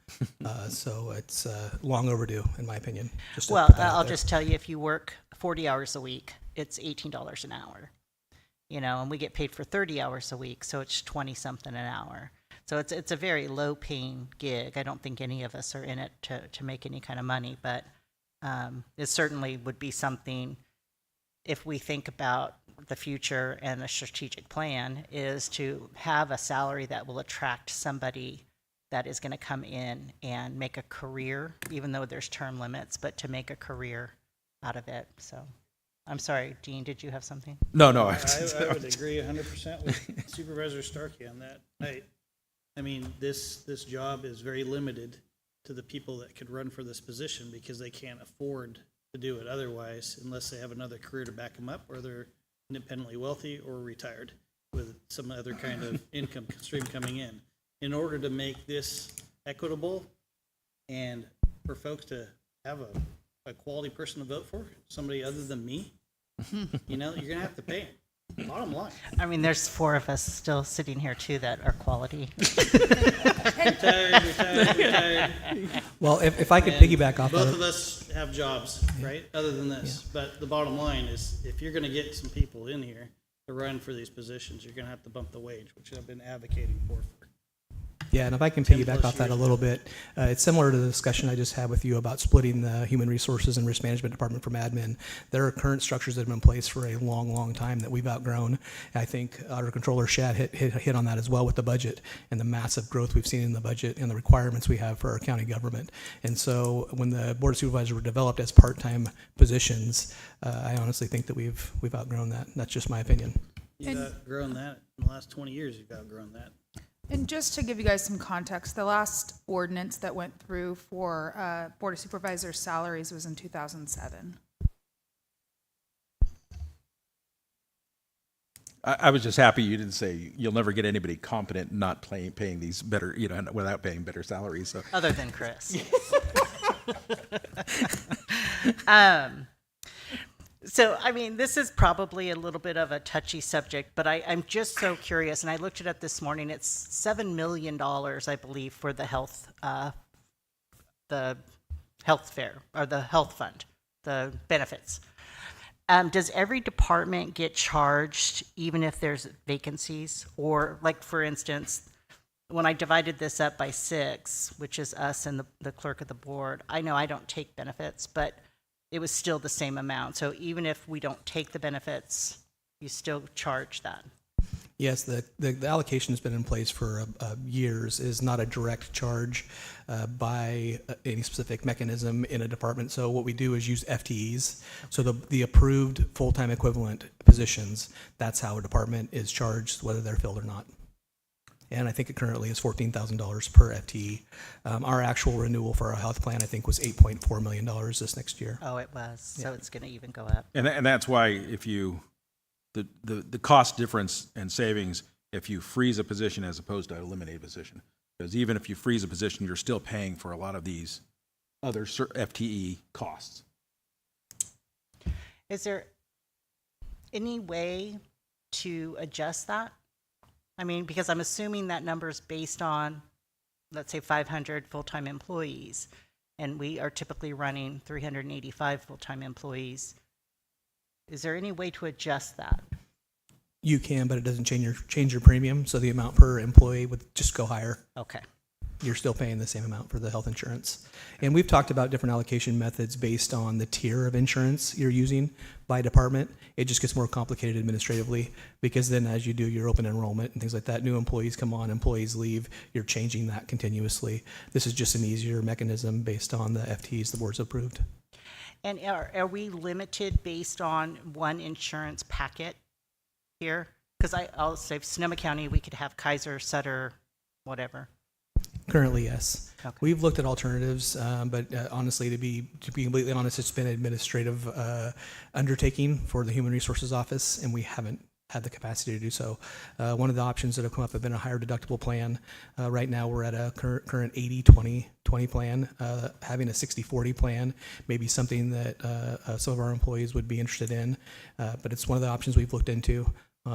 [SPEAKER 9] So it's long overdue, in my opinion. Just to
[SPEAKER 5] Well,
[SPEAKER 9] put that out
[SPEAKER 5] I'll
[SPEAKER 9] there.
[SPEAKER 5] just tell you, if you work 40 hours a week, it's $18 an hour. And we get paid for 30 hours a week, so it's 20 something an hour. So it's a very low paying gig. I don't think any of us are in it to make any kind of money, but it certainly would be something, if we think about the future and a strategic plan, is to have a salary that will attract somebody that is going to come in and make a career, even though there's term limits, but to make a career out of it. So I'm sorry, Dean, did you have something?
[SPEAKER 1] No.
[SPEAKER 11] I would agree 100% with Supervisor Starkey on that. I mean, this job is very limited to the people that could run for this position because they can't afford to do it otherwise, unless they have another career to back them up, or they're independently wealthy or retired with some other kind of income stream coming in. In order to make this equitable and for folks to have a quality person to vote for, somebody other than me, you're gonna have to pay them. Bottom line.
[SPEAKER 5] I mean, there's 4 of us still sitting here too that are quality.
[SPEAKER 11] Retired.
[SPEAKER 9] Well, if I could piggyback off
[SPEAKER 11] Both
[SPEAKER 9] that.
[SPEAKER 11] of us have jobs, right, other than this. But the bottom line is, if you're gonna get some people in here to run for these positions, you're gonna have to bump the wage, which I've been advocating for.
[SPEAKER 9] Yeah, and if I can
[SPEAKER 11] 10
[SPEAKER 9] piggyback
[SPEAKER 11] plus
[SPEAKER 9] off that a
[SPEAKER 11] years
[SPEAKER 9] little bit, it's similar to the discussion I just had with you about splitting the Human Resources and Risk Management Department from admin. There are current structures that have been in place for a long time that we've outgrown. I think Auditor Controller Shad hit on that as well with the budget and the massive growth we've seen in the budget and the requirements we have for our county government. And so when the Board of Supervisors were developed as part-time positions, I honestly think that we've outgrown that. That's just my opinion.
[SPEAKER 11] You've outgrown that. In the last 20 years, you've outgrown that.
[SPEAKER 3] And just to give you guys some context, the last ordinance that went through for Board of Supervisors salaries was in 2007.
[SPEAKER 1] I was just happy you didn't say you'll never get anybody competent not paying these better, without paying better salaries. So
[SPEAKER 5] Other than Chris. So, I mean, this is probably a little bit of a touchy subject, but I'm just so curious, and I looked it up this morning. It's $7 million, I believe, for the health fair, or the health fund, the benefits. Does every department get charged even if there's vacancies? Or, like, for instance, when I divided this up by 6, which is us and the clerk of the board, I know I don't take benefits, but it was still the same amount. So even if we don't take the benefits, you still charge that.
[SPEAKER 9] Yes, the allocation has been in place for years, is not a direct charge by any specific mechanism in a department. So what we do is use FTEs. So the approved full-time equivalent positions, that's how a department is charged, whether they're filled or not. And I think it currently is $14,000 per FTE. Our actual renewal for our health plan, I think, was $8.4 million this next year.
[SPEAKER 5] Oh, it was. So it's going to even go up.
[SPEAKER 1] and that's why if the cost difference and savings, if you freeze a position as opposed to eliminate a position, because even if you freeze a position, you're still paying for a lot of these other FTE costs.
[SPEAKER 5] Is there any way to adjust that? I mean, because I'm assuming that number is based on, let's say, 500 full-time employees, and we are typically running 385 full-time employees. Is there any way to adjust that?
[SPEAKER 9] You can, but it doesn't change your premium, so the amount per employee would just go higher.
[SPEAKER 5] Okay.
[SPEAKER 9] You're still paying the same amount for the health insurance. And we've talked about different allocation methods based on the tier of insurance you're using by department. It just gets more complicated administratively, because then as you do your open enrollment and things like that, new employees come on, employees leave, you're changing that continuously. This is just an easier mechanism based on the FTEs the board's approved.
[SPEAKER 5] And are we limited based on one insurance packet here? Because I'll say Sonoma County, we could have Kaiser, Sutter, whatever.
[SPEAKER 9] Currently, yes.
[SPEAKER 5] Okay.
[SPEAKER 9] We've looked at alternatives, but honestly, to be completely honest, it's been an administrative undertaking for the Human Resources Office, and we haven't have the capacity to do so. One of the options that have come up have been a higher deductible plan. Right now, we're at a current 80-20-20 plan. Having a 60-40 plan may be something that some of our employees would be interested in, but it's one of the options we've looked into.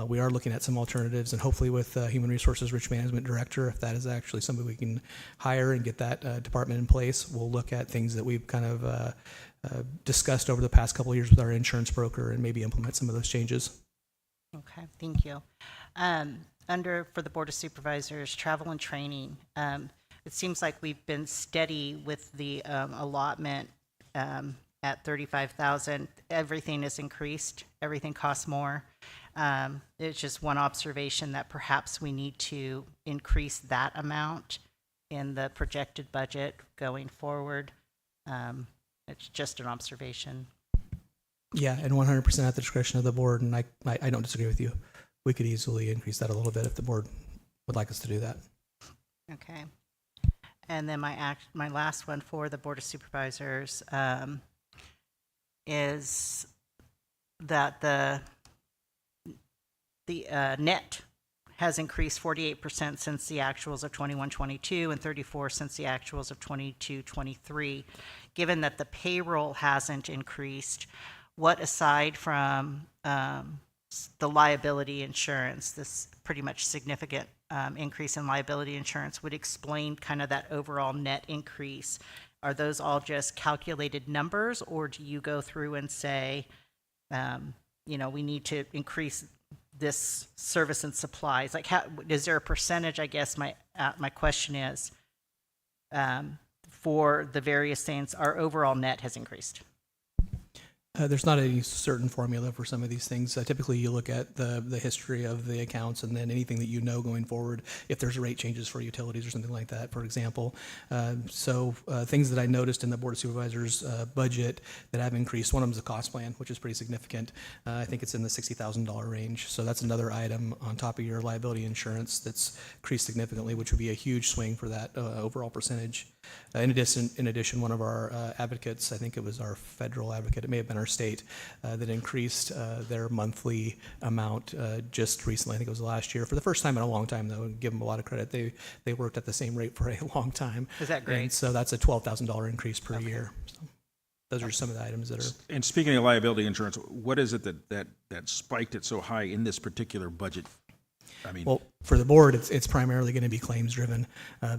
[SPEAKER 9] We are looking at some alternatives, and hopefully with Human Resources Rich Management Director, if that is actually somebody we can hire and get that department in place, we'll look at things that we've kind of discussed over the past couple of years with our insurance broker and maybe implement some of those changes.
[SPEAKER 5] Okay, thank you. For the Board of Supervisors, travel and training, it seems like we've been steady with the allotment at 35,000. Everything is increased. Everything costs more. It's just one observation that perhaps we need to increase that amount in the projected budget going forward. It's just an observation.
[SPEAKER 9] Yeah, and 100% at the discretion of the board, and I don't disagree with you. We could easily increase that a little bit if the board would like us to do that.
[SPEAKER 5] Okay. And then my last one for the Board of Supervisors is that the net has increased 48% since the actuals of 21-22 and 34% since the actuals of 22-23. Given that the payroll hasn't increased, what aside from the liability insurance, this pretty much significant increase in liability insurance, would explain kind of that overall net increase? Are those all just calculated numbers, or do you go through and say, we need to increase this service and supplies? Like, is there a percentage? I guess my question is, for the various things, our overall net has increased.
[SPEAKER 9] There's not any certain formula for some of these things. Typically, you look at the history of the accounts and then anything that you know going forward, if there's rate changes for utilities or something like that, for example. So things that I noticed in the Board of Supervisors budget that have increased, one of them is the cost plan, which is pretty significant. I think it's in the $60,000 range. So that's another item on top of your liability insurance that's increased significantly, which would be a huge swing for that overall percentage. In addition, one of our advocates, I think it was our federal advocate, it may have been our state, that increased their monthly amount just recently. I think it was last year. For the first time in a long time, though, give them a lot of credit. They worked at the same rate for a long time.
[SPEAKER 5] Is that great?
[SPEAKER 9] And so that's a $12,000 increase per year. So those are some of the items that are.
[SPEAKER 1] And speaking of liability insurance, what is it that spiked it so high in this particular budget? I mean,
[SPEAKER 9] Well, for the board, it's primarily going to be claims driven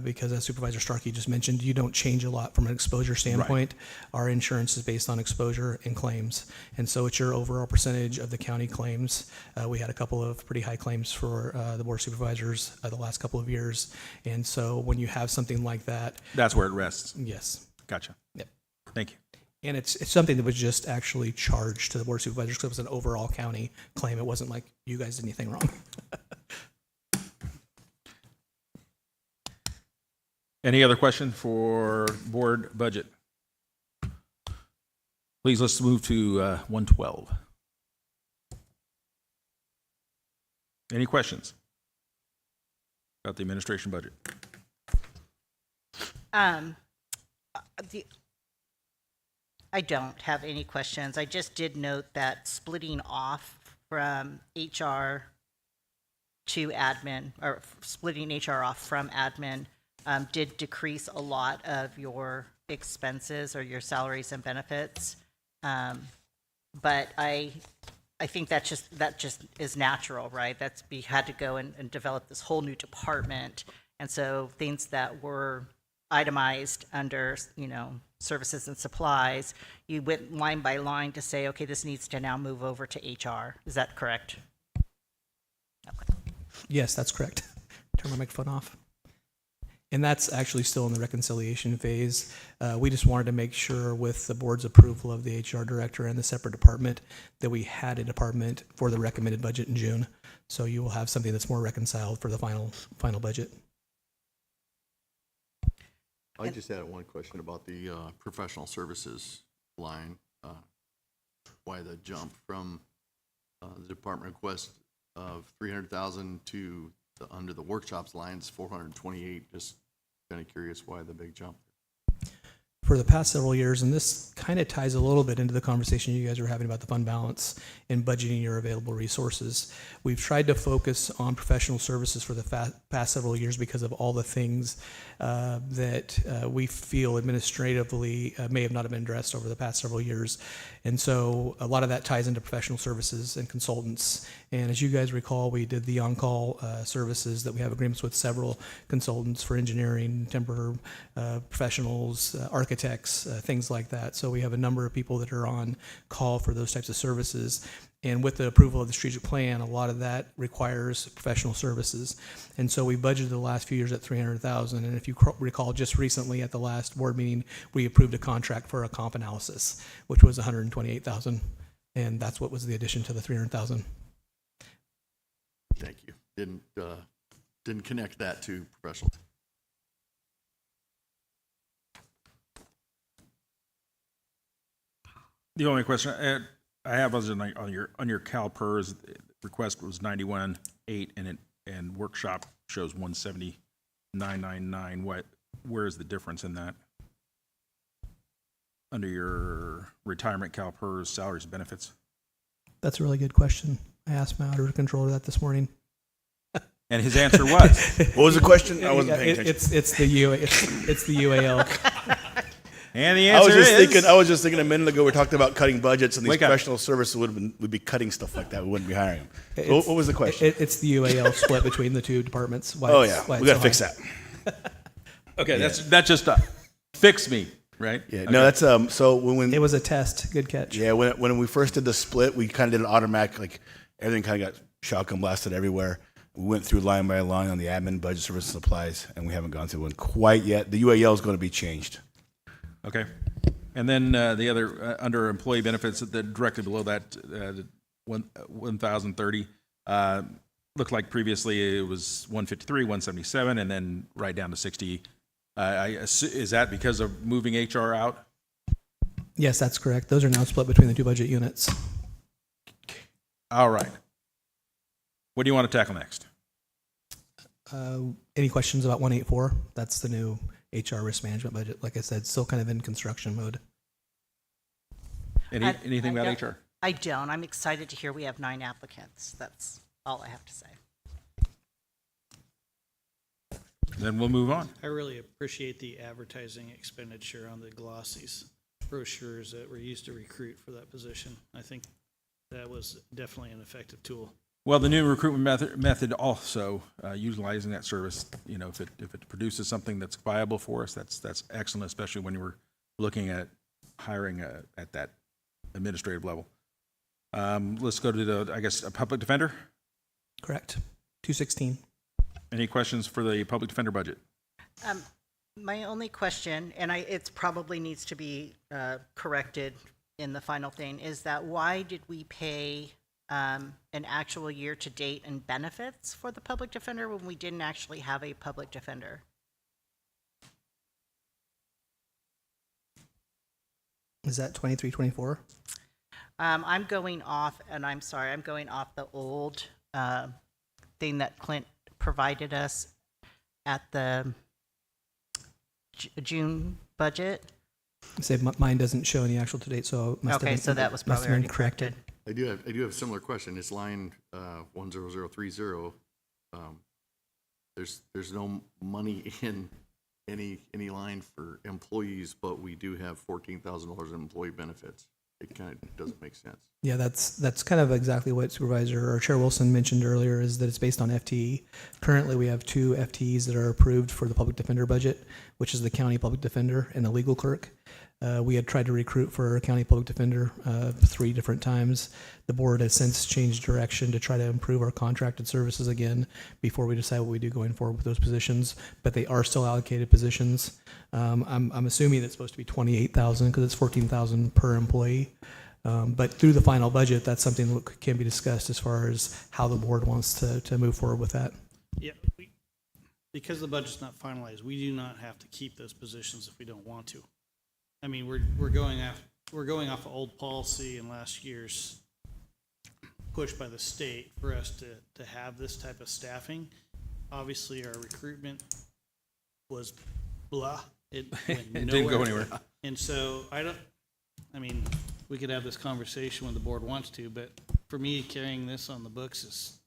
[SPEAKER 9] because, as Supervisor Starkey just mentioned, you don't change a lot from an exposure standpoint. Our insurance is based on exposure and claims, and so it's your overall percentage of the county claims. We had a couple of pretty high claims for the Board of Supervisors the last couple of years, and so when you have something like that,
[SPEAKER 1] that's where it rests.
[SPEAKER 9] yes.
[SPEAKER 1] Gotcha.
[SPEAKER 9] Yep.
[SPEAKER 1] Thank you.
[SPEAKER 9] And it's something that was just actually charged to the Board of Supervisors because it was an overall county claim. It wasn't like you guys did anything wrong.
[SPEAKER 1] Any other question for board budget? Please, let's move to 112. Any questions about the administration budget?
[SPEAKER 5] I don't have any questions. I just did note that splitting off from HR to admin, or splitting HR off from admin, did decrease a lot of your expenses or your salaries and benefits. But I think that just is natural, right? We had to go and develop this whole new department. And so things that were itemized under, services and supplies, you went line by line to say, okay, this needs to now move over to HR. Is that correct? Okay.
[SPEAKER 9] Yes, that's correct. Turn my microphone off. And that's actually still in the reconciliation phase. We just wanted to make sure with the board's approval of the HR director and the separate department that we had a department for the recommended budget in June. So you will have something that's more reconciled for the final budget.
[SPEAKER 4] I just had one question about the professional services line. Why the jump from the department request of 300,000 to under the workshops lines 428? Just kind of curious why the big jump.
[SPEAKER 9] for the past several years, and this kind of ties a little bit into the conversation you guys were having about the fund balance and budgeting your available resources. We've tried to focus on professional services for the past several years because of all the things that we feel administratively may have not been addressed over the past several years. And so a lot of that ties into professional services and consultants. And as you guys recall, we did the on-call services that we have agreements with several consultants for engineering, timber professionals, architects, things like that. So we have a number of people that are on call for those types of services. And with the approval of the strategic plan, a lot of that requires professional services. And so we budgeted the last few years at $300,000. And if you recall, just recently at the last board meeting, we approved a contract for a comp analysis, which was $128,000. And that's what was the addition to the $300,000.
[SPEAKER 4] Thank you. Didn't connect that to professional.
[SPEAKER 1] The only question I have was on your CalPERS request was 91.8 and workshop shows 179.99. Where is the difference in that? Under your retirement CalPERS salaries and benefits?
[SPEAKER 9] That's a really good question. I asked my auditor controller that this morning.
[SPEAKER 1] And his answer was?
[SPEAKER 10] What was the question? I wasn't paying attention.
[SPEAKER 9] It's the UAL.
[SPEAKER 1] And the answer is?
[SPEAKER 10] I was just thinking a minute ago we talked about cutting budgets, and these
[SPEAKER 1] Wake up.
[SPEAKER 10] professional services would be cutting stuff like that. We wouldn't be hiring them. What was the question?
[SPEAKER 9] It's the UAL split between the two departments.
[SPEAKER 10] We got to fix that.
[SPEAKER 1] Okay, that's just fix me, right?
[SPEAKER 10] Yeah,
[SPEAKER 1] Okay.
[SPEAKER 10] no, that's so when
[SPEAKER 9] It was a test. Good catch.
[SPEAKER 10] yeah when we first did the split, we kind of did an automatic, like everything kind of got shotgun blasted everywhere. We went through line by line on the admin, budget, service, supplies, and we haven't gone through one quite yet. The UAL is going to be changed.
[SPEAKER 1] Okay. And then the other, under employee benefits, directly below that, 1,030, looked like previously it was 153, 177, and then right down to 60. Is that because of moving HR out?
[SPEAKER 9] Yes, that's correct. Those are now split between the two budget units.
[SPEAKER 1] All right. What do you want to tackle next?
[SPEAKER 9] Any questions about 184? That's the new HR risk management budget. Like I said, still kind of in construction mode.
[SPEAKER 1] Anything
[SPEAKER 5] I
[SPEAKER 1] about
[SPEAKER 5] don't-
[SPEAKER 1] HR?
[SPEAKER 5] I don't. I'm excited to hear we have 9 applicants. That's all I have to say.
[SPEAKER 1] Then we'll move on.
[SPEAKER 11] I really appreciate the advertising expenditure on the glossies, brochures that were used to recruit for that position. I think that was definitely an effective tool.
[SPEAKER 1] Well, the new recruitment method also utilizing that service. You know, if it produces something that's viable for us, that's excellent, especially when we're looking at hiring at that administrative level. Let's go to a public defender.
[SPEAKER 9] Correct. 216.
[SPEAKER 1] Any questions for the public defender budget?
[SPEAKER 5] My only question, and it probably needs to be corrected in the final thing, is that why did we pay an actual year to date and benefits for the public defender when we didn't actually have a public defender?
[SPEAKER 9] Is that 23, 24?
[SPEAKER 5] I'm going off, and I'm sorry, I'm going off the old thing that Clint provided us at the June budget.
[SPEAKER 9] Say mine doesn't show any actual to date, so it must have
[SPEAKER 5] Okay,
[SPEAKER 9] been,
[SPEAKER 5] so that was
[SPEAKER 9] must
[SPEAKER 5] probably
[SPEAKER 9] have been
[SPEAKER 5] already corrected.
[SPEAKER 4] I do have a similar question. It's line 10030. There's no money in any line for employees, but we do have $14,000 in employee benefits. It kind of doesn't make sense.
[SPEAKER 9] Yeah, that's kind of exactly what Supervisor or Chair Wilson mentioned earlier, is that it's based on FTE. Currently, we have 2 FTEs that are approved for the public defender budget, which is the county public defender and the legal clerk. We had tried to recruit for a county public defender 3 different times. The board has since changed direction to try to improve our contracted services again before we decide what we do going forward with those positions. But they are still allocated positions. I'm assuming it's supposed to be $28,000 because it's $14,000 per employee. But through the final budget, that's something that can be discussed as far as how the board wants to move forward with that.
[SPEAKER 11] Yeah, because the budget's not finalized, we do not have to keep those positions if we don't want to. I mean, we're going off of old policy and last year's push by the state for us to have this type of staffing. Obviously, our recruitment was blah It went
[SPEAKER 1] It didn't go
[SPEAKER 11] nowhere.
[SPEAKER 1] anywhere.
[SPEAKER 11] And so I mean, we could have this conversation when the board wants to, but for me, carrying this on the books is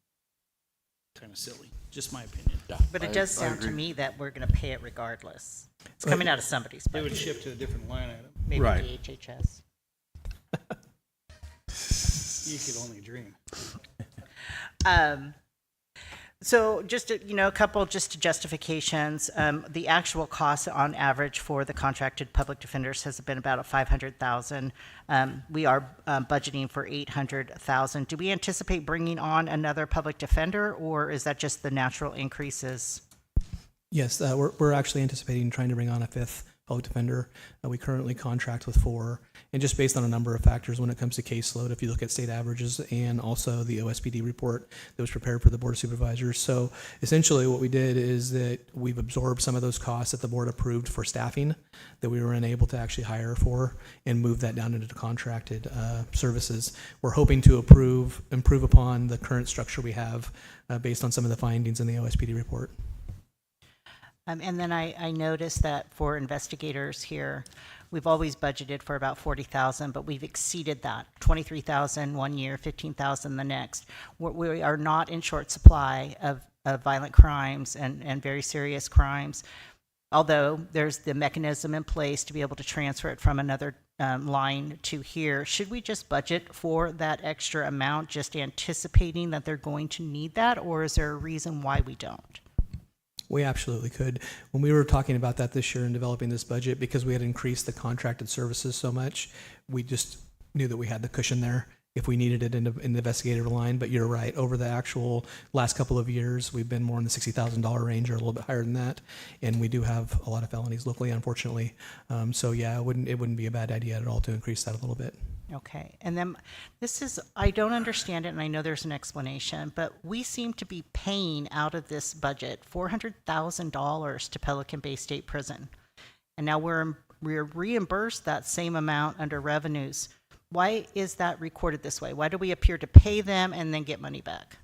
[SPEAKER 11] kind of silly, just my opinion.
[SPEAKER 5] But it does sound to me that we're going to pay it regardless. It's coming out of somebody's
[SPEAKER 11] They would
[SPEAKER 5] budget,
[SPEAKER 11] shift to a different line item.
[SPEAKER 5] maybe
[SPEAKER 1] Right.
[SPEAKER 5] DHHS.
[SPEAKER 11] You could only dream.
[SPEAKER 5] So just, a couple just justifications. The actual cost on average for the contracted public defenders has been about $500,000. We are budgeting for $800,000. Do we anticipate bringing on another public defender, or is that just the natural increases?
[SPEAKER 9] Yes, we're actually anticipating trying to bring on a fifth public defender. We currently contract with 4, and just based on a number of factors when it comes to caseload, if you look at state averages and also the OSPD report that was prepared for the Board of Supervisors. So essentially what we did is that we've absorbed some of those costs that the board approved for staffing that we were unable to actually hire for and move that down into the contracted services. We're hoping to improve upon the current structure we have based on some of the findings in the OSPD report.
[SPEAKER 5] And then I noticed that for investigators here, we've always budgeted for about 40,000, but we've exceeded that. 23,000 one year, 15,000 the next. We are not in short supply of violent crimes and very serious crimes. Although there's the mechanism in place to be able to transfer it from another line to here. Should we just budget for that extra amount, just anticipating that they're going to need that, or is there a reason why we don't?
[SPEAKER 9] We absolutely could. When we were talking about that this year and developing this budget, because we had increased the contracted services so much, we just knew that we had the cushion there if we needed it in the investigative line. But you're right, over the actual last couple of years, we've been more in the $60,000 range or a little bit higher than that. And we do have a lot of felonies locally, unfortunately. So yeah, it wouldn't be a bad idea at all to increase that a little bit.
[SPEAKER 5] Okay, and then I don't understand it, and I know there's an explanation, but we seem to be paying out of this budget $400,000 to Pelican Bay State Prison. And now we're reimbursed that same amount under revenues. Why is that recorded this way? Why do we appear to pay them and then get money back?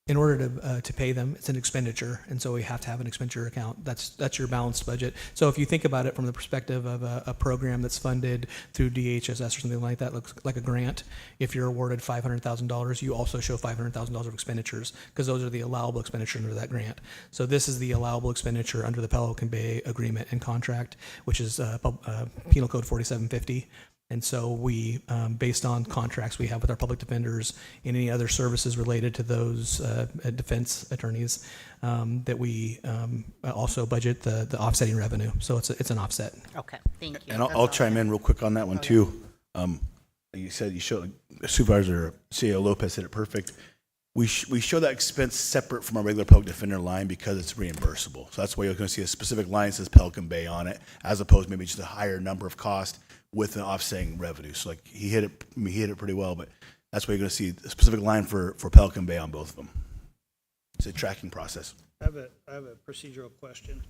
[SPEAKER 9] In order to pay them, it's an expenditure, and so we have to have an expenditure account. That's your balanced budget. So if you think about it from the perspective of a program that's funded through DHSS or something like that, looks like a grant. If you're awarded $500,000, you also show $500,000 of expenditures because those are the allowable expenditures under that grant. So this is the allowable expenditure under the Pelican Bay Agreement and Contract, which is Penal Code 4750. And so we, based on contracts we have with our public defenders and any other services related to those defense attorneys, that we also budget the offsetting revenue. So it's an offset.
[SPEAKER 5] Okay, thank you.
[SPEAKER 10] And
[SPEAKER 5] That's
[SPEAKER 10] I'll
[SPEAKER 5] all
[SPEAKER 10] chime
[SPEAKER 5] I
[SPEAKER 10] in real quick on that one too. You said you showed Supervisor CEO Lopez said it perfect. We show that expense separate from our regular public defender line because it's reimbursable. So that's why you're going to see a specific line that says Pelican Bay on it, as opposed to maybe just a higher number of cost with an offsetting revenue. So like he hit it pretty well, but that's why you're going to see a specific line for Pelican Bay on both of them. It's a tracking process.
[SPEAKER 11] I have a procedural question.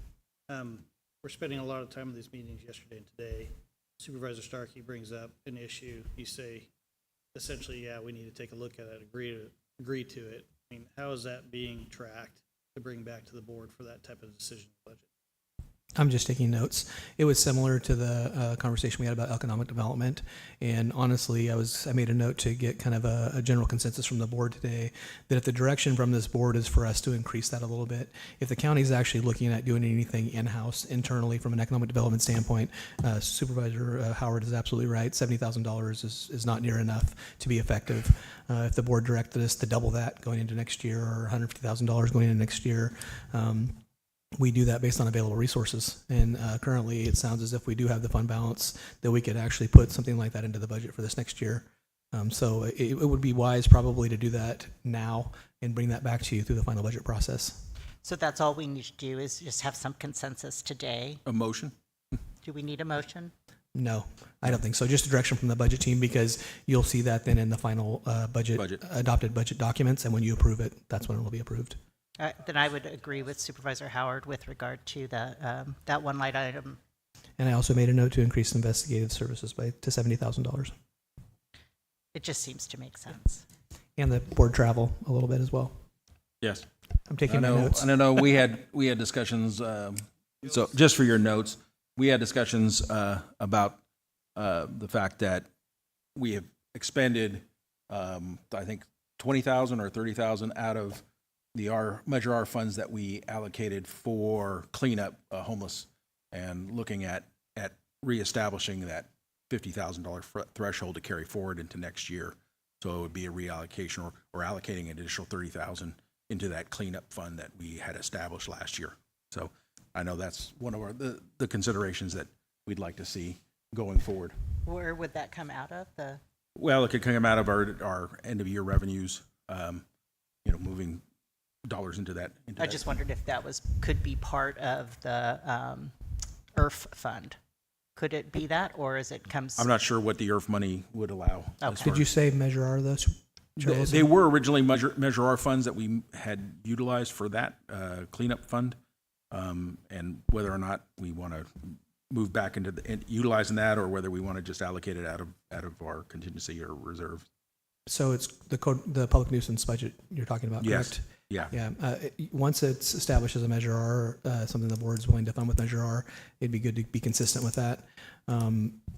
[SPEAKER 11] We're spending a lot of time in these meetings yesterday and today. Supervisor Starkey brings up an issue. You say, essentially, yeah, we need to take a look at it, agree to it. I mean, how is that being tracked to bring back to the board for that type of decision budget?
[SPEAKER 9] I'm just taking notes. It was similar to the conversation we had about economic development. And honestly, I made a note to get kind of a general consensus from the board today that if the direction from this board is for us to increase that a little bit, if the county is actually looking at doing anything in-house internally from an economic development standpoint, Supervisor Howard is absolutely right. $70,000 is not near enough to be effective. If the board directed us to double that going into next year or $150,000 going into next year, we do that based on available resources. And currently, it sounds as if we do have the fund balance that we could actually put something like that into the budget for this next year. So it would be wise probably to do that now and bring that back to you through the final budget process.
[SPEAKER 5] So that's all we need to do is just have some consensus today.
[SPEAKER 1] A motion?
[SPEAKER 5] Do we need a motion?
[SPEAKER 9] No, I don't think so. Just a direction from the budget team, because you'll see that then in the final adopted budget documents. And when you approve it, that's when it will be approved.
[SPEAKER 5] Then I would agree with Supervisor Howard with regard to that one light item.
[SPEAKER 9] And I also made a note to increase investigative services to $70,000.
[SPEAKER 5] It just seems to make sense.
[SPEAKER 9] And the board travel a little bit as well.
[SPEAKER 1] Yes.
[SPEAKER 9] I'm taking my notes.
[SPEAKER 1] I don't know. We had discussions So just for your notes, we had discussions about the fact that we have expended, I think, 20,000 or 30,000 out of the Measure R funds that we allocated for cleanup homeless, and looking at reestablishing that $50,000 threshold to carry forward into next year. So it would be a reallocation or allocating an additional 30,000 into that cleanup fund that we had established last year. So I know that's one of the considerations that we'd like to see going forward.
[SPEAKER 5] Where would that come out of?
[SPEAKER 1] Well, it could come out of our end of year revenues, moving dollars into that.
[SPEAKER 5] I just wondered if that could be part of the IRF fund. Could it be that, or is it comes?
[SPEAKER 1] I'm not sure what the IRF money would allow.
[SPEAKER 5] Okay.
[SPEAKER 9] Did you say Measure R though?
[SPEAKER 1] They were originally Measure R funds that we had utilized for that cleanup fund, and whether or not we want to move back into utilizing that, or whether we want to just allocate it out of our contingency or reserve.
[SPEAKER 9] So it's the public nuisance budget you're talking about,
[SPEAKER 1] Yes.
[SPEAKER 9] correct?
[SPEAKER 1] Yeah.
[SPEAKER 9] Yeah. Once it's established as a Measure R, something the board's willing to fund with Measure R, it'd be good to be consistent with that.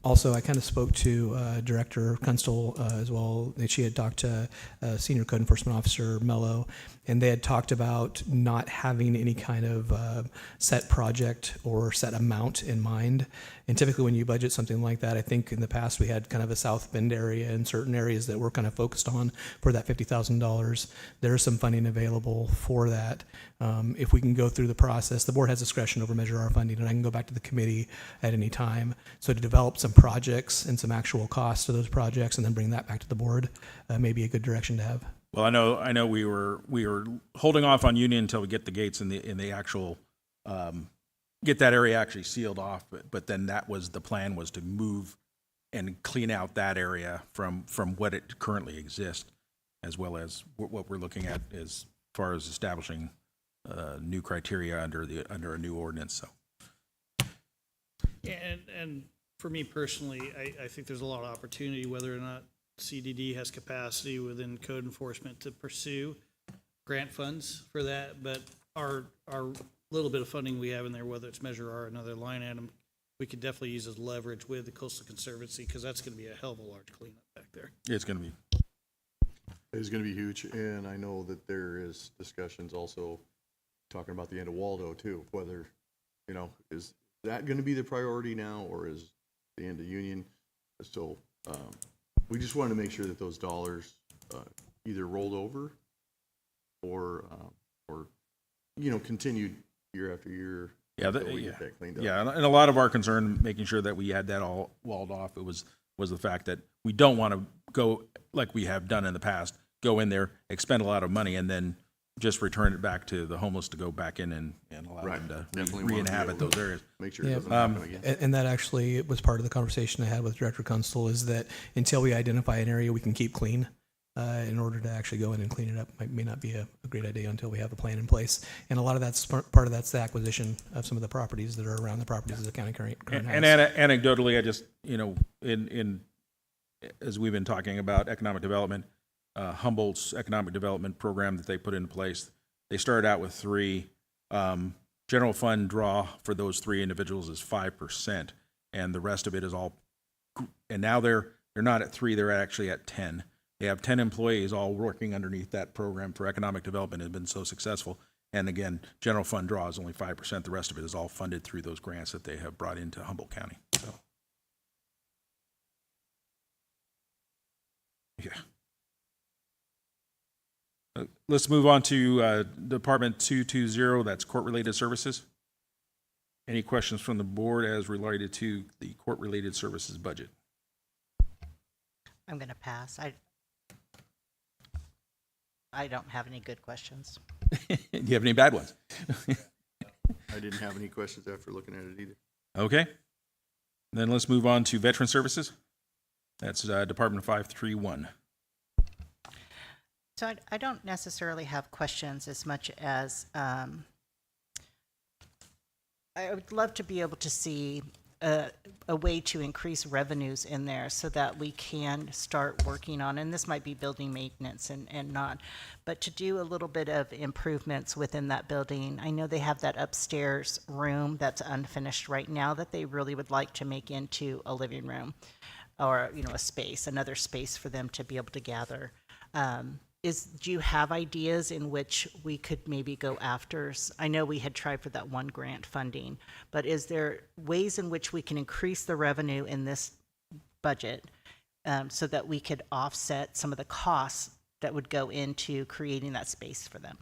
[SPEAKER 9] Also, I kind of spoke to Director Kunstl as well. She had talked to Senior Code Enforcement Officer Mello, and they had talked about not having any kind of set project or set amount in mind. And typically when you budget something like that, I think in the past we had kind of a South Bend area and certain areas that we're kind of focused on for that $50,000. There is some funding available for that. If we can go through the process, the board has discretion over Measure R funding, and I can go back to the committee at any time. So to develop some projects and some actual costs to those projects and then bring that back to the board may be a good direction to have.
[SPEAKER 1] Well, I know we were holding off on Union until we get the gates in the actual get that area actually sealed off. But then that was the plan, was to move and clean out that area from what it currently exists, as well as what we're looking at as far as establishing new criteria under a new ordinance. So.
[SPEAKER 11] And for me personally, I think there's a lot of opportunity, whether or not CDD has capacity within code enforcement to pursue grant funds for that. But our little bit of funding we have in there, whether it's Measure R or another line item, we could definitely use as leverage with the Coastal Conservancy, because that's going to be a hell of a large cleanup back there.
[SPEAKER 1] It's going to be.
[SPEAKER 4] It's going to be huge, and I know that there is discussions also talking about the end of Waldo too, whether, is that going to be the priority now, or is the end of Union? So we just wanted to make sure that those dollars either rolled over or continued year after year.
[SPEAKER 1] Yeah,
[SPEAKER 4] until we get that cleaned up.
[SPEAKER 1] Yeah, and a lot of our concern, making sure that we had that all walled off, was the fact that we don't want to go like we have done in the past, go in there, expend a lot of money, and then just return it back to the homeless to go back in and allow them to
[SPEAKER 4] Definitely wanna be
[SPEAKER 1] re-inhabit
[SPEAKER 4] able to
[SPEAKER 1] those areas.
[SPEAKER 4] Make sure it doesn't happen again.
[SPEAKER 9] And that actually was part of the conversation I had with Director Kunstl, is that until we identify an area we can keep clean, in order to actually go in and clean it up, may not be a great idea until we have a plan in place. And a lot of that's part of that's the acquisition of some of the properties that are around the properties that the county current has.
[SPEAKER 1] And anecdotally, I just, in as we've been talking about economic development, Humboldt's economic development program that they put into place, they started out with 3. General fund draw for those 3 individuals is 5%, and the rest of it is all. And now they're not at 3; they're actually at 10. They have 10 employees all working underneath that program for economic development. Has been so successful. And again, general fund draw is only 5%. The rest of it is all funded through those grants that they have brought into Humboldt County. So, yeah. Let's move on to Department 220. That's court-related services. Any questions from the board as related to the court-related services budget?
[SPEAKER 5] I'm going to pass. I don't have any good questions.
[SPEAKER 1] Do you have any bad ones?
[SPEAKER 4] I didn't have any questions after looking at it either.
[SPEAKER 1] Okay. Then let's move on to Veteran Services. That's Department 531.
[SPEAKER 5] So I don't necessarily have questions as much as I would love to be able to see a way to increase revenues in there so that we can start working on, and this might be building maintenance and not, but to do a little bit of improvements within that building. I know they have that upstairs room that's unfinished right now that they really would like to make into a living room or, a space, another space for them to be able to gather. Do you have ideas in which we could maybe go after? I know we had tried for that one grant funding, but is there ways in which we can increase the revenue in this budget so that we could offset some of the costs that would go into creating that space for them?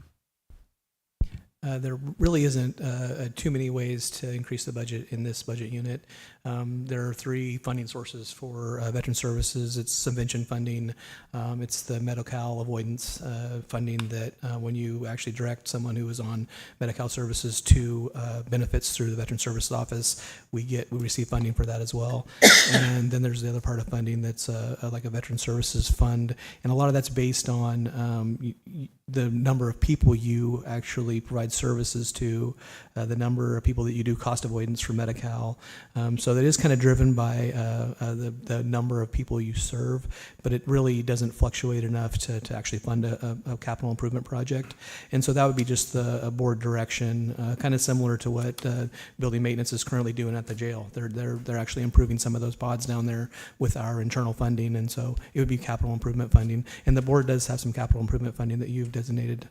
[SPEAKER 9] There really isn't too many ways to increase the budget in this budget unit. There are three funding sources for veteran services. It's subvention funding, it's the Medi-Cal avoidance funding that when you actually direct someone who is on Medi-Cal services to benefits through the Veteran Services Office, we receive funding for that as well. And then there's the other part of funding that's like a Veteran Services Fund, and a lot of that's based on the number of people you actually provide services to, the number of people that you do cost avoidance for Medi-Cal. So that is kind of driven by the number of people you serve, but it really doesn't fluctuate enough to actually fund a capital improvement project. And so that would be just a board direction, kind of similar to what building maintenance is currently doing at the jail. They're actually improving some of those pods down there with our internal funding, and so it would be capital improvement funding. And the board does have some capital improvement funding that you've designated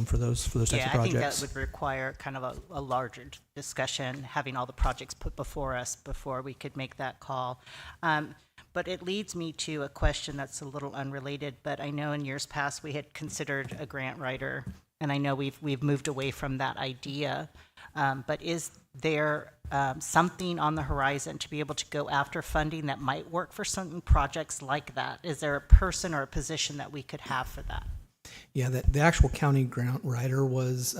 [SPEAKER 9] for those types of projects.
[SPEAKER 5] I think that would require kind of a larger discussion, having all the projects put before us before we could make that call. But it leads me to a question that's a little unrelated, but I know in years past we had considered a grant writer, and I know we've moved away from that idea. But is there something on the horizon to be able to go after funding that might work for certain projects like that? Is there a person or a position that we could have for that?
[SPEAKER 9] Yeah, the actual county grant writer was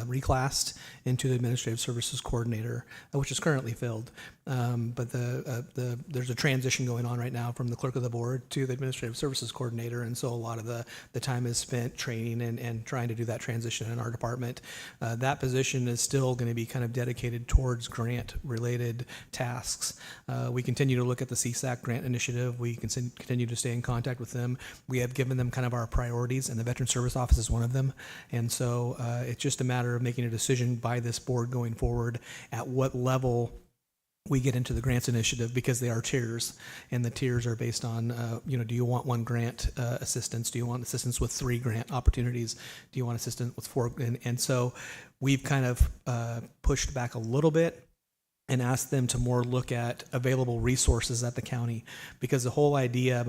[SPEAKER 9] reclassed into the administrative services coordinator, which is currently filled. But there's a transition going on right now from the clerk of the board to the administrative services coordinator, and so a lot of the time is spent training and trying to do that transition in our department. That position is still going to be kind of dedicated towards grant-related tasks. We continue to look at the CSAC grant initiative. We continue to stay in contact with them. We have given them kind of our priorities, and the Veteran Service Office is one of them. And so it's just a matter of making a decision by this board going forward at what level we get into the grants initiative, because they are tiers, and the tiers are based on, do you want one grant assistance? Do you want assistance with 3 grant opportunities? Do you want assistance with 4? And so we've kind of pushed back a little bit and asked them to more look at available resources at the county, because the whole idea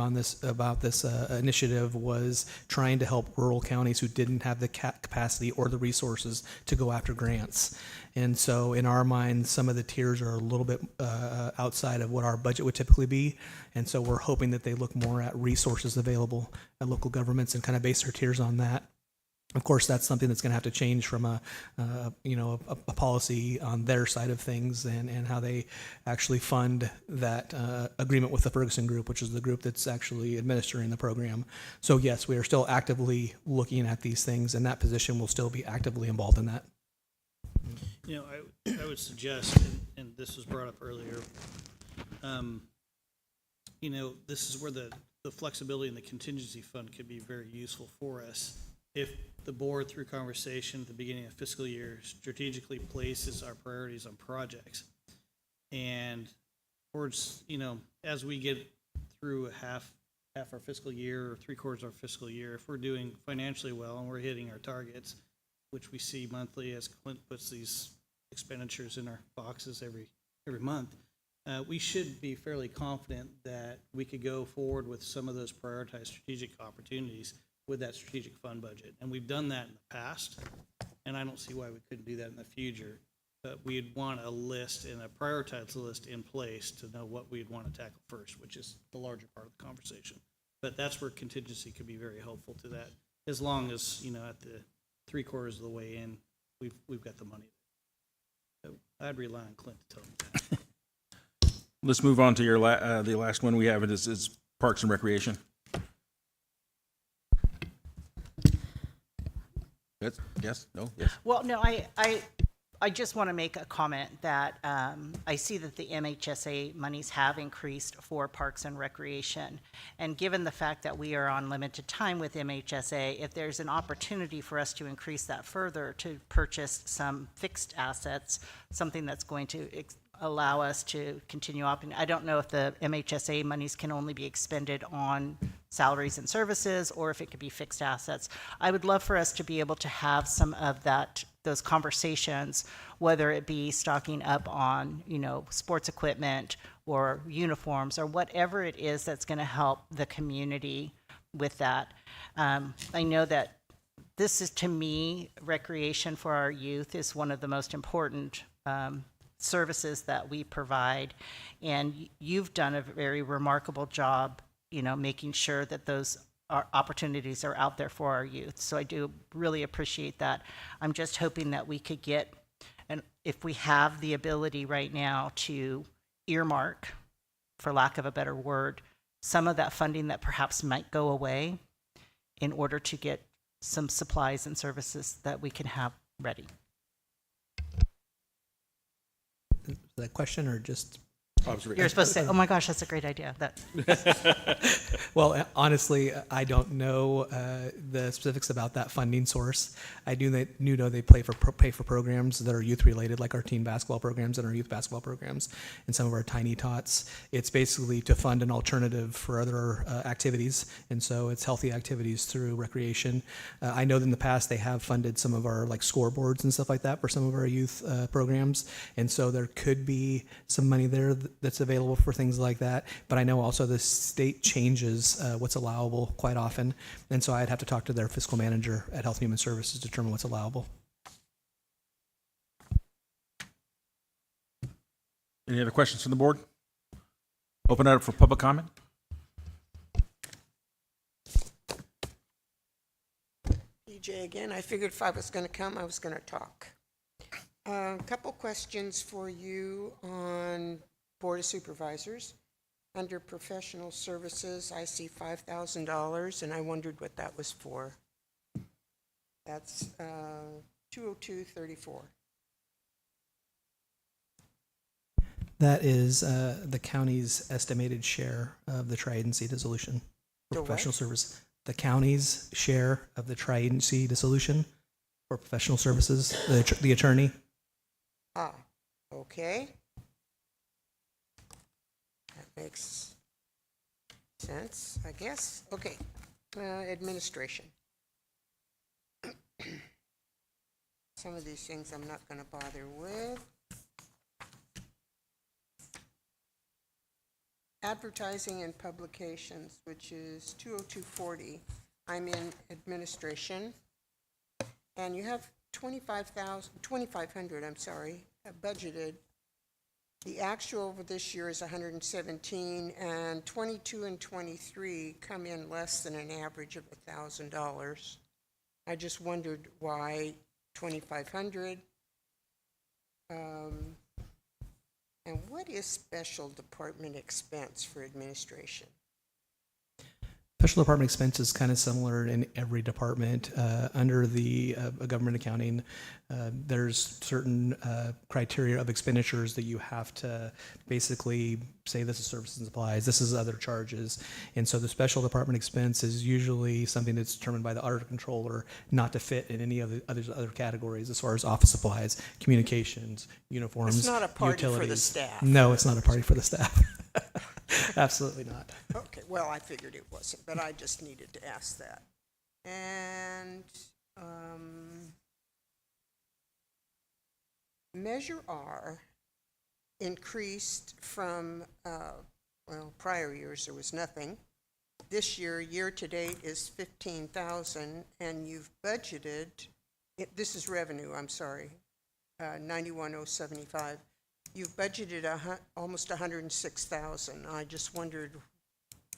[SPEAKER 9] about this initiative was trying to help rural counties who didn't have the capacity or the resources to go after grants. And so in our minds, some of the tiers are a little bit outside of what our budget would typically be, and so we're hoping that they look more at resources available at local governments and kind of base their tiers on that. Of course, that's something that's going to have to change from a policy on their side of things, and how they actually fund that agreement with the Ferguson Group, which is the group that's actually administering the program. So yes, we are still actively looking at these things, and that position will still be actively involved in that.
[SPEAKER 11] I would suggest, and this was brought up earlier, this is where the flexibility in the contingency fund could be very useful for us. If the board, through conversation at the beginning of fiscal year, strategically places our priorities on projects, and towards, as we get through half our fiscal year or 3/4 of our fiscal year, if we're doing financially well and we're hitting our targets, which we see monthly as Clint puts these expenditures in our boxes every month, we should be fairly confident that we could go forward with some of those prioritized strategic opportunities with that strategic fund budget. And we've done that in the past, and I don't see why we couldn't do that in the future. But we'd want a list and a prioritized list in place to know what we'd want to tackle first, which is the larger part of the conversation. But that's where contingency could be very helpful to that, as long as, at the 3/4 of the way in, we've got the money. So I'd rely on Clint to tell me that.
[SPEAKER 1] Let's move on to your the last one we have. It is Parks and Recreation. Yes? No? Yes?
[SPEAKER 5] Well, no, I I just want to make a comment that I see that the MHSA monies have increased for Parks and Recreation. And given the fact that we are on limited time with MHSA, if there's an opportunity for us to increase that further to purchase some fixed assets, something that's going to allow us to continue operating. I don't know if the MHSA monies can only be expended on salaries and services or if it could be fixed assets. I would love for us to be able to have some of those conversations, whether it be stocking up on, sports equipment or uniforms or whatever it is that's going to help the community with that. I know that this is, to me, recreation for our youth is one of the most important services that we provide, and you've done a very remarkable job, making sure that those opportunities are out there for our youth. So I do really appreciate that. I'm just hoping that we could get, and if we have the ability right now to earmark, for lack of a better word, some of that funding that perhaps might go away in order to get some supplies and services that we can have ready.
[SPEAKER 9] Is that a question or just
[SPEAKER 1] Observation.
[SPEAKER 5] You're supposed to say, oh my gosh, that's a great idea.
[SPEAKER 9] Well, honestly, I don't know the specifics about that funding source. I do know they pay for programs that are youth related, like our teen basketball programs and our youth basketball programs, and some of our tiny tots. It's basically to fund an alternative for other activities, and so it's healthy activities through recreation. I know that in the past they have funded some of our like scoreboards and stuff like that for some of our youth programs, and so there could be some money there that's available for things like that. But I know also the state changes what's allowable quite often, and so I'd have to talk to their fiscal manager at Health and Human Services to determine what's allowable.
[SPEAKER 1] Any other questions from the board? Open it up for public comment.
[SPEAKER 8] PJ again. I figured if I was going to come, I was going to talk. A couple questions for you on Board of Supervisors. Under professional services, I see $5,000, and I wondered what that was for. That's 20234.
[SPEAKER 9] That is the county's estimated share of the tri-agency dissolution for
[SPEAKER 8] The what?
[SPEAKER 9] professional service. The county's share of the tri-agency dissolution for professional services, the attorney.
[SPEAKER 8] Ah, okay. That makes sense, I guess. Okay, administration. Some of these things I'm not going to bother with. Advertising and publications, which is 20240. I'm in administration, and you have 2,500, I'm sorry, budgeted. The actual for this year is 117, and 22 and 23 come in less than an average of $1,000. I just wondered why 2,500. And what is special department expense for administration?
[SPEAKER 9] Special department expense is kind of similar in every department. Under the government accounting, there's certain criteria of expenditures that you have to basically say this is services and supplies, this is other charges. And so the special department expense is usually something that's determined by the auditor controller not to fit in any of the other categories as far as office supplies, communications, uniforms,
[SPEAKER 8] It's not a party for the
[SPEAKER 9] utilities.
[SPEAKER 8] staff.
[SPEAKER 9] No, it's not a party for the staff. Absolutely not.
[SPEAKER 8] Okay, well, I figured it wasn't, but I just needed to ask that. And Measure R increased from, prior years there was nothing. This year, year-to-date is 15,000, and you've budgeted, this is revenue, I'm sorry, 91,075. You've budgeted almost 106,000. I just wondered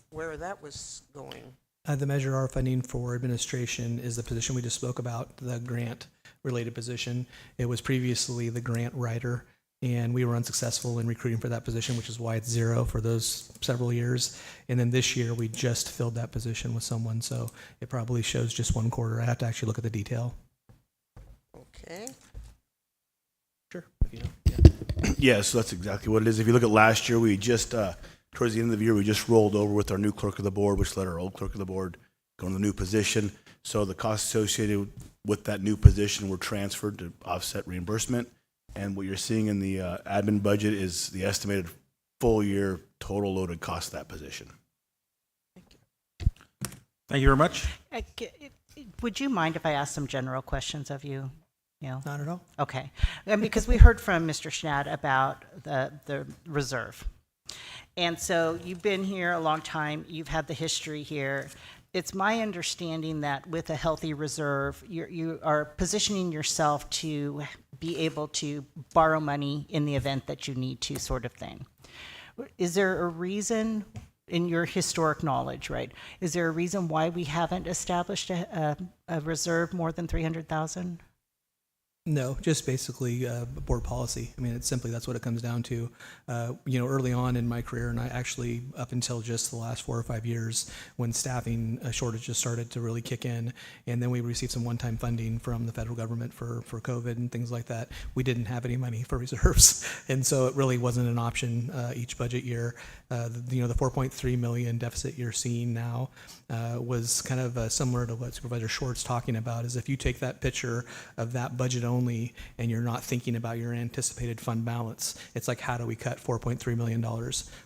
[SPEAKER 8] where that was going.
[SPEAKER 9] The Measure R funding for administration is the position we just spoke about, the grant-related position. It was previously the grant writer, and we were unsuccessful in recruiting for that position, which is why it's zero for those several years. And then this year, we just filled that position with someone, so it probably shows just one quarter. I have to actually look at the detail.
[SPEAKER 8] Okay.
[SPEAKER 9] you know. Yeah.
[SPEAKER 10] Yeah, so that's exactly what it is. If you look at last year, we just, towards the end of the year, we just rolled over with our new clerk of the board, which let our old clerk of the board go in the new position. So the costs associated with that new position were transferred to offset reimbursement. And what you're seeing in the admin budget is the estimated full year total loaded cost of that position.
[SPEAKER 1] Thank you very much.
[SPEAKER 5] Would you mind if I ask some general questions of you?
[SPEAKER 9] Not at all.
[SPEAKER 5] Okay. And because we heard from Mr. Schnatt about the reserve. And so you've been here a long time, you've had the history here. It's my understanding that with a healthy reserve, you are positioning yourself to be able to borrow money in the event that you need to, sort of thing. Is there a reason, in your historic knowledge, right? Is there a reason why we haven't established a reserve more than 300,000?
[SPEAKER 9] No, just basically board policy. I mean, it's simply, that's what it comes down to. Early on in my career, and I actually up until just the last 4 or 5 years, when staffing shortages started to really kick in, and then we received some one-time funding from the federal government for COVID and things like that, we didn't have any money for reserves. And so it really wasn't an option each budget year. The 4.3 million deficit you're seeing now was kind of similar to what Supervisor Short's talking about, is if you take that picture of that budget only and you're not thinking about your anticipated fund balance, it's like, how do we cut $4.3 million?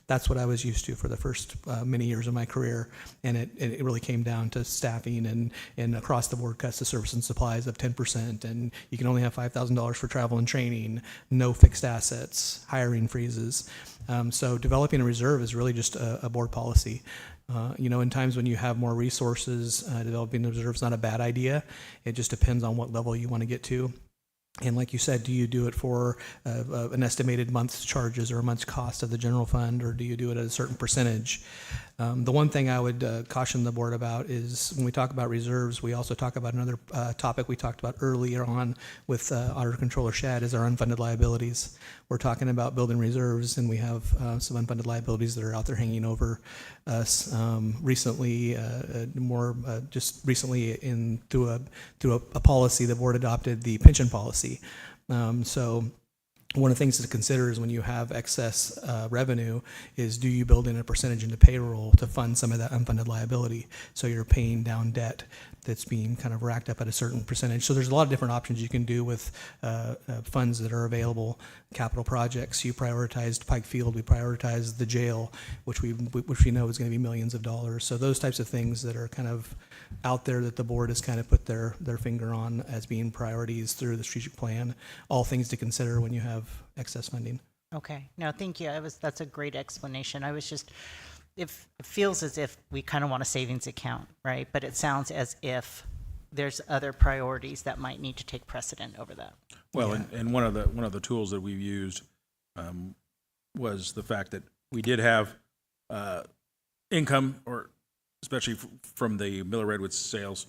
[SPEAKER 9] That's what I was used to for the first many years of my career. And it really came down to staffing and across the board cuts to service and supplies of 10%. And you can only have $5,000 for travel and training, no fixed assets, hiring freezes. So developing a reserve is really just a board policy. In times when you have more resources, developing a reserve is not a bad idea. It just depends on what level you want to get to. And like you said, do you do it for an estimated month's charges or a month's cost of the general fund, or do you do it at a certain percentage? The one thing I would caution the board about is when we talk about reserves, we also talk about another topic we talked about earlier on with Auditor Controller Shad, is our unfunded liabilities. We're talking about building reserves, and we have some unfunded liabilities that are out there hanging over us. Recently, just recently, through a policy the board adopted, the pension policy. So one of the things to consider is when you have excess revenue is, do you build in a percentage into payroll to fund some of that unfunded liability? So you're paying down debt that's being kind of racked up at a certain percentage. So there's a lot of different options you can do with funds that are available. Capital projects, you prioritized Pike Field, we prioritized the jail, which we know is going to be millions of dollars. So those types of things that are kind of out there that the board has kind of put their finger on as being priorities through the strategic plan, all things to consider when you have excess funding.
[SPEAKER 5] Okay, no, thank you. That's a great explanation. It feels as if we kind of want a savings account, right? But it sounds as if there's other priorities that might need to take precedent over that.
[SPEAKER 1] Well, and one of the tools that we've used was the fact that we did have income, or especially from the Miller Redwood sales,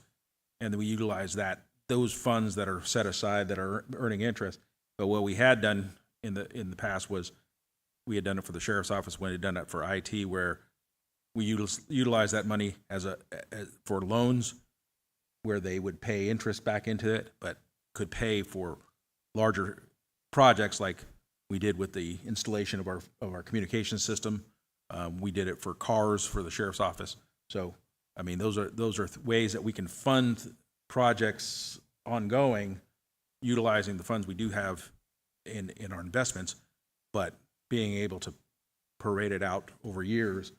[SPEAKER 1] and then we utilized those funds that are set aside that are earning interest. But what we had done in the past was we had done it for the sheriff's office, when we had done it for IT, where we utilized that money for loans, where they would pay interest back into it, but could pay for larger projects like we did with the installation of our communication system. We did it for cars for the sheriff's office. So, I mean, those are ways that we can fund projects ongoing, utilizing the funds we do have in our investments, but being able to parade it out over years,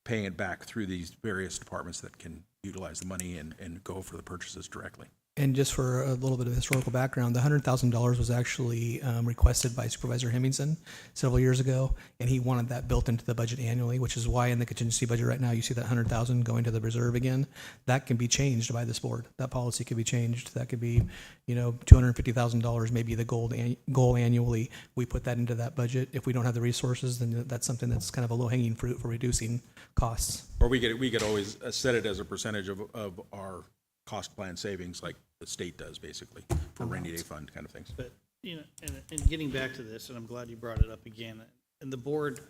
[SPEAKER 1] paying it back through these various departments that can utilize the money and go for the purchases directly.
[SPEAKER 9] And just for a little bit of historical background, the $100,000 was actually requested by Supervisor Hemmingson several years ago, and he wanted that built into the budget annually, which is why in the contingency budget right now you see that $100,000 going to the reserve again. That can be changed by this board. That policy could be changed. That could be, $250,000 maybe the goal annually. We put that into that budget. If we don't have the resources, then that's something that's kind of a low-hanging fruit for reducing costs.
[SPEAKER 1] Or we could always set it as a percentage of our cost plan savings, like the state does, basically, for rainy day fund kind of things.
[SPEAKER 11] But, and getting back to this, and I'm glad you brought it up again, and the board,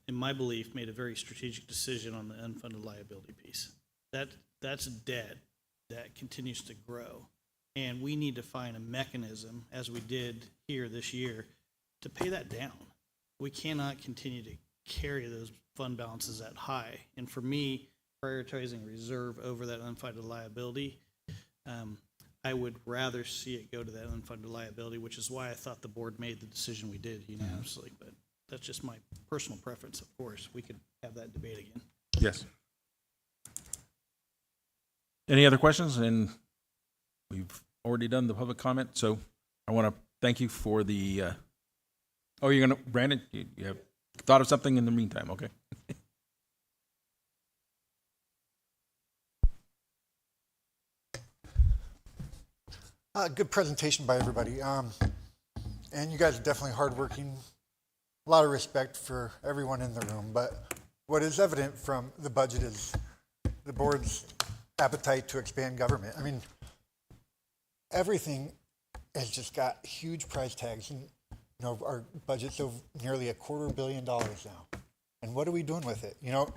[SPEAKER 11] in my belief, made a very strategic decision on the unfunded liability piece. That's debt that continues to grow. And we need to find a mechanism, as we did here this year, to pay that down. We cannot continue to carry those fund balances that high. And for me, prioritizing reserve over that unfunded liability, I would rather see it go to that unfunded liability, which is why I thought the board made the decision we did unanimously. But that's just my personal preference, of course. We could have that debate again.
[SPEAKER 1] Yes. Any other questions? And we've already done the public comment, so I want to thank you for the, oh, you're going to, Brandon, you have thought of something in the meantime, okay?
[SPEAKER 12] Good presentation by everybody. And you guys are definitely hardworking. A lot of respect for everyone in the room. But what is evident from the budget is the board's appetite to expand government. I mean, everything has just got huge price tags. And, you know, our budget's of nearly $250 million now. And what are we doing with it? You know,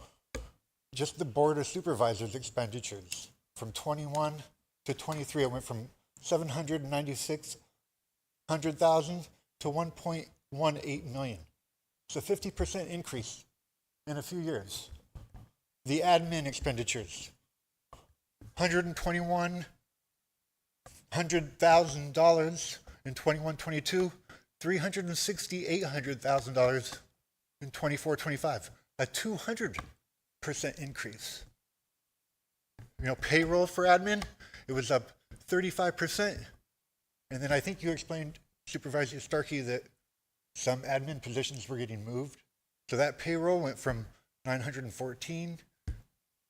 [SPEAKER 12] just the Board of Supervisors expenditures from 21 to 23, it went from 796,000 to 1.18 million. It's a 50% increase in a few years. The admin expenditures, $121,000 in 21-22, $368,000 in 24-25, a 200% increase. You know, payroll for admin, it was up 35%. And then I think you explained, Supervisor Starkey, that some admin positions were getting moved. So that payroll went from 914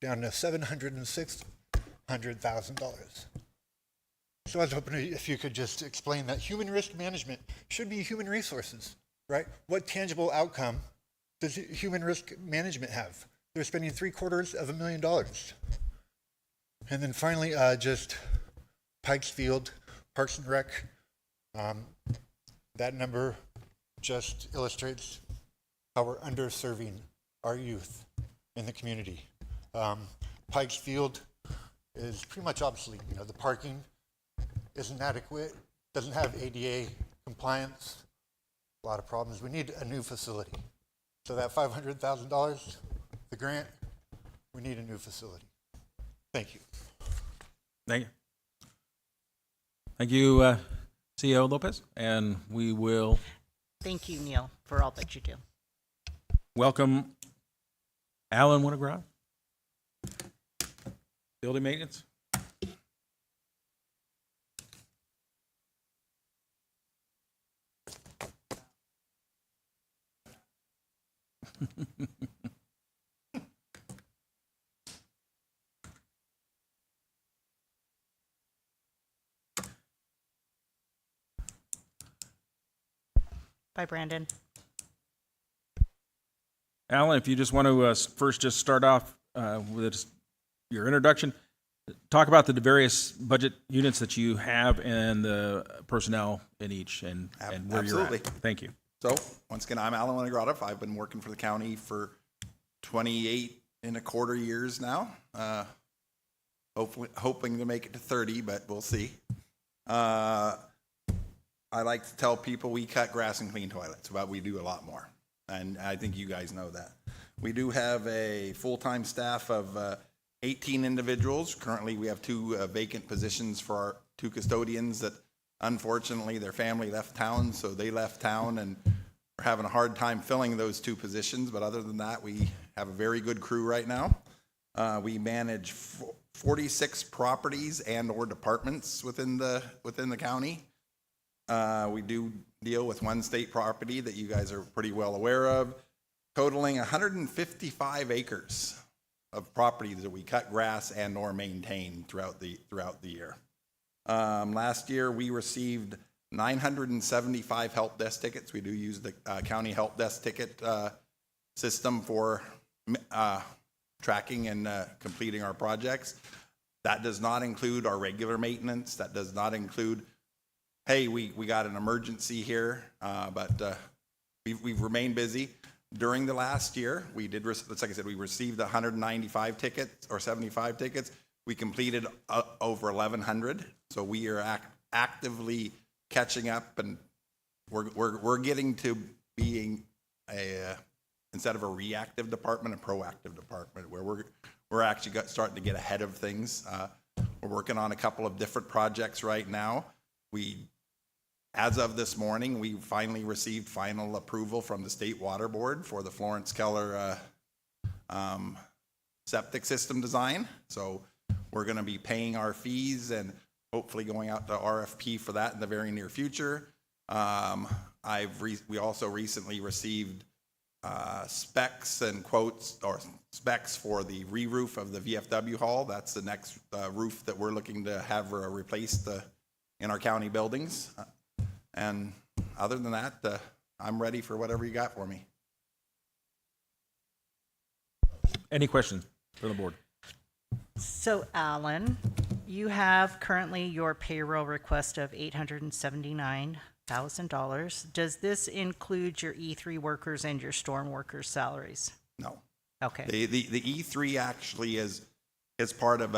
[SPEAKER 12] down to $706,000. So I was hoping if you could just explain that human risk management should be human resources, right? What tangible outcome does human risk management have? They're spending $750,000. And then finally, just Pikes Field, Parks and Rec. That number just illustrates how we're underserving our youth in the community. Pikes Field is pretty much obsolete. You know, the parking isn't adequate, doesn't have ADA compliance, a lot of problems. We need a new facility. So that $500,000, the grant, we need a new facility. Thank you.
[SPEAKER 1] Thank you. Thank you, CEO Lopez, and we will
[SPEAKER 5] Thank you, Neil, for all that you do.
[SPEAKER 1] welcome Alan Winograd, building maintenance.
[SPEAKER 5] Bye, Brandon.
[SPEAKER 1] Alan, if you just want to first just start off with your introduction, talk about the various budget units that you have and the personnel in each and where
[SPEAKER 13] Absolutely.
[SPEAKER 1] you're at. Thank you.
[SPEAKER 13] So, once again, I'm Alan Winograd. I've been working for the county for 28 and a quarter years now. Hoping to make it to 30, but we'll see. I like to tell people we cut grass and clean toilets, but we do a lot more. And I think you guys know that. We do have a full-time staff of 18 individuals. Currently, we have 2 vacant positions for our 2 custodians that unfortunately their family left town, so they left town and we're having a hard time filling those 2 positions. But other than that, we have a very good crew right now. We manage 46 properties and or departments within the county. We do deal with 1 state property that you guys are pretty well aware of, totaling 155 acres of property that we cut grass and or maintain throughout the year. Last year, we received 975 help desk tickets. We do use the county help desk ticket system for tracking and completing our projects. That does not include our regular maintenance. That does not include, hey, we got an emergency here, but we've remained busy. During the last year, we did, like I said, we received 195 tickets or 75 tickets. We completed over 1,100. So we are actively catching up and we're getting to being instead of a reactive department, a proactive department, where we're actually starting to get ahead of things. We're working on a couple of different projects right now. As of this morning, we finally received final approval from the State Water Board for the Florence Keller septic system design. So we're going to be paying our fees and hopefully going out to RFP for that in the very near future. We also recently received specs and quotes or specs for the re-roof of the VFW hall. That's the next roof that we're looking to have replaced in our county buildings. And other than that, I'm ready for whatever you got for me.
[SPEAKER 1] Any questions from the board?
[SPEAKER 5] So, Alan, you have currently your payroll request of $879,000. Does this include your E3 workers and your storm workers' salaries?
[SPEAKER 13] No.
[SPEAKER 5] Okay.
[SPEAKER 13] The E3 actually is part of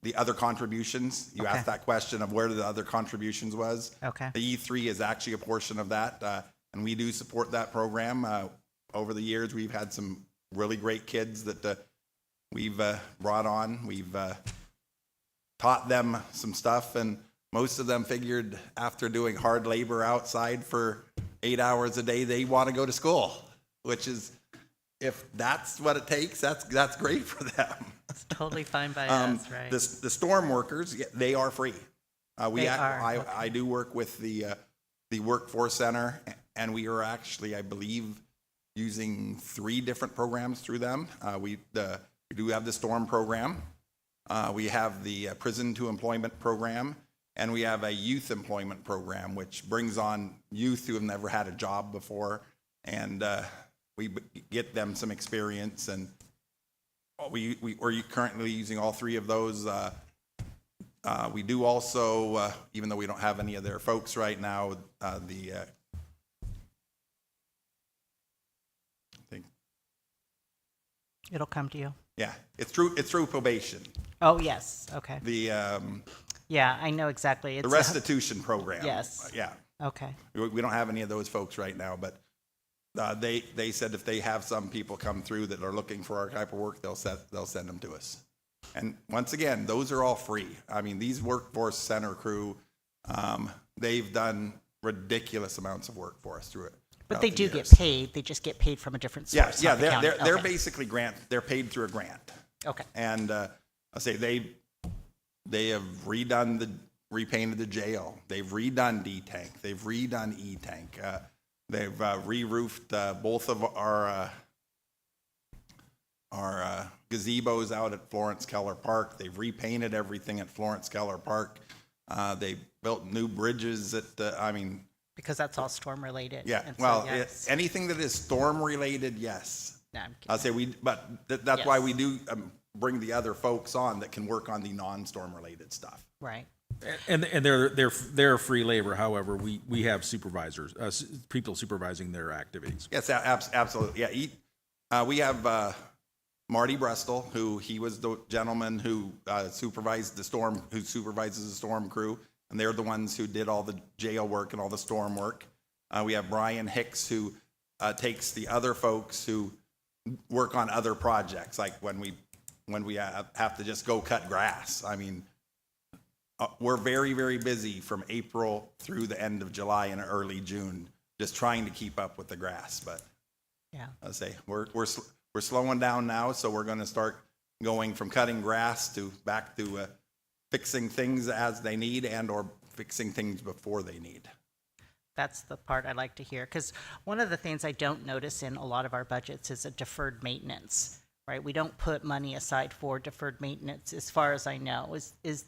[SPEAKER 13] the other contributions. You asked that question of where the other contributions was.
[SPEAKER 5] Okay.
[SPEAKER 13] The E3 is actually a portion of that, and we do support that program. Over the years, we've had some really great kids that we've brought on. We've taught them some stuff, and most of them figured after doing hard labor outside for 8 hours a day, they want to go to school, which is, if that's what it takes, that's great for them.
[SPEAKER 5] It's totally fine by us, right?
[SPEAKER 13] The storm workers, they are free.
[SPEAKER 5] Okay.
[SPEAKER 13] I do work with the workforce center, and we are actually, I believe, using 3 different programs through them. We do have the storm program. We have the prison to employment program, and we have a youth employment program, which brings on youth who have never had a job before, and we get them some experience. And we're currently using all 3 of those. We do also, even though we don't have any of their folks right now,
[SPEAKER 5] It'll come to you.
[SPEAKER 13] yeah, it's through probation.
[SPEAKER 5] Oh, yes. Okay.
[SPEAKER 13] The
[SPEAKER 5] Yeah, I know exactly.
[SPEAKER 13] the restitution program.
[SPEAKER 5] Yes.
[SPEAKER 13] Yeah.
[SPEAKER 5] Okay.
[SPEAKER 13] We don't have any of those folks right now, but they said if they have some people come through that are looking for our type of work, they'll send them to us. And once again, those are all free. I mean, these workforce center crew, they've done ridiculous amounts of work for us through it.
[SPEAKER 5] But they do get
[SPEAKER 13] years.
[SPEAKER 5] paid. They just get paid from a different source.
[SPEAKER 13] Yeah,
[SPEAKER 5] not the county.
[SPEAKER 13] they're
[SPEAKER 5] Okay.
[SPEAKER 13] basically they're paid through a grant.
[SPEAKER 5] Okay.
[SPEAKER 13] And I say they have repainted the jail. They've redone D-Tank. They've redone E-Tank. They've re-roofed both of our gazebos out at Florence Keller Park. They've repainted everything at Florence Keller Park. They built new bridges
[SPEAKER 5] Because that's all storm related.
[SPEAKER 13] yeah.
[SPEAKER 5] And so,
[SPEAKER 13] Well,
[SPEAKER 5] yes.
[SPEAKER 13] anything that is storm related, yes.
[SPEAKER 5] No, I'm kidding.
[SPEAKER 13] I'll say that's why
[SPEAKER 5] Yes.
[SPEAKER 13] we do bring the other folks on that can work on the non-storm related stuff.
[SPEAKER 5] Right.
[SPEAKER 1] And they're free labor. However, we have supervisors, people supervising their activities.
[SPEAKER 13] Yes, absolutely. Yeah, we have Marty Brestol, he was the gentleman who supervises the storm crew, and they're the ones who did all the jail work and all the storm work. We have Brian Hicks, who takes the other folks who work on other projects, like when we have to just go cut grass. I mean, we're very, very busy from April through the end of July and early June, just trying to keep up with the grass. But
[SPEAKER 5] Yeah.
[SPEAKER 13] I say we're slowing down now, so we're going to start going from cutting grass back to fixing things as they need or fixing things before they need.
[SPEAKER 5] That's the part I like to hear, because one of the things I don't notice in a lot of our budgets is a deferred maintenance, right? We don't put money aside for deferred maintenance, as far as I know. Is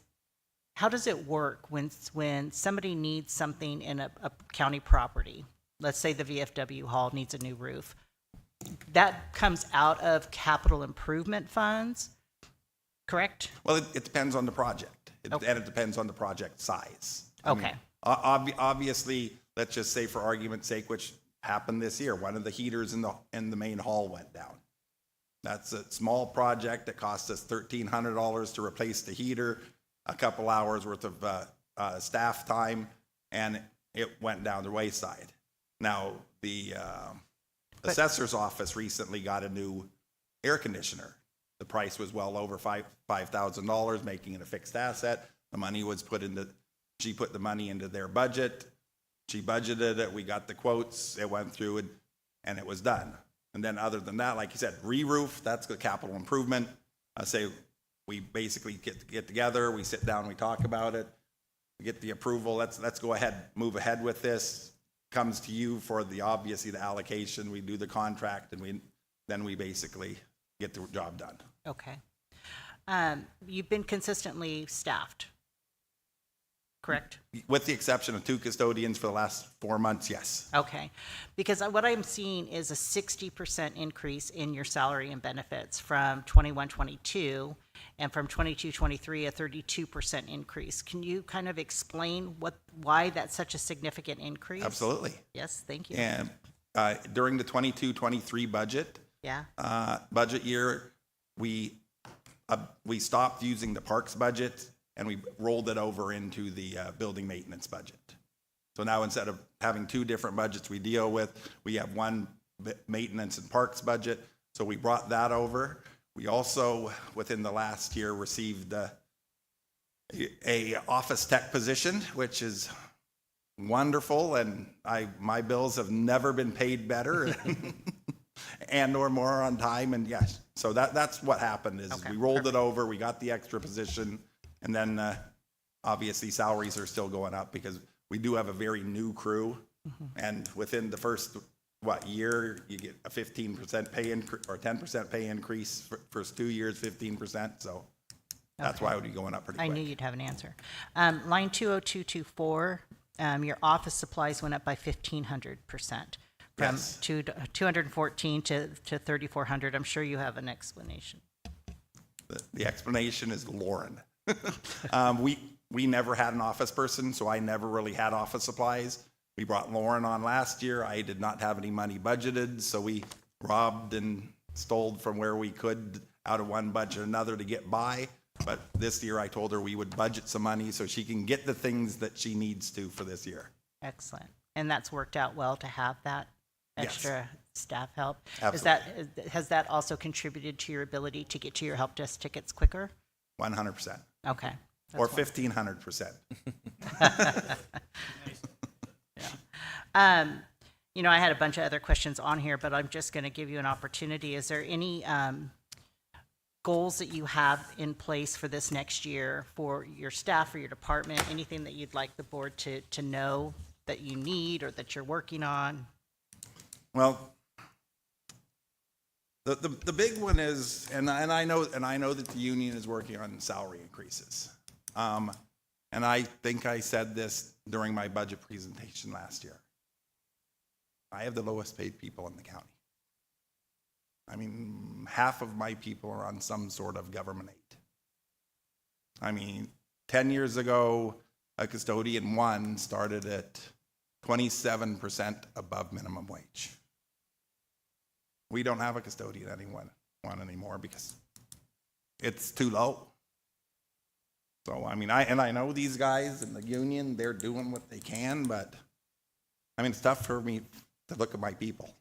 [SPEAKER 5] how does it work when somebody needs something in a county property? Let's say the VFW hall needs a new roof. That comes out of capital improvement funds, correct?
[SPEAKER 13] Well, it depends on the project,
[SPEAKER 5] Okay.
[SPEAKER 13] and it depends on the project size.
[SPEAKER 5] Okay.
[SPEAKER 13] Obviously, let's just say for argument's sake, which happened this year, one of the heaters in the main hall went down. That's a small project that cost us $1,300 to replace the heater, a couple hours worth of staff time, and it went down the wayside. Now, the assessor's office recently got a new air conditioner. The price was well over $5,000, making it a fixed asset. The money was she put the money into their budget. She budgeted it, we got the quotes, it went through it, and it was done. And then other than that, like you said, re-roof, that's the capital improvement. Say we basically get together, we sit down, we talk about it, we get the approval, let's go ahead, move ahead with this. Comes to you for the allocation, we do the contract, and then we basically get the job done.
[SPEAKER 5] Okay. You've been consistently staffed, correct?
[SPEAKER 13] With the exception of 2 custodians for the last 4 months, yes.
[SPEAKER 5] Okay, because what I'm seeing is a 60% increase in your salary and benefits from 21-22, and from 22-23 a 32% increase. Can you kind of explain why that's such a significant increase?
[SPEAKER 13] Absolutely.
[SPEAKER 5] Yes, thank you.
[SPEAKER 13] And during the 22-23 budget,
[SPEAKER 5] Yeah.
[SPEAKER 13] Budget year, we stopped using the parks budget and we rolled it over into the building maintenance budget. So now instead of having 2 different budgets we deal with, we have one maintenance and parks budget. So we brought that over. We also, within the last year, received a office tech position, which is wonderful, and my bills have never been paid better. And or more on time, and yes, so that's what happened is
[SPEAKER 5] Okay,
[SPEAKER 13] we rolled it over, we got the extra position, and then obviously salaries are still going up because we do have a very new crew, and within the first year you get a 15% pay increase or 10% pay increase for first 2 years, 15%, so that's why it would be going up pretty quick.
[SPEAKER 5] I knew you'd have an answer. Line 20224, your office supplies went up by 1,500%. From
[SPEAKER 13] Yes.
[SPEAKER 5] 214 to 3,400. I'm sure you have an explanation.
[SPEAKER 13] The explanation is Lauren. We never had an office person, so I never really had office supplies. We brought Lauren on last year. I did not have any money budgeted, so we robbed and stole from where we could out of one budget another to get by. But this year I told her we would budget some money so she can get the things that she needs to for this year.
[SPEAKER 5] Excellent. And that's worked out well to have that
[SPEAKER 13] Yes.
[SPEAKER 5] extra staff help.
[SPEAKER 13] Absolutely.
[SPEAKER 5] Has that also contributed to your ability to get to your help desk tickets quicker?
[SPEAKER 13] 100%.
[SPEAKER 5] Okay.
[SPEAKER 13] Or 1,500%.
[SPEAKER 5] I had a bunch of other questions on here, but I'm just going to give you an opportunity. Is there any goals that you have in place for this next year for your staff or your department? Anything that you'd like the board to know that you need or that you're working on?
[SPEAKER 13] Well, the big one is, and I know that the union is working on salary increases. And I think I said this during my budget presentation last year. I have the lowest paid people in the county. I mean, half of my people are on some sort of government aid. I mean, 10 years ago, a custodian 1 started at 27% above minimum wage. We don't have a custodian one anymore because it's too low. So, I mean, I know these guys in the union, they're doing what they can, but I mean, it's tough for me to look at my people.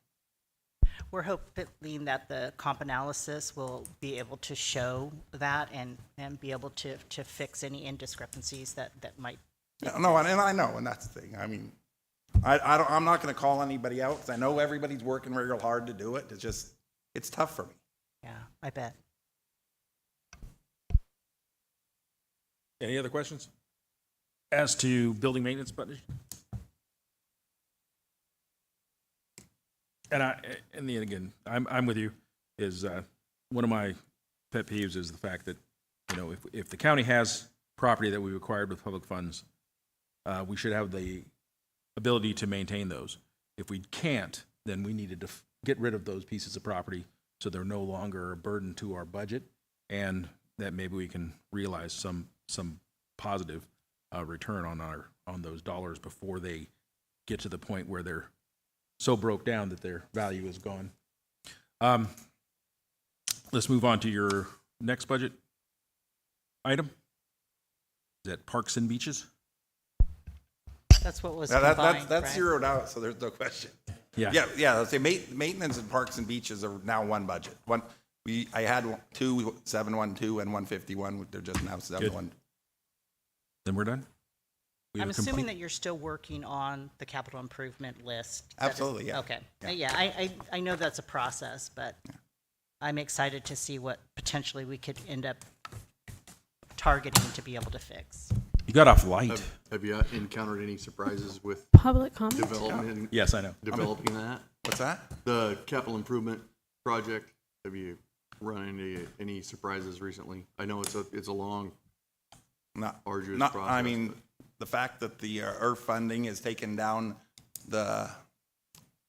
[SPEAKER 5] We're hoping that the comp analysis will be able to show that and be able to fix any indiscrepancies that might.
[SPEAKER 13] No, and I know, and that's the thing. I mean, I'm not going to call anybody out because I know everybody's working real hard to do it. It's tough for me.
[SPEAKER 5] Yeah, I bet.
[SPEAKER 1] Any other questions? As to building maintenance budget? And then again, I'm with you. Is one of my pet peeves is the fact that, if the county has property that we've acquired with public funds, we should have the ability to maintain those. If we can't, then we needed to get rid of those pieces of property so they're no longer a burden to our budget, and that maybe we can realize some positive return on those dollars before they get to the point where they're so broke down that their value is gone. Let's move on to your next budget item. Is that Parks and Beaches?
[SPEAKER 5] That's what was
[SPEAKER 13] That's
[SPEAKER 5] combined,
[SPEAKER 13] that's
[SPEAKER 5] right?
[SPEAKER 13] zeroed out, so there's no question.
[SPEAKER 1] Yeah.
[SPEAKER 13] Yeah, let's say maintenance and parks and beaches are now one budget. I had 712 and 151, they're just now 71.
[SPEAKER 1] Then we're done? We
[SPEAKER 5] I'm
[SPEAKER 1] have
[SPEAKER 5] assuming
[SPEAKER 1] complete-
[SPEAKER 5] that you're still working on the capital improvement list. That is-
[SPEAKER 13] Absolutely, yeah.
[SPEAKER 5] Okay.
[SPEAKER 13] Yeah.
[SPEAKER 5] Yeah, I know that's a process, but I'm excited to see what potentially we could end up targeting to be able to fix.
[SPEAKER 1] You got off light.
[SPEAKER 4] Have you encountered any surprises with
[SPEAKER 2] Public comment?
[SPEAKER 4] development?
[SPEAKER 1] Yes, I know.
[SPEAKER 4] Developing that?
[SPEAKER 13] What's that?
[SPEAKER 4] The capital improvement project, have you run into any surprises recently? I know it's a long, arduous process.
[SPEAKER 13] I mean, the fact that the ERF funding has taken down the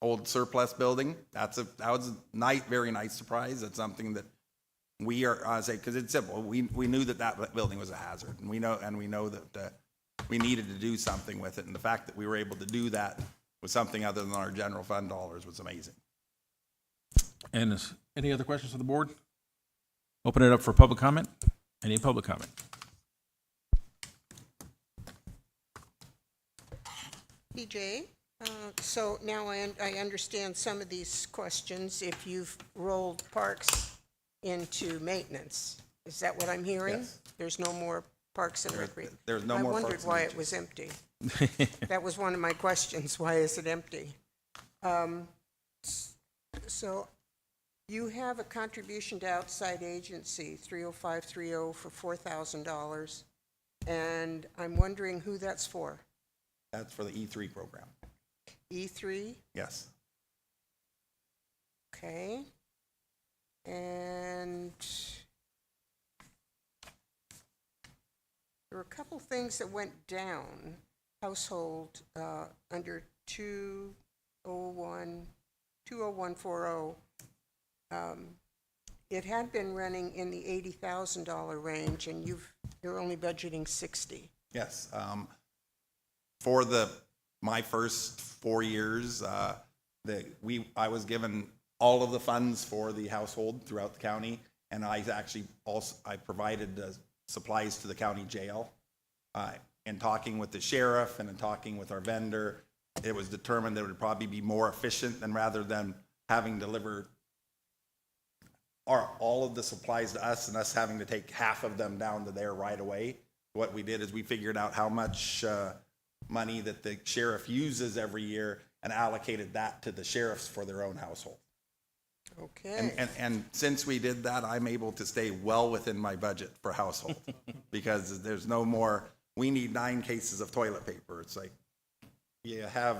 [SPEAKER 13] old surplus building, that was a very nice surprise. That's something that we are, because it's simple. We knew that building was a hazard, and we know that we needed to do something with it. And the fact that we were able to do that with something other than our general fund dollars was amazing.
[SPEAKER 1] And any other questions from the board? Open it up for public comment. Any public comment?
[SPEAKER 8] BJ, so now I understand some of these questions. If you've rolled parks into maintenance, is that what I'm hearing?
[SPEAKER 13] Yes.
[SPEAKER 8] There's no more parks and recreation?
[SPEAKER 13] There's no more
[SPEAKER 8] I wondered
[SPEAKER 13] parks and
[SPEAKER 8] why
[SPEAKER 13] beaches.
[SPEAKER 8] it was empty. That was one of my questions. Why is it empty? So you have a contribution to outside agency, 30530 for $4,000. And I'm wondering who that's for.
[SPEAKER 13] That's for the E3 program.
[SPEAKER 8] E3?
[SPEAKER 13] Yes.
[SPEAKER 8] Okay. And there were a couple things that went down. Household under 20140. It had been running in the $80,000 range, and you're only budgeting 60.
[SPEAKER 13] Yes. For my first 4 years, I was given all of the funds for the household throughout the county, and I provided supplies to the county jail. In talking with the sheriff and in talking with our vendor, it was determined that it would probably be more efficient than rather than having delivered all of the supplies to us and us having to take half of them down to there right away. What we did is we figured out how much money that the sheriff uses every year and allocated that to the sheriffs for their own household.
[SPEAKER 8] Okay.
[SPEAKER 13] And since we did that, I'm able to stay well within my budget for household because there's no more, we need 9 cases of toilet paper. It's like, you have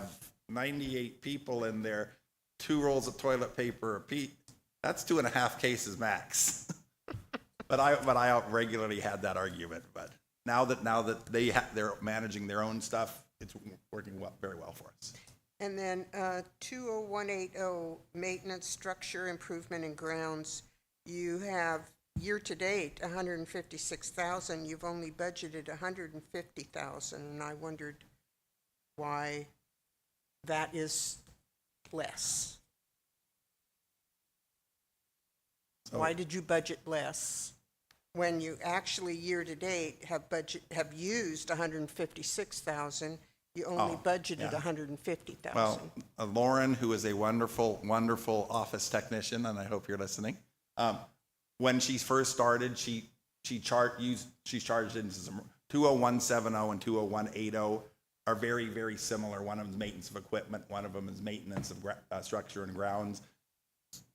[SPEAKER 13] 98 people in there, 2 rolls of toilet paper a piece. That's 2.5 cases max. But I regularly had that argument. But now that they're managing their own stuff, it's working very well for us.
[SPEAKER 8] And then 20180, maintenance, structure, improvement, and grounds. You have year-to-date $156,000. You've only budgeted $150,000, and I wondered why that is less. Why did you budget less when you actually year-to-date have used $156,000? You only budgeted $150,000.
[SPEAKER 13] Well, Lauren, who is a wonderful, wonderful office technician, and I hope you're listening. When she first started, she charged in some 20170 and 20180 are very, very similar. One of them is maintenance of equipment. One of them is maintenance of structure and grounds.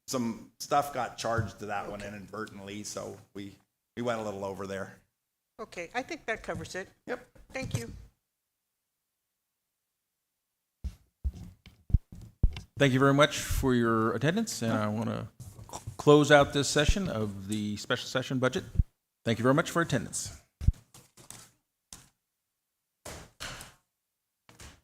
[SPEAKER 13] Some stuff got charged to that one inadvertently, so we went a little over there.
[SPEAKER 8] Okay, I think that covers it.
[SPEAKER 13] Yep.
[SPEAKER 8] Thank you.
[SPEAKER 1] Thank you very much for your attendance, and I want to close out this session of the special session budget. Thank you very much for attendance.